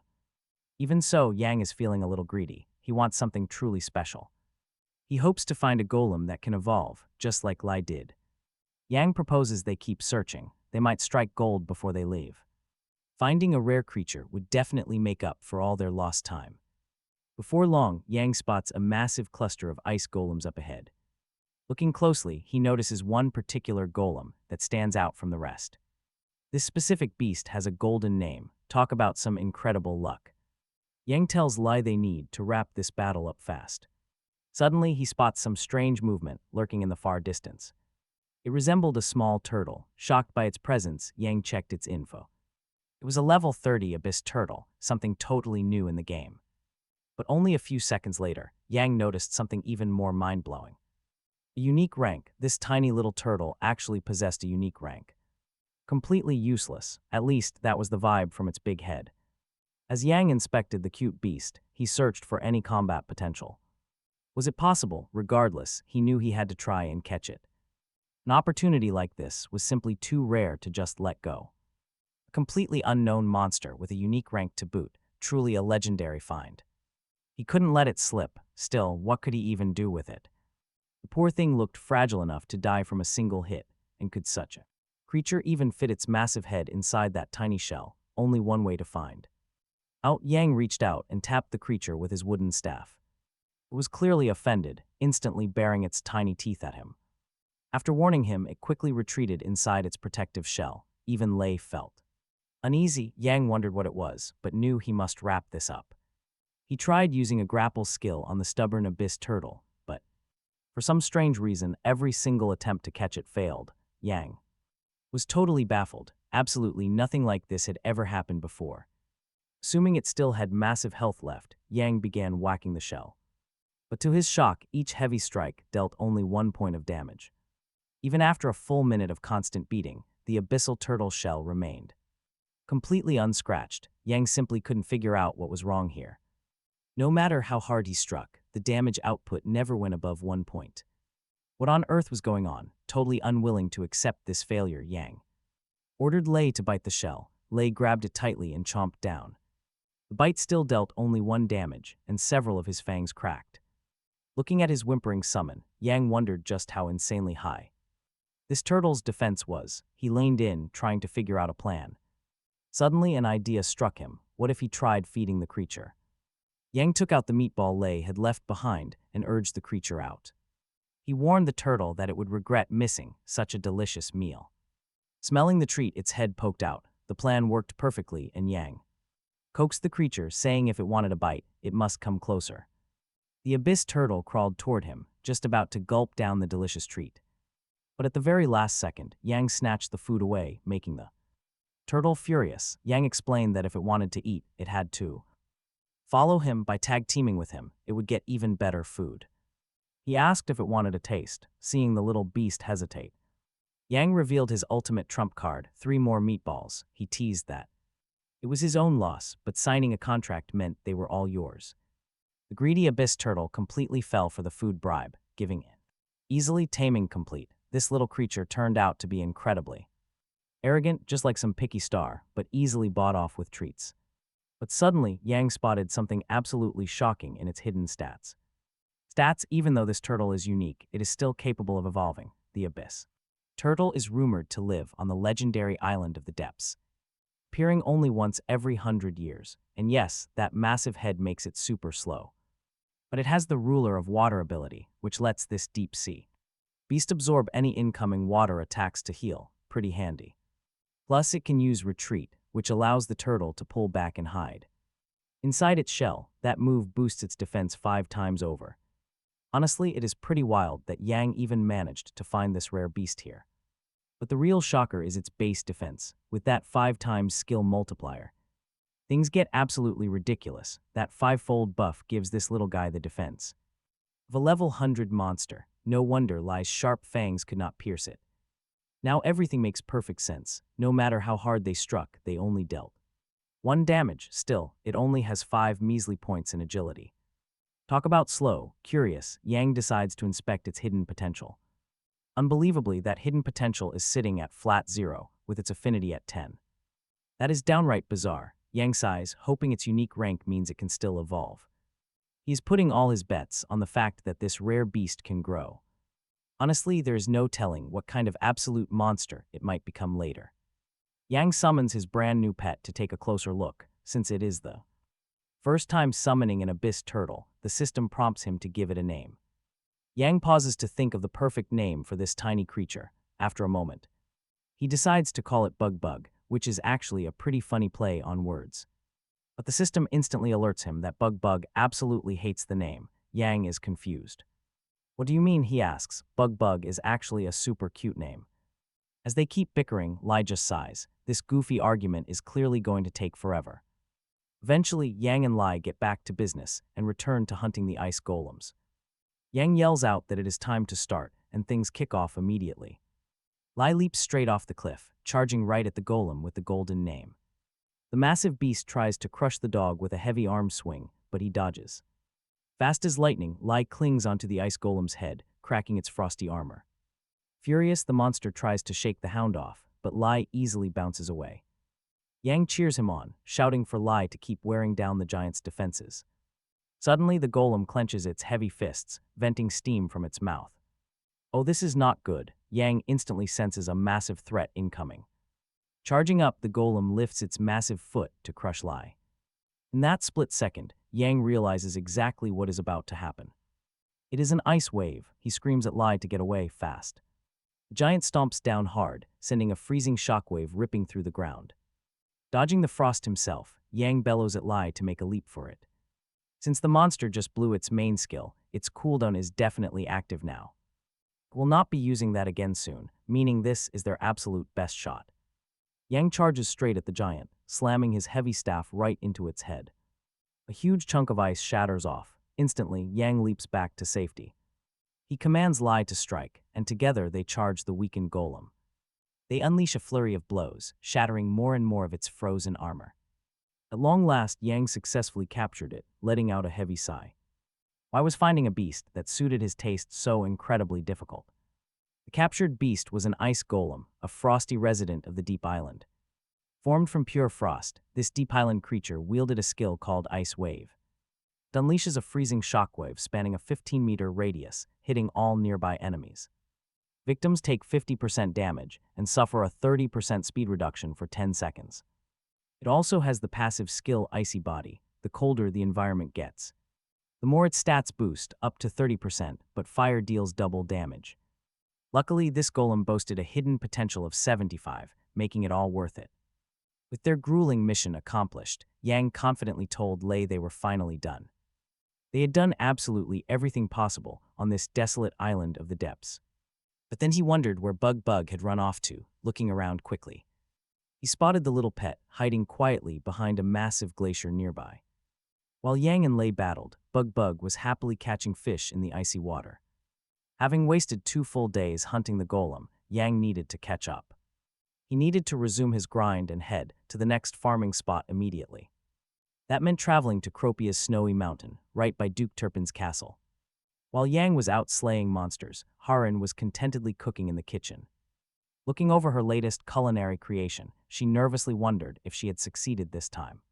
Even so, Yang is feeling a little greedy. He wants something truly special. He hopes to find a golem that can evolve, just like Lai did. Yang proposes they keep searching. They might strike gold before they leave. Finding a rare creature would definitely make up for all their lost time. Before long, Yang spots a massive cluster of ice golems up ahead. Looking closely, he notices one particular golem that stands out from the rest. This specific beast has a golden name. Talk about some incredible luck. Yang tells Lai they need to wrap this battle up fast. Suddenly, he spots some strange movement lurking in the far distance. It resembled a small turtle. Shocked by its presence, Yang checked its info. It was a level 30 abyss turtle, something totally new in the game. But only a few seconds later, Yang noticed something even more mind-blowing. A unique rank. This tiny little turtle actually possessed a unique rank. Completely useless, at least that was the vibe from its big head. As Yang inspected the cute beast, he searched for any combat potential. Was it possible? Regardless, he knew he had to try and catch it. An opportunity like this was simply too rare to just let go. A completely unknown monster with a unique rank to boot, truly a legendary find. He couldn't let it slip. Still, what could he even do with it? The poor thing looked fragile enough to die from a single hit, and could such a creature even fit its massive head inside that tiny shell? Only one way to find out. Yang reached out and tapped the creature with his wooden staff. It was clearly offended, instantly baring its tiny teeth at him. After warning him, it quickly retreated inside its protective shell. even Lei felt. Uneasy, Yang wondered what it was, but knew he must wrap this up. He tried using a grapple skill on the stubborn abyss turtle, but for some strange reason, every single attempt to catch it failed. Yang was totally baffled. Absolutely nothing like this had ever happened before. Assuming it still had massive health left, Yang began whacking the shell. But to his shock, each heavy strike dealt only 1 point of damage. Even after a full minute of constant beating, the abyssal turtle shell remained completely unscratched. Yang simply couldn't figure out what was wrong here. No matter how hard he struck, the damage output never went above 1 point. What on earth was going on? Totally unwilling to accept this failure, Yang ordered Lei to bite the shell. Lei grabbed it tightly and chomped down. The bite still dealt only 1 damage, and several of his fangs cracked. Looking at his whimpering summon, Yang wondered just how insanely high this turtle's defense was. He leaned in, trying to figure out a plan. Suddenly, an idea struck him. What if he tried feeding the creature? Yang took out the meatball Lei had left behind and urged the creature out. He warned the turtle that it would regret missing such a delicious meal. Smelling the treat, its head poked out. The plan worked perfectly, and Yang coaxed the creature, saying if it wanted a bite, it must come closer. The abyss turtle crawled toward him, just about to gulp down the delicious treat. But at the very last second, Yang snatched the food away, making the turtle furious. Yang explained that if it wanted to eat, it had to follow him. By tag-teaming with him, it would get even better food. He asked if it wanted a taste, seeing the little beast hesitate. Yang revealed his ultimate trump card, 3 more meatballs. He teased that it was his own loss, but signing a contract meant they were all yours. The greedy abyss turtle completely fell for the food bribe, giving in. Easily taming complete, this little creature turned out to be incredibly arrogant, just like some picky star, but easily bought off with treats. But suddenly, Yang spotted something absolutely shocking in its hidden stats. Even though this turtle is unique, it is still capable of evolving. The abyss turtle is rumored to live on the legendary island of the depths, appearing only once every 100 years. And yes, that massive head makes it super slow. But it has the ruler of water ability, which lets this deep sea beast absorb any incoming water attacks to heal. Pretty handy. Plus, it can use retreat, which allows the turtle to pull back and hide inside its shell. That move boosts its defense 5 times over. Honestly, it is pretty wild that Yang even managed to find this rare beast here. But the real shocker is its base defense. With that 5 times skill multiplier, things get absolutely ridiculous. That 5-fold buff gives this little guy the defense of a level 100 monster. No wonder Lai's sharp fangs could not pierce it. Now everything makes perfect sense. No matter how hard they struck, they only dealt 1 damage. Still, it only has 5 measly points in agility. Talk about slow. Curious, Yang decides to inspect its hidden potential. Unbelievably, that hidden potential is sitting at flat 0, with its affinity at 10. That is downright bizarre. Yang sighs, hoping its unique rank means it can still evolve. He is putting all his bets on the fact that this rare beast can grow. Honestly, there is no telling what kind of absolute monster it might become later. Yang summons his brand new pet to take a closer look. Since it is the first time summoning an abyss turtle, the system prompts him to give it a name. Yang pauses to think of the perfect name for this tiny creature. After a moment, he decides to call it Bug Bug, which is actually a pretty funny play on words. But the system instantly alerts him that Bug Bug absolutely hates the name. Yang is confused. What do you mean, he asks. Bug Bug is actually a super cute name. As they keep bickering, Lai just sighs. This goofy argument is clearly going to take forever. Eventually, Yang and Lai get back to business and return to hunting the ice golems. Yang yells out that it is time to start, and things kick off immediately. Lai leaps straight off the cliff, charging right at the golem with the golden name. The massive beast tries to crush the dog with a heavy arm swing, but he dodges. Fast as lightning, Lai clings onto the ice golem's head, cracking its frosty armor. Furious, the monster tries to shake the hound off, but Lai easily bounces away. Yang cheers him on, shouting for Lai to keep wearing down the giant's defenses. Suddenly, the golem clenches its heavy fists, venting steam from its mouth. Oh, this is not good. Yang instantly senses a massive threat incoming. Charging up, the golem lifts its massive foot to crush Lai. In that split second, Yang realizes exactly what is about to happen. It is an ice wave. He screams at Lai to get away fast. The giant stomps down hard, sending a freezing shockwave ripping through the ground. Dodging the frost himself, Yang bellows at Lai to make a leap for it. Since the monster just blew its main skill, its cooldown is definitely active now. It will not be using that again soon, meaning this is their absolute best shot. Yang charges straight at the giant, slamming his heavy staff right into its head. A huge chunk of ice shatters off. Instantly, Yang leaps back to safety. He commands Lai to strike, and together they charge the weakened golem. They unleash a flurry of blows, shattering more and more of its frozen armor. At long last, Yang successfully captured it, letting out a heavy sigh. Why was finding a beast that suited his taste so incredibly difficult? The captured beast was an ice golem, a frosty resident of the deep island. Formed from pure frost, this deep island creature wielded a skill called Ice Wave. It unleashes a freezing shockwave spanning a 15-meter radius, hitting all nearby enemies. Victims take 50% damage and suffer a 30% speed reduction for 10 seconds. It also has the passive skill Icy Body, the colder the environment gets. The more its stats boost, up to 30%, but fire deals double damage. Luckily, this golem boasted a hidden potential of 75, making it all worth it. With their grueling mission accomplished, Yang confidently told Lei they were finally done. They had done absolutely everything possible on this desolate island of the depths. But then he wondered where Bug had run off to, looking around quickly. He spotted the little pet hiding quietly behind a massive glacier nearby. While Yang and Lei battled, Bug was happily catching fish in the icy water. Having wasted 2 full days hunting the golem, Yang needed to catch up. He needed to resume his grind and head to the next farming spot immediately. That meant traveling to Cropia's snowy mountain, right by Duke Turpin's castle. While Yang was out slaying monsters, Harin was contentedly cooking in the kitchen. Looking over her latest culinary creation, she nervously wondered if she had succeeded this time.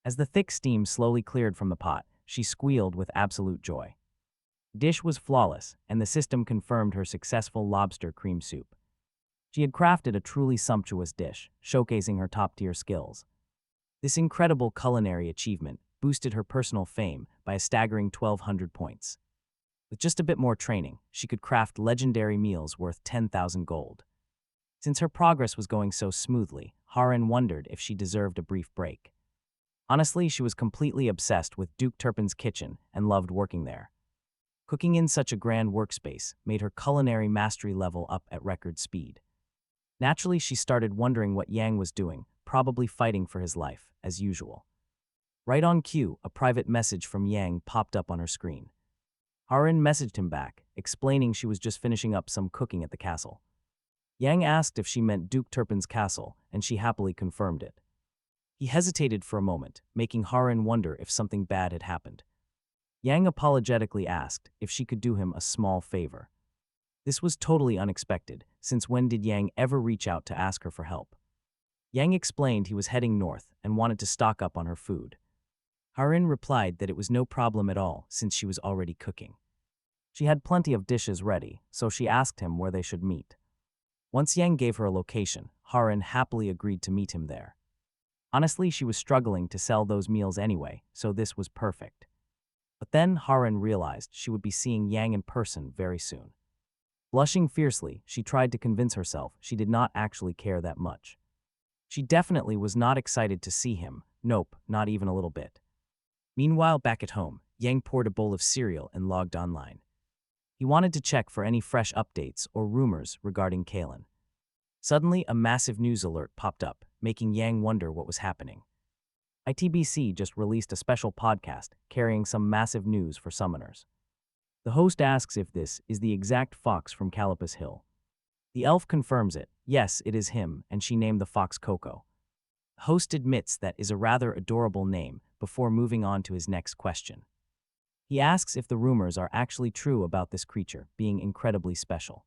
As the thick steam slowly cleared from the pot, she squealed with absolute joy. The dish was flawless, and the system confirmed her successful lobster cream soup. She had crafted a truly sumptuous dish, showcasing her top-tier skills. This incredible culinary achievement boosted her personal fame by a staggering 1,200 points. With just a bit more training, she could craft legendary meals worth 10,000 gold. Since her progress was going so smoothly, Harin wondered if she deserved a brief break. Honestly, she was completely obsessed with Duke Turpin's kitchen and loved working there. Cooking in such a grand workspace made her culinary mastery level up at record speed. Naturally, she started wondering what Yang was doing, probably fighting for his life, as usual. Right on cue, a private message from Yang popped up on her screen. Harin messaged him back, explaining she was just finishing up some cooking at the castle. Yang asked if she meant Duke Turpin's castle, and she happily confirmed it. He hesitated for a moment, making Harin wonder if something bad had happened. Yang apologetically asked if she could do him a small favor. This was totally unexpected, since when did Yang ever reach out to ask her for help? Yang explained he was heading north and wanted to stock up on her food. Harin replied that it was no problem at all since she was already cooking. She had plenty of dishes ready, so she asked him where they should meet. Once Yang gave her a location, Harin happily agreed to meet him there. Honestly, she was struggling to sell those meals anyway, so this was perfect. But then Harin realized she would be seeing Yang in person very soon. Blushing fiercely, she tried to convince herself she did not actually care that much. She definitely was not excited to see him, nope, not even a little bit. Meanwhile, back at home, Yang poured a bowl of cereal and logged online. He wanted to check for any fresh updates or rumors regarding Kalen. Suddenly, a massive news alert popped up, making Yang wonder what was happening. ITBC just released a special podcast carrying some massive news for summoners. The host asks if this is the exact fox from Calipus Hill. The elf confirms it, yes, it is him, and she named the fox Coco. The host admits that is a rather adorable name before moving on to his next question. He asks if the rumors are actually true about this creature being incredibly special.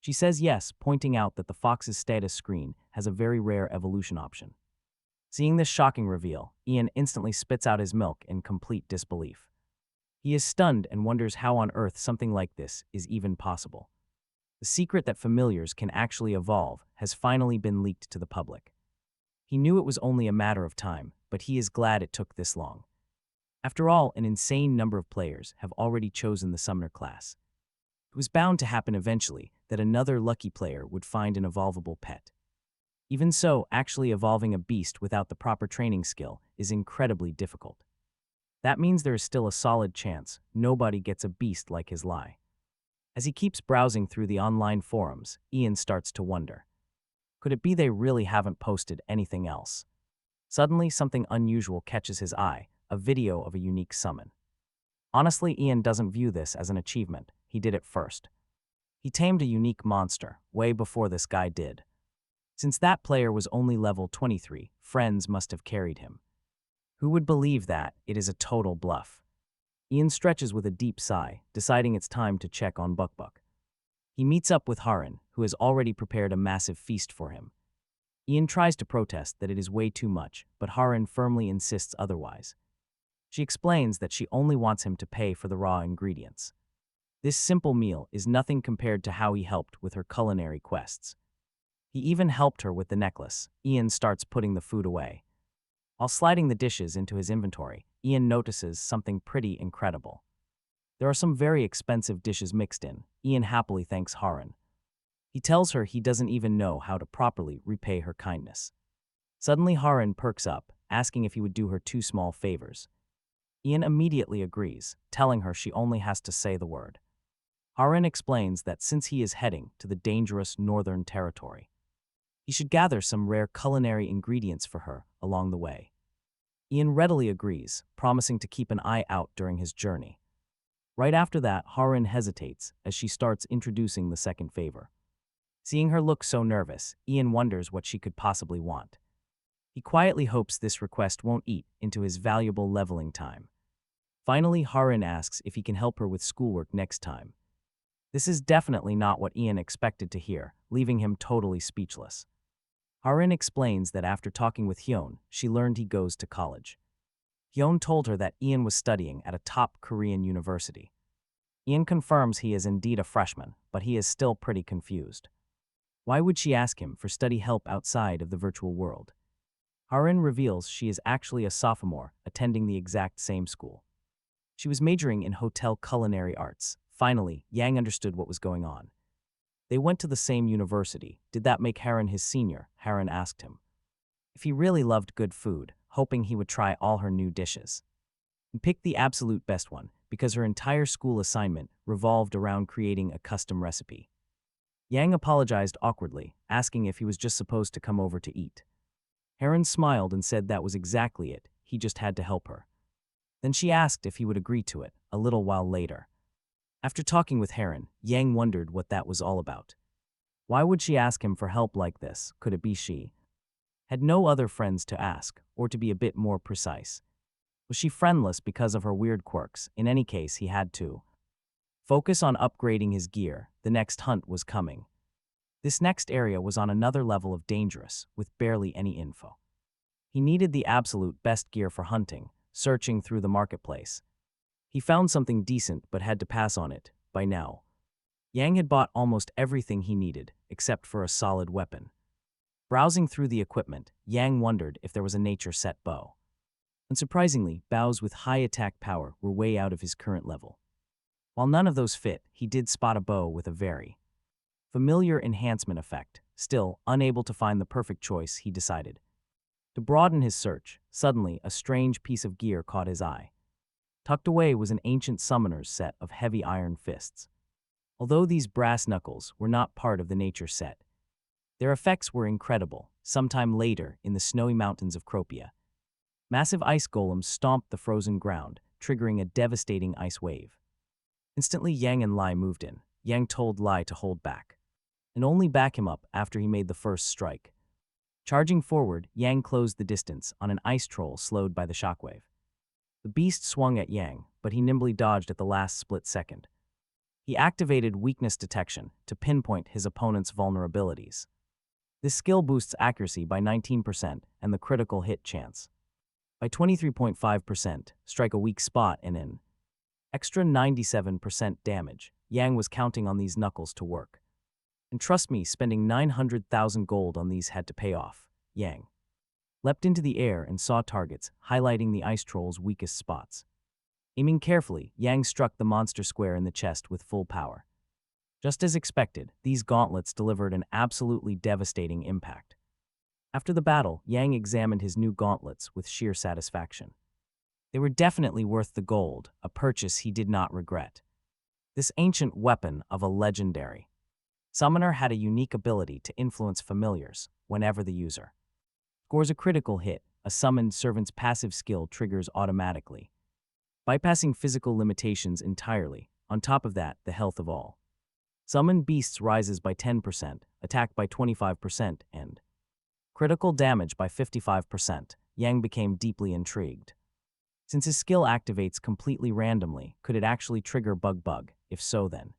She says yes, pointing out that the fox's status screen has a very rare evolution option. Seeing this shocking reveal, Ian instantly spits out his milk in complete disbelief. He is stunned and wonders how on earth something like this is even possible. The secret that familiars can actually evolve has finally been leaked to the public. He knew it was only a matter of time, but he is glad it took this long. After all, an insane number of players have already chosen the summoner class. It was bound to happen eventually, that another lucky player would find an evolvable pet. Even so, actually evolving a beast without the proper training skill is incredibly difficult. That means there is still a solid chance nobody gets a beast like his Lai. As he keeps browsing through the online forums, Ian starts to wonder. Could it be they really haven't posted anything else? Suddenly, something unusual catches his eye, a video of a unique summon. Honestly, Ian doesn't view this as an achievement. He did it first. He tamed a unique monster, way before this guy did. Since that player was only level 23, friends must have carried him. Who would believe that? It is a total bluff. Ian stretches with a deep sigh, deciding it's time to check on Buck. He meets up with Haran, who has already prepared a massive feast for him. Ian tries to protest that it is way too much, but Haran firmly insists otherwise. She explains that she only wants him to pay for the raw ingredients. This simple meal is nothing compared to how he helped with her culinary quests. He even helped her with the necklace. Ian starts putting the food away. While sliding the dishes into his inventory, Ian notices something pretty incredible. There are some very expensive dishes mixed in. Ian happily thanks Haran. He tells her he doesn't even know how to properly repay her kindness. Suddenly Haran perks up, asking if he would do her 2 small favors. Ian immediately agrees, telling her she only has to say the word. Haran explains that since he is heading to the dangerous Northern Territory, he should gather some rare culinary ingredients for her along the way. Ian readily agrees, promising to keep an eye out during his journey. Right after that, Haran hesitates as she starts introducing the second favor. Seeing her look so nervous, Ian wonders what she could possibly want. He quietly hopes this request won't eat into his valuable leveling time. Finally, Haran asks if he can help her with schoolwork next time. This is definitely not what Ian expected to hear, leaving him totally speechless. Haran explains that after talking with Hyun, she learned he goes to college. Hyun told her that Ian was studying at a top Korean university. Ian confirms he is indeed a freshman, but he is still pretty confused. Why would she ask him for study help outside of the virtual world? Haran reveals she is actually a sophomore, attending the exact same school. She was majoring in hotel culinary arts. Finally, Yang understood what was going on. They went to the same university. Did that make Haran his senior? Haran asked him. If he really loved good food, hoping he would try all her new dishes. He picked the absolute best one, because her entire school assignment revolved around creating a custom recipe. Yang apologized awkwardly, asking if he was just supposed to come over to eat. Haran smiled and said that was exactly it, he just had to help her. Then she asked if he would agree to it, a little while later. After talking with Haran, Yang wondered what that was all about. Why would she ask him for help like this? Could it be she had no other friends to ask, or to be a bit more precise? Was she friendless because of her weird quirks? In any case, he had to focus on upgrading his gear. The next hunt was coming. This next area was on another level of dangerous, with barely any info. He needed the absolute best gear for hunting, searching through the marketplace. He found something decent but had to pass on it, by now. Yang had bought almost everything he needed, except for a solid weapon. Browsing through the equipment, Yang wondered if there was a nature-set bow. Unsurprisingly, bows with high attack power were way out of his current level. While none of those fit, he did spot a bow with a very familiar enhancement effect. Still, unable to find the perfect choice, he decided to broaden his search. Suddenly, a strange piece of gear caught his eye. Tucked away was an ancient summoner's set of heavy iron fists. Although these brass knuckles were not part of the nature set, their effects were incredible. Sometime later, in the snowy mountains of Cropia, massive ice golems stomped the frozen ground, triggering a devastating ice wave. Instantly, Yang and Lai moved in. Yang told Lai to hold back, and only back him up after he made the first strike. Charging forward, Yang closed the distance on an ice troll slowed by the shockwave. The beast swung at Yang, but he nimbly dodged at the last split second. He activated weakness detection to pinpoint his opponent's vulnerabilities. This skill boosts accuracy by 19% and the critical hit chance by 23.5%, strike a weak spot and an extra 97% damage. Yang was counting on these knuckles to work. And trust me, spending 900,000 gold on these had to pay off. Yang leapt into the air and saw targets, highlighting the ice troll's weakest spots. Aiming carefully, Yang struck the monster square in the chest with full power. Just as expected, these gauntlets delivered an absolutely devastating impact. After the battle, Yang examined his new gauntlets with sheer satisfaction. They were definitely worth the gold, a purchase he did not regret. This ancient weapon of a legendary summoner had a unique ability to influence familiars whenever the user scores a critical hit. A summoned servant's passive skill triggers automatically, bypassing physical limitations entirely. On top of that, the health of all summoned beasts rises by 10%, attack by 25%, and critical damage by 55%. Yang became deeply intrigued. Since his skill activates completely randomly, could it actually trigger Bug? If so, then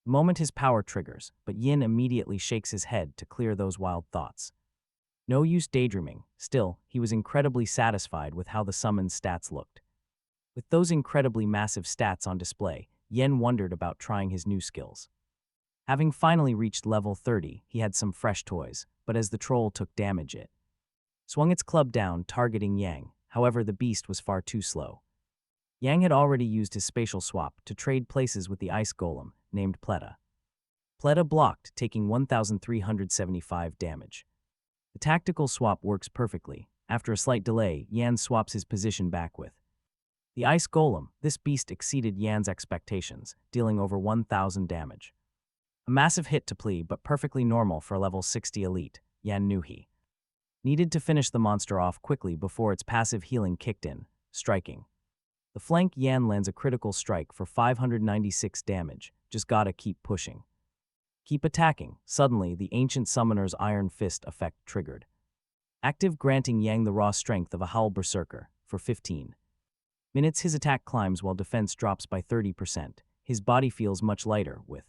the moment his power triggers, but Yin immediately shakes his head to clear those wild thoughts. No use daydreaming. Still, he was incredibly satisfied with how the summoned stats looked. With those incredibly massive stats on display, Yen wondered about trying his new skills. Having finally reached level 30, he had some fresh toys, but as the troll took damage it swung its club down, targeting Yang. However, the beast was far too slow. Yang had already used his spatial swap to trade places with the ice golem, named Pleta. Pleta blocked, taking 1,375 damage. The tactical swap works perfectly. After a slight delay, Yan swaps his position back with the ice golem. This beast exceeded Yan's expectations, dealing over 1,000 damage. A massive hit to plea, but perfectly normal for a level 60 elite. Yan knew he needed to finish the monster off quickly before its passive healing kicked in, striking the flank. Yan lands a critical strike for 596 damage. Just gotta keep pushing. Keep attacking. Suddenly, the ancient summoner's Iron Fist effect triggered, active, granting Yang the raw strength of a Howl Berserker. For 15 minutes, his attack climbs while defense drops by 30%. His body feels much lighter, with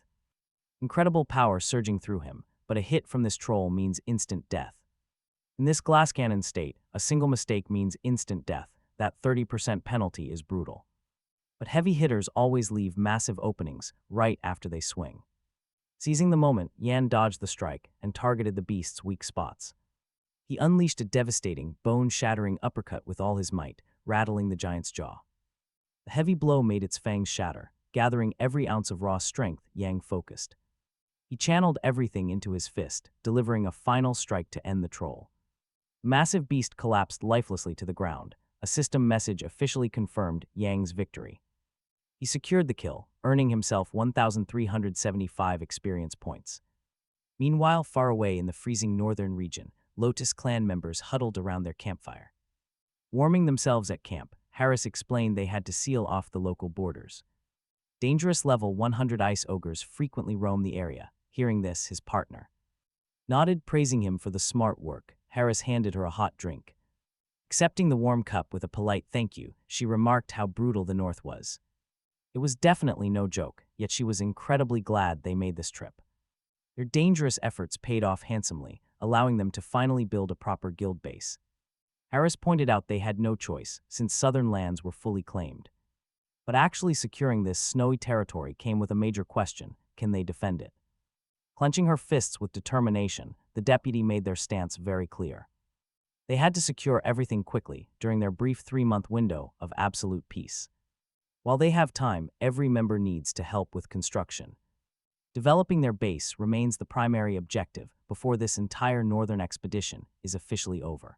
incredible power surging through him, but a hit from this troll means instant death. In this glass cannon state, a single mistake means instant death. That 30% penalty is brutal. But heavy hitters always leave massive openings right after they swing. Seizing the moment, Yan dodged the strike and targeted the beast's weak spots. He unleashed a devastating, bone-shattering uppercut with all his might, rattling the giant's jaw. The heavy blow made its fangs shatter. Gathering every ounce of raw strength, Yang focused. He channeled everything into his fist, delivering a final strike to end the troll. The massive beast collapsed lifelessly to the ground. A system message officially confirmed Yang's victory. He secured the kill, earning himself 1,375 experience points. Meanwhile, far away in the freezing northern region, Lotus clan members huddled around their campfire. Warming themselves at camp, Harris explained they had to seal off the local borders. Dangerous level 100 ice ogres frequently roam the area. Hearing this, his partner nodded, praising him for the smart work. Harris handed her a hot drink. Accepting the warm cup with a polite thank you, she remarked how brutal the north was. It was definitely no joke, yet she was incredibly glad they made this trip. Their dangerous efforts paid off handsomely, allowing them to finally build a proper guild base. Harris pointed out they had no choice, since southern lands were fully claimed. But actually securing this snowy territory came with a major question: can they defend it? Clenching her fists with determination, the deputy made their stance very clear. They had to secure everything quickly during their brief 3-month window of absolute peace. While they have time, every member needs to help with construction. Developing their base remains the primary objective before this entire northern expedition is officially over.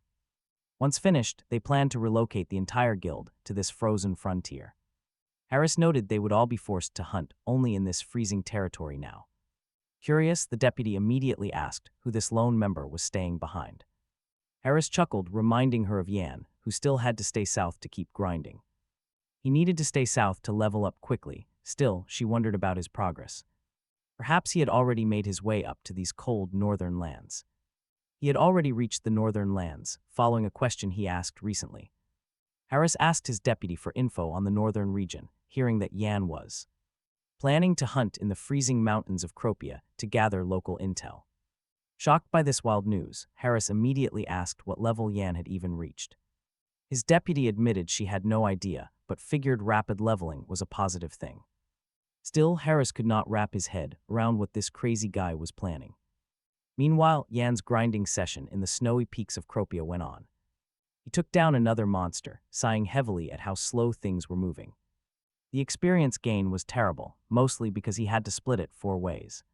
Once finished, they plan to relocate the entire guild to this frozen frontier. Harris noted they would all be forced to hunt only in this freezing territory now. Curious, the deputy immediately asked who this lone member was staying behind. Harris chuckled, reminding her of Yan, who still had to stay south to keep grinding. He needed to stay south to level up quickly. Still, she wondered about his progress. Perhaps he had already made his way up to these cold northern lands. He had already reached the northern lands, following a question he asked recently. Harris asked his deputy for info on the northern region, hearing that Yan was planning to hunt in the freezing mountains of Cropia to gather local intel. Shocked by this wild news, Harris immediately asked what level Yan had even reached. His deputy admitted she had no idea, but figured rapid leveling was a positive thing. Still, Harris could not wrap his head around what this crazy guy was planning. Meanwhile, Yan's grinding session in the snowy peaks of Cropia went on. He took down another monster, sighing heavily at how slow things were moving. The experience gain was terrible, mostly because he had to split it 4 ways.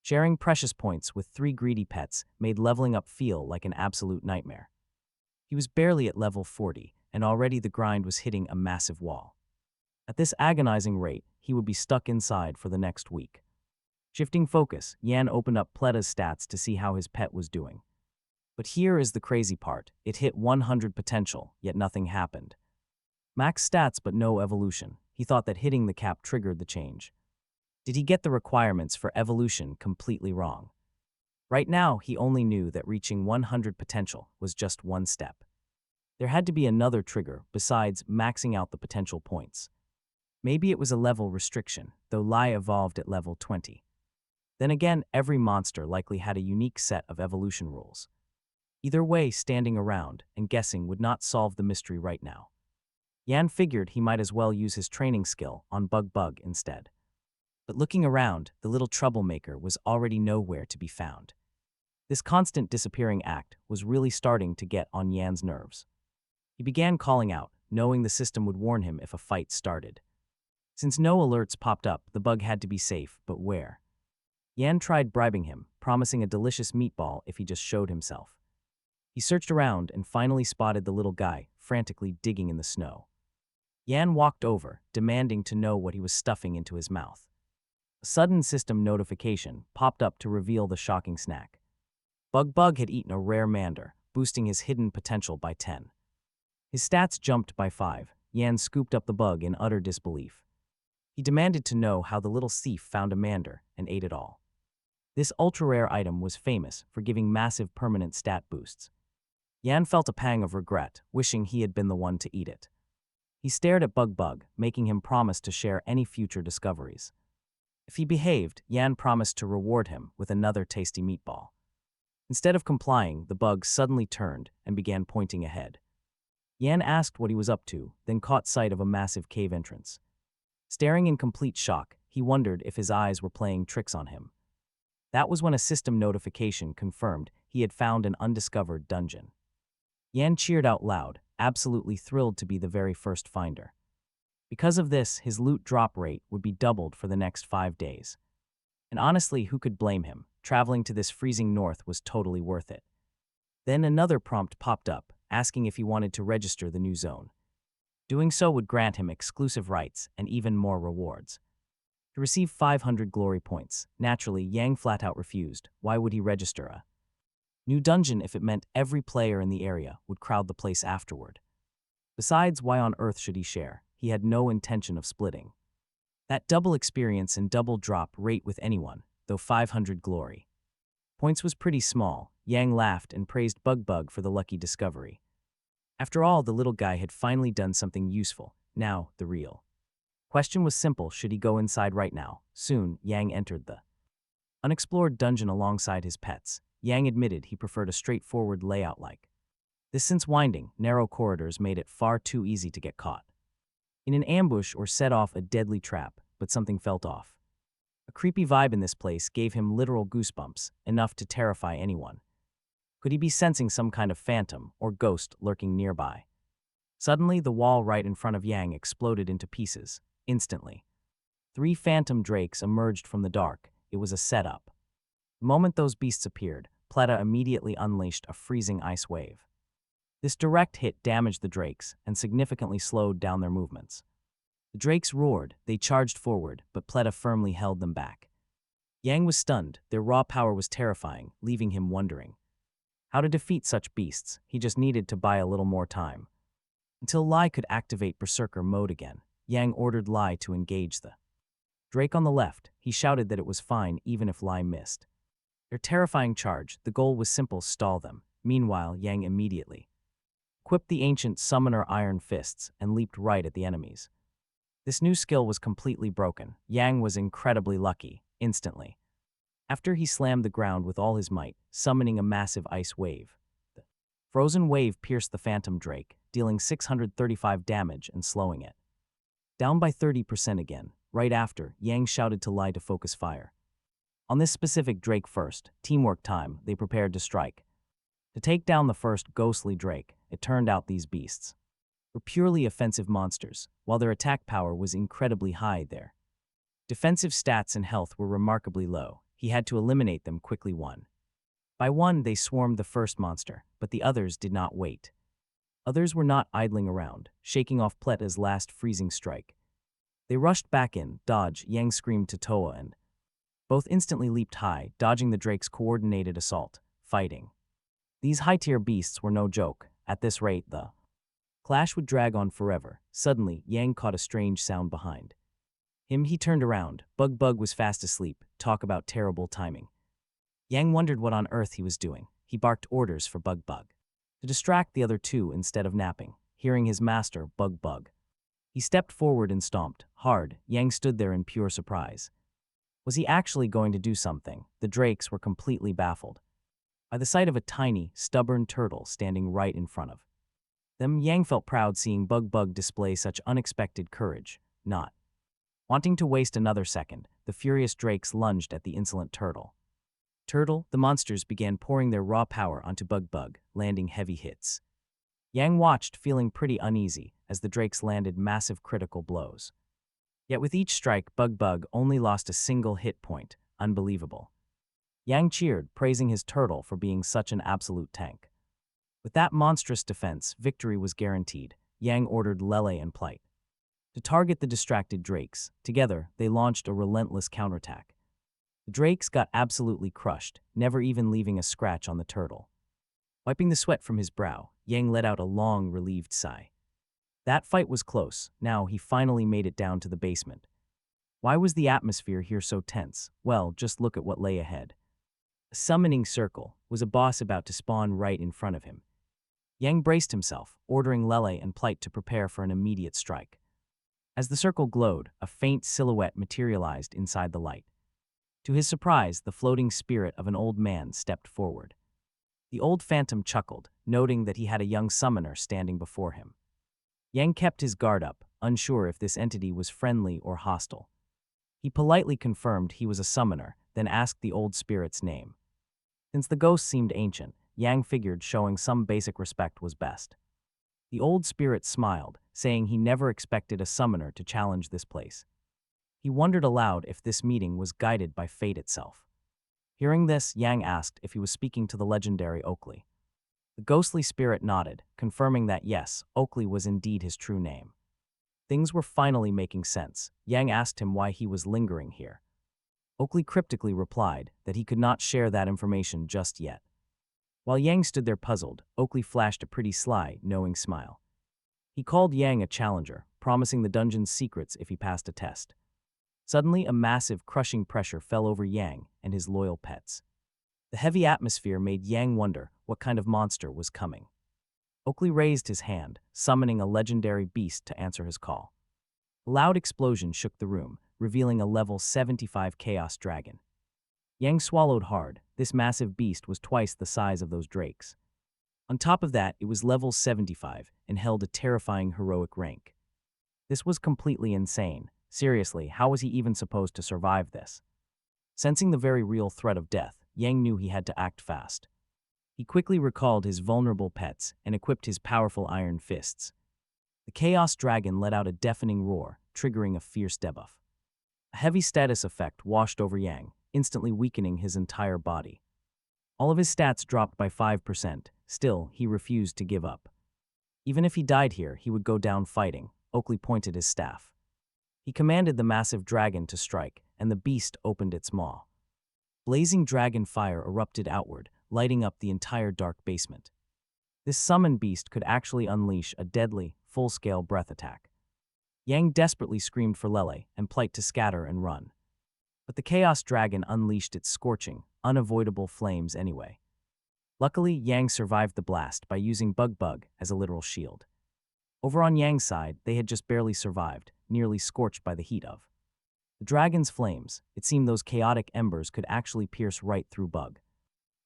Sharing precious points with 3 greedy pets made leveling up feel like an absolute nightmare. He was barely at level 40, and already the grind was hitting a massive wall. At this agonizing rate, he would be stuck inside for the next week. Shifting focus, Yan opened up Pletta's stats to see how his pet was doing. But here is the crazy part. It hit 100 potential, yet nothing happened. Max stats but no evolution. He thought that hitting the cap triggered the change. Did he get the requirements for evolution completely wrong? Right now, he only knew that reaching 100 potential was just one step. There had to be another trigger besides maxing out the potential points. Maybe it was a level restriction, though Lai evolved at level 20. Then again, every monster likely had a unique set of evolution rules. Either way, standing around and guessing would not solve the mystery right now. Yan figured he might as well use his training skill on Bug instead. But looking around, the little troublemaker was already nowhere to be found. This constant disappearing act was really starting to get on Yan's nerves. He began calling out, knowing the system would warn him if a fight started. Since no alerts popped up, the bug had to be safe, but where? Yan tried bribing him, promising a delicious meatball if he just showed himself. He searched around and finally spotted the little guy, frantically digging in the snow. Yan walked over, demanding to know what he was stuffing into his mouth. A sudden system notification popped up to reveal the shocking snack. Bug had eaten a rare mander, boosting his hidden potential by 10. His stats jumped by 5. Yan scooped up the bug in utter disbelief. He demanded to know how the little thief found a mander and ate it all. This ultra-rare item was famous for giving massive permanent stat boosts. Yan felt a pang of regret, wishing he had been the one to eat it. He stared at Bug, making him promise to share any future discoveries. If he behaved, Yan promised to reward him with another tasty meatball. Instead of complying, the bug suddenly turned and began pointing ahead. Yan asked what he was up to, then caught sight of a massive cave entrance. Staring in complete shock, he wondered if his eyes were playing tricks on him. That was when a system notification confirmed he had found an undiscovered dungeon. Yan cheered out loud, absolutely thrilled to be the very first finder. Because of this, his loot drop rate would be doubled for the next 5 days. And honestly, who could blame him? Traveling to this freezing north was totally worth it. Then another prompt popped up, asking if he wanted to register the new zone. Doing so would grant him exclusive rights and even more rewards. To receive 500 glory points, naturally, Yang flat out refused. Why would he register a new dungeon if it meant every player in the area would crowd the place afterward? Besides, why on earth should he share? He had no intention of splitting. That double experience and double drop rate with anyone, though 500 glory points was pretty small. Yang laughed and praised Bug for the lucky discovery. After all, the little guy had finally done something useful. Now, the real question was simple: should he go inside right now? Soon, Yang entered the unexplored dungeon alongside his pets. Yang admitted he preferred a straightforward layout like this since winding, narrow corridors made it far too easy to get caught in an ambush or set off a deadly trap, but something felt off. A creepy vibe in this place gave him literal goosebumps, enough to terrify anyone. Could he be sensing some kind of phantom or ghost lurking nearby? Suddenly, the wall right in front of Yang exploded into pieces, instantly. 3 phantom drakes emerged from the dark. It was a setup. The moment those beasts appeared, Pletta immediately unleashed a freezing ice wave. This direct hit damaged the drakes and significantly slowed down their movements. The drakes roared, they charged forward, but Pletta firmly held them back. Yang was stunned, their raw power was terrifying, leaving him wondering how to defeat such beasts. He just needed to buy a little more time. Until Lai could activate Berserker mode again, Yang ordered Lai to engage the drake on the left. He shouted that it was fine even if Lai missed their terrifying charge. The goal was simple: stall them. Meanwhile, Yang immediately equipped the ancient summoner iron fists and leaped right at the enemies. This new skill was completely broken. Yang was incredibly lucky, instantly. After he slammed the ground with all his might, summoning a massive ice wave. The frozen wave pierced the phantom drake, dealing 635 damage and slowing it down by 30% again. Right after, Yang shouted to Lai to focus fire on this specific drake first. Teamwork time, they prepared to strike. To take down the first ghostly drake, it turned out these beasts were purely offensive monsters, while their attack power was incredibly high there. Defensive stats and health were remarkably low. He had to eliminate them quickly one by one. They swarmed the first monster, but the others did not wait. Others were not idling around, shaking off Pleta's last freezing strike. They rushed back in, dodge, Yang screamed to Toa, and both instantly leaped high, dodging the Drake's coordinated assault, fighting. These high-tier beasts were no joke. At this rate, the clash would drag on forever. Suddenly, Yang caught a strange sound behind him. He turned around. Bug was fast asleep. Talk about terrible timing. Yang wondered what on earth he was doing. He barked orders for Bug to distract the other two instead of napping. Hearing his master, Bug, he stepped forward and stomped hard. Yang stood there in pure surprise. Was he actually going to do something? The Drakes were completely baffled by the sight of a tiny, stubborn turtle standing right in front of them. Yang felt proud seeing Bug display such unexpected courage. Not wanting to waste another second, the furious Drakes lunged at the insolent turtle. The monsters began pouring their raw power onto Bug, landing heavy hits. Yang watched, feeling pretty uneasy, as the Drakes landed massive critical blows. Yet with each strike, Bug only lost a single hit point. Unbelievable. Yang cheered, praising his turtle for being such an absolute tank. With that monstrous defense, victory was guaranteed. Yang ordered Lele and Plight to target the distracted Drakes. Together, they launched a relentless counterattack. The Drakes got absolutely crushed, never even leaving a scratch on the turtle. Wiping the sweat from his brow, Yang let out a long, relieved sigh. That fight was close. Now he finally made it down to the basement. Why was the atmosphere here so tense? Well, just look at what lay ahead. A summoning circle. Was a boss about to spawn right in front of him? Yang braced himself, ordering Lele and Plight to prepare for an immediate strike. As the circle glowed, a faint silhouette materialized inside the light. To his surprise, the floating spirit of an old man stepped forward. The old phantom chuckled, noting that he had a young summoner standing before him. Yang kept his guard up, unsure if this entity was friendly or hostile. He politely confirmed he was a summoner, then asked the old spirit's name. Since the ghost seemed ancient, Yang figured showing some basic respect was best. The old spirit smiled, saying he never expected a summoner to challenge this place. He wondered aloud if this meeting was guided by fate itself. Hearing this, Yang asked if he was speaking to the legendary Oakley. The ghostly spirit nodded, confirming that yes, Oakley was indeed his true name. Things were finally making sense. Yang asked him why he was lingering here. Oakley cryptically replied that he could not share that information just yet. While Yang stood there puzzled, Oakley flashed a pretty sly, knowing smile. He called Yang a challenger, promising the dungeon's secrets if he passed a test. Suddenly, a massive, crushing pressure fell over Yang and his loyal pets. The heavy atmosphere made Yang wonder what kind of monster was coming. Oakley raised his hand, summoning a legendary beast to answer his call. A loud explosion shook the room, revealing a level 75 Chaos Dragon. Yang swallowed hard. This massive beast was twice the size of those Drakes. On top of that, it was level 75 and held a terrifying heroic rank. This was completely insane. Seriously, how was he even supposed to survive this? Sensing the very real threat of death, Yang knew he had to act fast. He quickly recalled his vulnerable pets and equipped his powerful iron fists. The Chaos Dragon let out a deafening roar, triggering a fierce debuff. A heavy status effect washed over Yang, instantly weakening his entire body. All of his stats dropped by 5%. Still, he refused to give up. Even if he died here, he would go down fighting. Oakley pointed his staff. He commanded the massive dragon to strike, and the beast opened its maw. Blazing dragon fire erupted outward, lighting up the entire dark basement. This summoned beast could actually unleash a deadly, full-scale breath attack. Yang desperately screamed for Lele and Plight to scatter and run. But the Chaos Dragon unleashed its scorching, unavoidable flames anyway. Luckily, Yang survived the blast by using Bug as a literal shield. Over on Yang's side, they had just barely survived, nearly scorched by the heat of the dragon's flames. It seemed those chaotic embers could actually pierce right through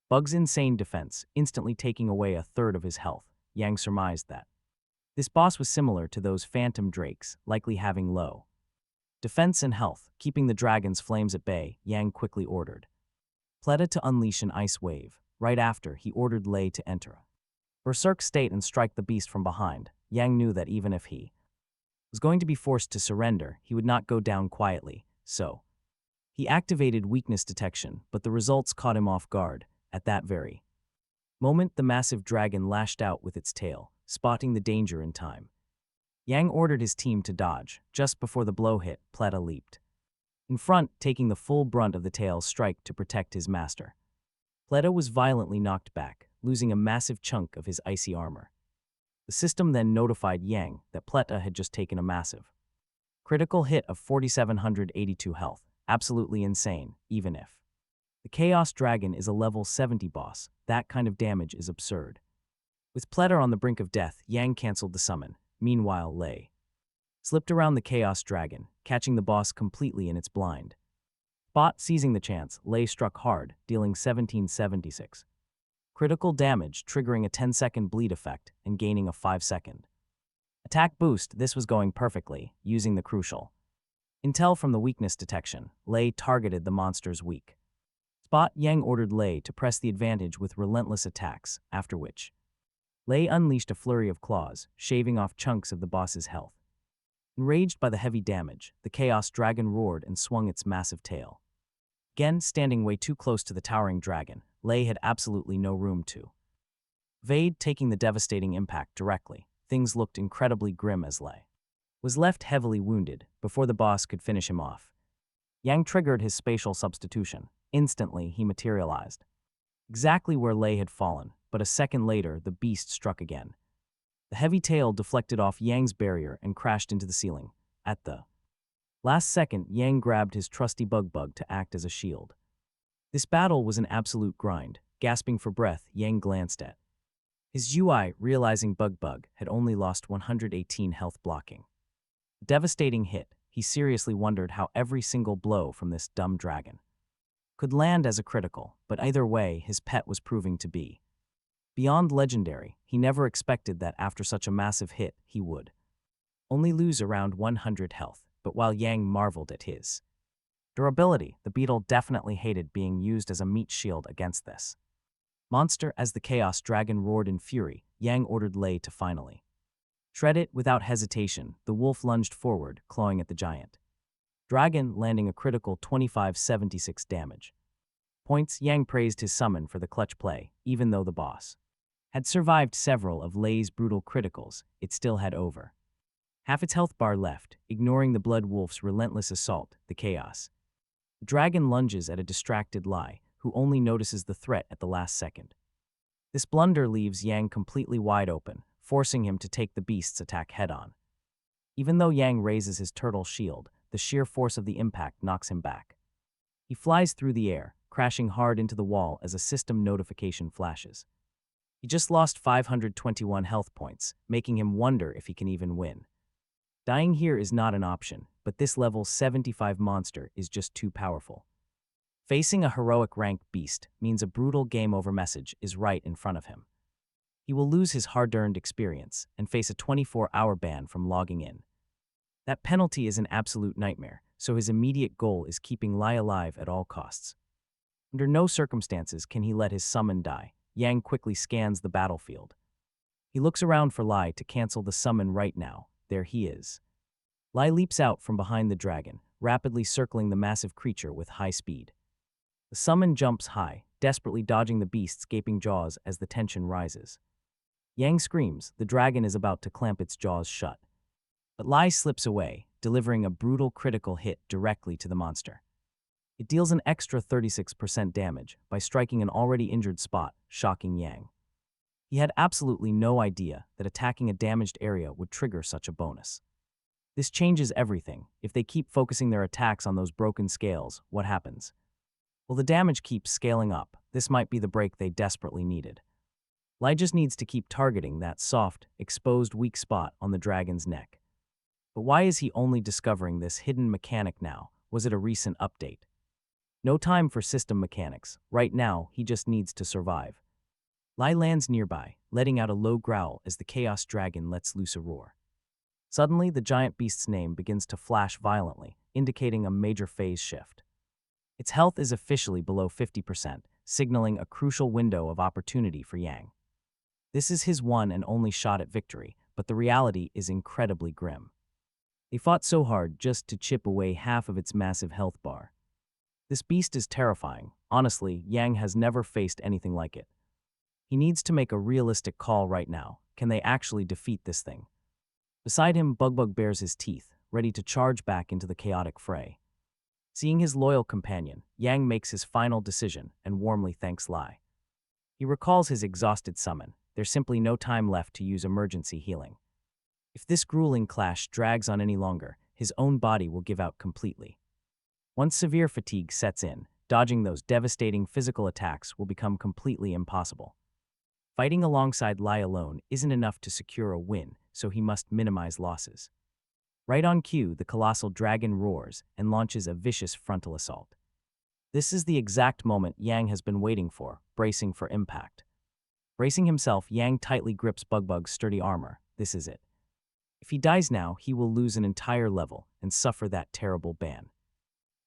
Bug's insane defense, instantly taking away a third of his health. Yang surmised that this boss was similar to those phantom drakes, likely having low defense and health. Keeping the dragon's flames at bay, Yang quickly ordered Pleta to unleash an ice wave. Right after, he ordered Lei to enter Berserk state and strike the beast from behind, Yang knew that even if he was going to be forced to surrender, he would not go down quietly, so he activated weakness detection, but the results caught him off guard. At that very moment, the massive dragon lashed out with its tail, spotting the danger in time. Yang ordered his team to dodge. Just before the blow hit, Pleta leaped in front, taking the full brunt of the tail's strike to protect his master. Pleta was violently knocked back, losing a massive chunk of his icy armor. The system then notified Yang that Pleta had just taken a massive critical hit of 4,782 health. Absolutely insane, even if the Chaos Dragon is a level 70 boss. That kind of damage is absurd. With Pleta on the brink of death, Yang canceled the summon. Meanwhile, Lei slipped around the Chaos Dragon, catching the boss completely in its blind. Bot seizing the chance, Lei struck hard, dealing 1776 critical damage, triggering a 10-second bleed effect and gaining a 5-second attack boost. This was going perfectly, using the crucial intel from the weakness detection. Lei targeted the monster's weak spot. Yang ordered Lei to press the advantage with relentless attacks, after which Lei unleashed a flurry of claws, shaving off chunks of the boss's health. Enraged by the heavy damage, the Chaos Dragon roared and swung its massive tail. Again, standing way too close to the towering dragon, Lei had absolutely no room to evade, taking the devastating impact directly. Things looked incredibly grim as Lei was left heavily wounded before the boss could finish him off. Yang triggered his spatial substitution. Instantly, he materialized exactly where Lei had fallen, but a second later, the beast struck again. The heavy tail deflected off Yang's barrier and crashed into the ceiling. At the last second, Yang grabbed his trusty bug to act as a shield. This battle was an absolute grind. Gasping for breath, Yang glanced at his UI, realizing bug had only lost 118 health blocking. A devastating hit. He seriously wondered how every single blow from this dumb dragon could land as a critical, but either way, his pet was proving to be beyond legendary. He never expected that after such a massive hit, he would only lose around 100 health. But while Yang marveled at his durability, the beetle definitely hated being used as a meat shield against this monster. As the Chaos Dragon roared in fury, Yang ordered Lei to finally shred it. Without hesitation, the wolf lunged forward, clawing at the giant dragon, landing a critical 2576 damage points. Yang praised his summon for the clutch play. Even though the boss had survived several of Lei's brutal criticals, it still had over half its health bar left. Ignoring the Blood Wolf's relentless assault, the Chaos Dragon lunges at a distracted Lei, who only notices the threat at the last second. This blunder leaves Yang completely wide open, forcing him to take the beast's attack head-on. Even though Yang raises his turtle shield, the sheer force of the impact knocks him back. He flies through the air, crashing hard into the wall as a system notification flashes. He just lost 521 health points, making him wonder if he can even win. Dying here is not an option, but this level 75 monster is just too powerful. Facing a heroic ranked beast means a brutal game over message is right in front of him. He will lose his hard-earned experience and face a 24-hour ban from logging in. That penalty is an absolute nightmare, so his immediate goal is keeping Lei alive at all costs. Under no circumstances can he let his summon die. Yang quickly scans the battlefield. He looks around for Lei to cancel the summon right now. There he is. Lei leaps out from behind the dragon, rapidly circling the massive creature with high speed. The summon jumps high, desperately dodging the beast's gaping jaws as the tension rises. Yang screams. The dragon is about to clamp its jaws shut. But Lei slips away, delivering a brutal critical hit directly to the monster. It deals an extra 36% damage by striking an already injured spot, shocking Yang. He had absolutely no idea that attacking a damaged area would trigger such a bonus. This changes everything. If they keep focusing their attacks on those broken scales, what happens? Well, the damage keeps scaling up. This might be the break they desperately needed. Lei just needs to keep targeting that soft, exposed weak spot on the dragon's neck. But why is he only discovering this hidden mechanic now? Was it a recent update? No time for system mechanics. Right now, he just needs to survive. Lei lands nearby, letting out a low growl as the Chaos Dragon lets loose a roar. Suddenly, the giant beast's name begins to flash violently, indicating a major phase shift. Its health is officially below 50%, signaling a crucial window of opportunity for Yang. This is his one and only shot at victory, but the reality is incredibly grim. They fought so hard just to chip away half of its massive health bar. This beast is terrifying. Honestly, Yang has never faced anything like it. He needs to make a realistic call right now. Can they actually defeat this thing? Beside him, Bugbug bares his teeth, ready to charge back into the chaotic fray. Seeing his loyal companion, Yang makes his final decision and warmly thanks Lai. He recalls his exhausted summon. There's simply no time left to use emergency healing. If this grueling clash drags on any longer, his own body will give out completely. Once severe fatigue sets in, dodging those devastating physical attacks will become completely impossible. Fighting alongside Lai alone isn't enough to secure a win, so he must minimize losses. Right on cue, the colossal dragon roars and launches a vicious frontal assault. This is the exact moment Yang has been waiting for, bracing for impact. Bracing himself, Yang tightly grips Bugbug's sturdy armor. This is it. If he dies now, he will lose an entire level and suffer that terrible ban.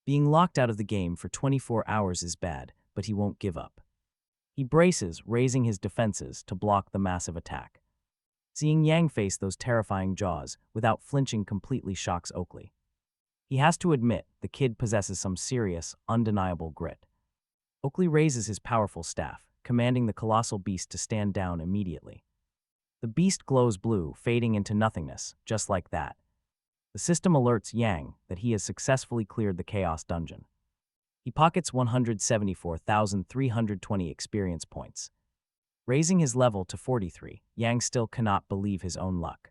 Being locked out of the game for 24 hours is bad, but he won't give up. He braces, raising his defenses to block the massive attack. Seeing Yang face those terrifying jaws without flinching completely shocks Oakley. He has to admit the kid possesses some serious, undeniable grit. Oakley raises his powerful staff, commanding the colossal beast to stand down immediately. The beast glows blue, fading into nothingness, just like that. The system alerts Yang that he has successfully cleared the Chaos Dungeon. He pockets 174,320 experience points. Raising his level to 43, Yang still cannot believe his own luck.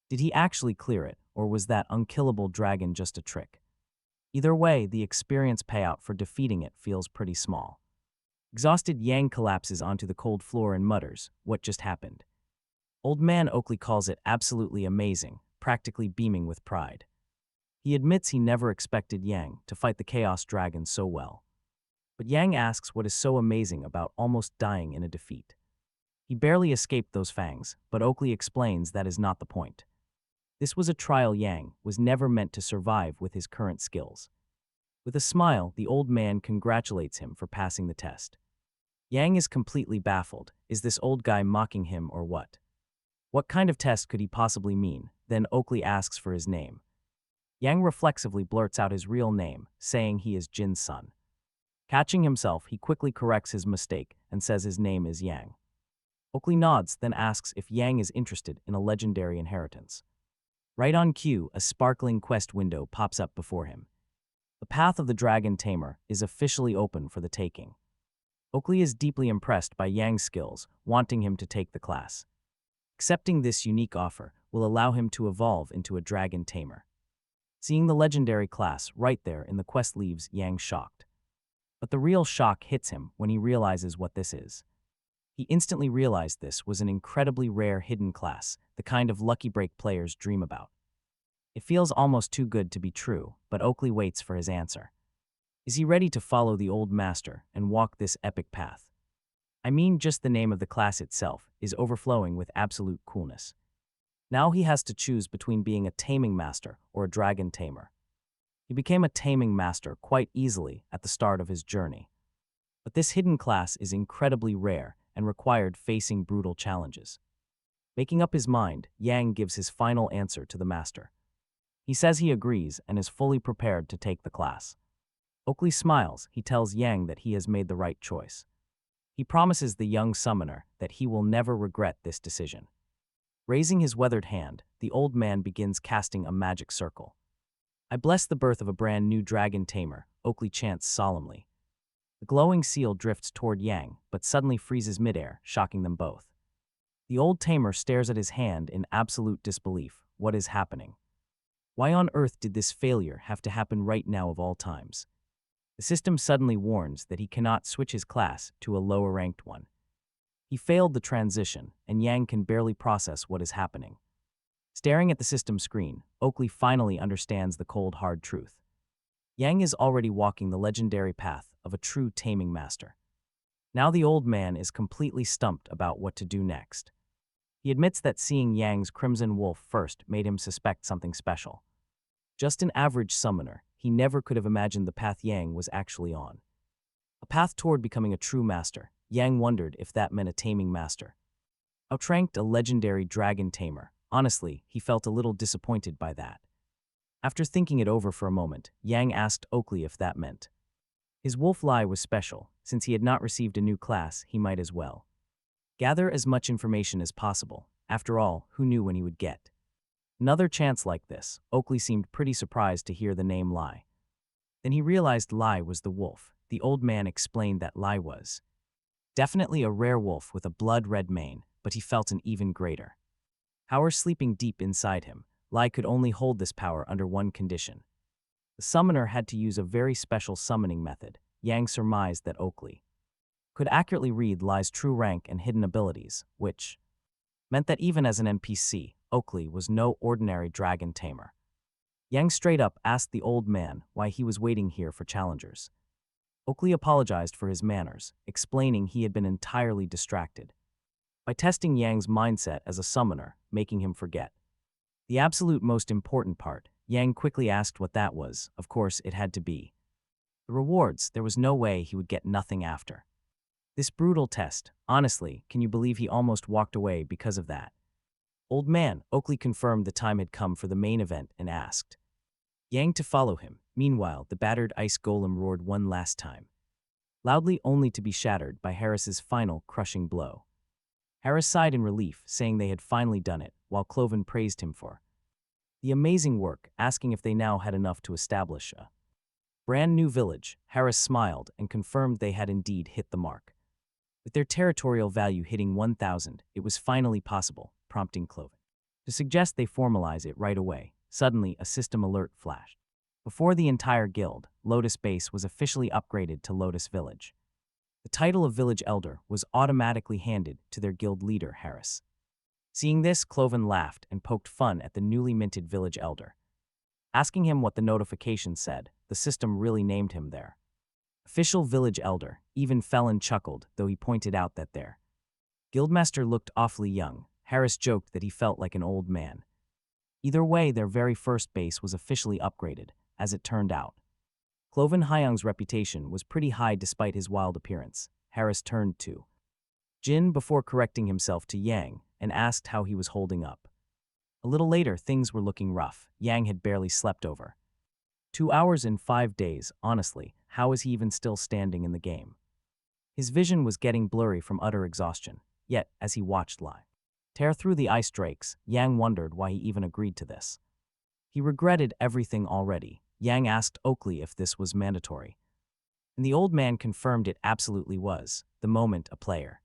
Did he actually clear it, or was that unkillable dragon just a trick? Either way, the experience payout for defeating it feels pretty small. Exhausted, Yang collapses onto the cold floor and mutters, "What just happened?" Old Man Oakley calls it absolutely amazing, practically beaming with pride. He admits he never expected Yang to fight the Chaos Dragon so well. But Yang asks what is so amazing about almost dying in a defeat. He barely escaped those fangs, but Oakley explains that is not the point. This was a trial. Yang was never meant to survive with his current skills. With a smile, the old man congratulates him for passing the test. Yang is completely baffled. Is this old guy mocking him or what? What kind of test could he possibly mean? Then Oakley asks for his name. Yang reflexively blurts out his real name, saying he is Jin's son. Catching himself, he quickly corrects his mistake and says his name is Yang. Oakley nods, then asks if Yang is interested in a legendary inheritance. Right on cue, a sparkling quest window pops up before him. The path of the Dragon Tamer is officially open for the taking. Oakley is deeply impressed by Yang's skills, wanting him to take the class. Accepting this unique offer will allow him to evolve into a Dragon Tamer. Seeing the legendary class right there in the quest leaves Yang shocked. But the real shock hits him when he realizes what this is. He instantly realized this was an incredibly rare hidden class, the kind of lucky break players dream about. It feels almost too good to be true, but Oakley waits for his answer. Is he ready to follow the old master and walk this epic path? I mean, just the name of the class itself is overflowing with absolute coolness. Now he has to choose between being a taming master or a dragon tamer. He became a taming master quite easily at the start of his journey. But this hidden class is incredibly rare and required facing brutal challenges. Making up his mind, Yang gives his final answer to the master. He says he agrees and is fully prepared to take the class. Oakley smiles. He tells Yang that he has made the right choice. He promises the young summoner that he will never regret this decision. Raising his weathered hand, the old man begins casting a magic circle. I bless the birth of a brand new dragon tamer, Oakley chants solemnly. The glowing seal drifts toward Yang, but suddenly freezes midair, shocking them both. The old tamer stares at his hand in absolute disbelief. What is happening? Why on earth did this failure have to happen right now of all times? The system suddenly warns that he cannot switch his class to a lower-ranked one. He failed the transition, and Yang can barely process what is happening. Staring at the system screen, Oakley finally understands the cold, hard truth. Yang is already walking the legendary path of a true taming master. Now the old man is completely stumped about what to do next. He admits that seeing Yang's crimson wolf first made him suspect something special. Just an average summoner, he never could have imagined the path Yang was actually on. A path toward becoming a true master. Yang wondered if that meant a taming master. outranked a legendary dragon tamer. Honestly, he felt a little disappointed by that. After thinking it over for a moment, Yang asked Oakley if that meant his wolf lie was special. Since he had not received a new class, he might as well gather as much information as possible. After all, who knew when he would get another chance like this? Oakley seemed pretty surprised to hear the name Lai. Then he realized Lai was the wolf. The old man explained that Lai was definitely a rare wolf with a blood-red mane, but he felt an even greater power sleeping deep inside him. Lai could only hold this power under one condition. The summoner had to use a very special summoning method. Yang surmised that Oakley could accurately read Lai's true rank and hidden abilities, which meant that even as an NPC, Oakley was no ordinary dragon tamer. Yang straight up asked the old man why he was waiting here for challengers. Oakley apologized for his manners, explaining he had been entirely distracted by testing Yang's mindset as a summoner, making him forget the absolute most important part. Yang quickly asked what that was. Of course, it had to be the rewards. There was no way he would get nothing after this brutal test. Honestly, can you believe he almost walked away because of that? Old man, Oakley confirmed the time had come for the main event and asked Yang to follow him. Meanwhile, the battered ice golem roared one last time, loudly, only to be shattered by Harris's final crushing blow. Harris sighed in relief, saying they had finally done it, while Cloven praised him for the amazing work, asking if they now had enough to establish a brand new village. Harris smiled and confirmed they had indeed hit the mark. With their territorial value hitting 1,000, it was finally possible, prompting Cloven to suggest they formalize it right away. Suddenly, a system alert flashed. Before the entire guild, Lotus Base was officially upgraded to Lotus Village. The title of Village Elder was automatically handed to their guild leader, Harris. Seeing this, Cloven laughed and poked fun at the newly minted Village Elder. Asking him what the notification said, the system really named him their official Village Elder. Even Felon chuckled, though he pointed out that their guildmaster looked awfully young. Harris joked that he felt like an old man. Either way, their very first base was officially upgraded, as it turned out. Cloven Hyung's reputation was pretty high despite his wild appearance. Harris turned to Jin before correcting himself to Yang and asked how he was holding up. A little later, things were looking rough. Yang had barely slept over 2 hours in 5 days. Honestly, how is he even still standing in the game? His vision was getting blurry from utter exhaustion. Yet, as he watched Lai tear through the ice drakes, Yang wondered why he even agreed to this. He regretted everything already. Yang asked Oakley if this was mandatory, and the old man confirmed it absolutely was. The moment a player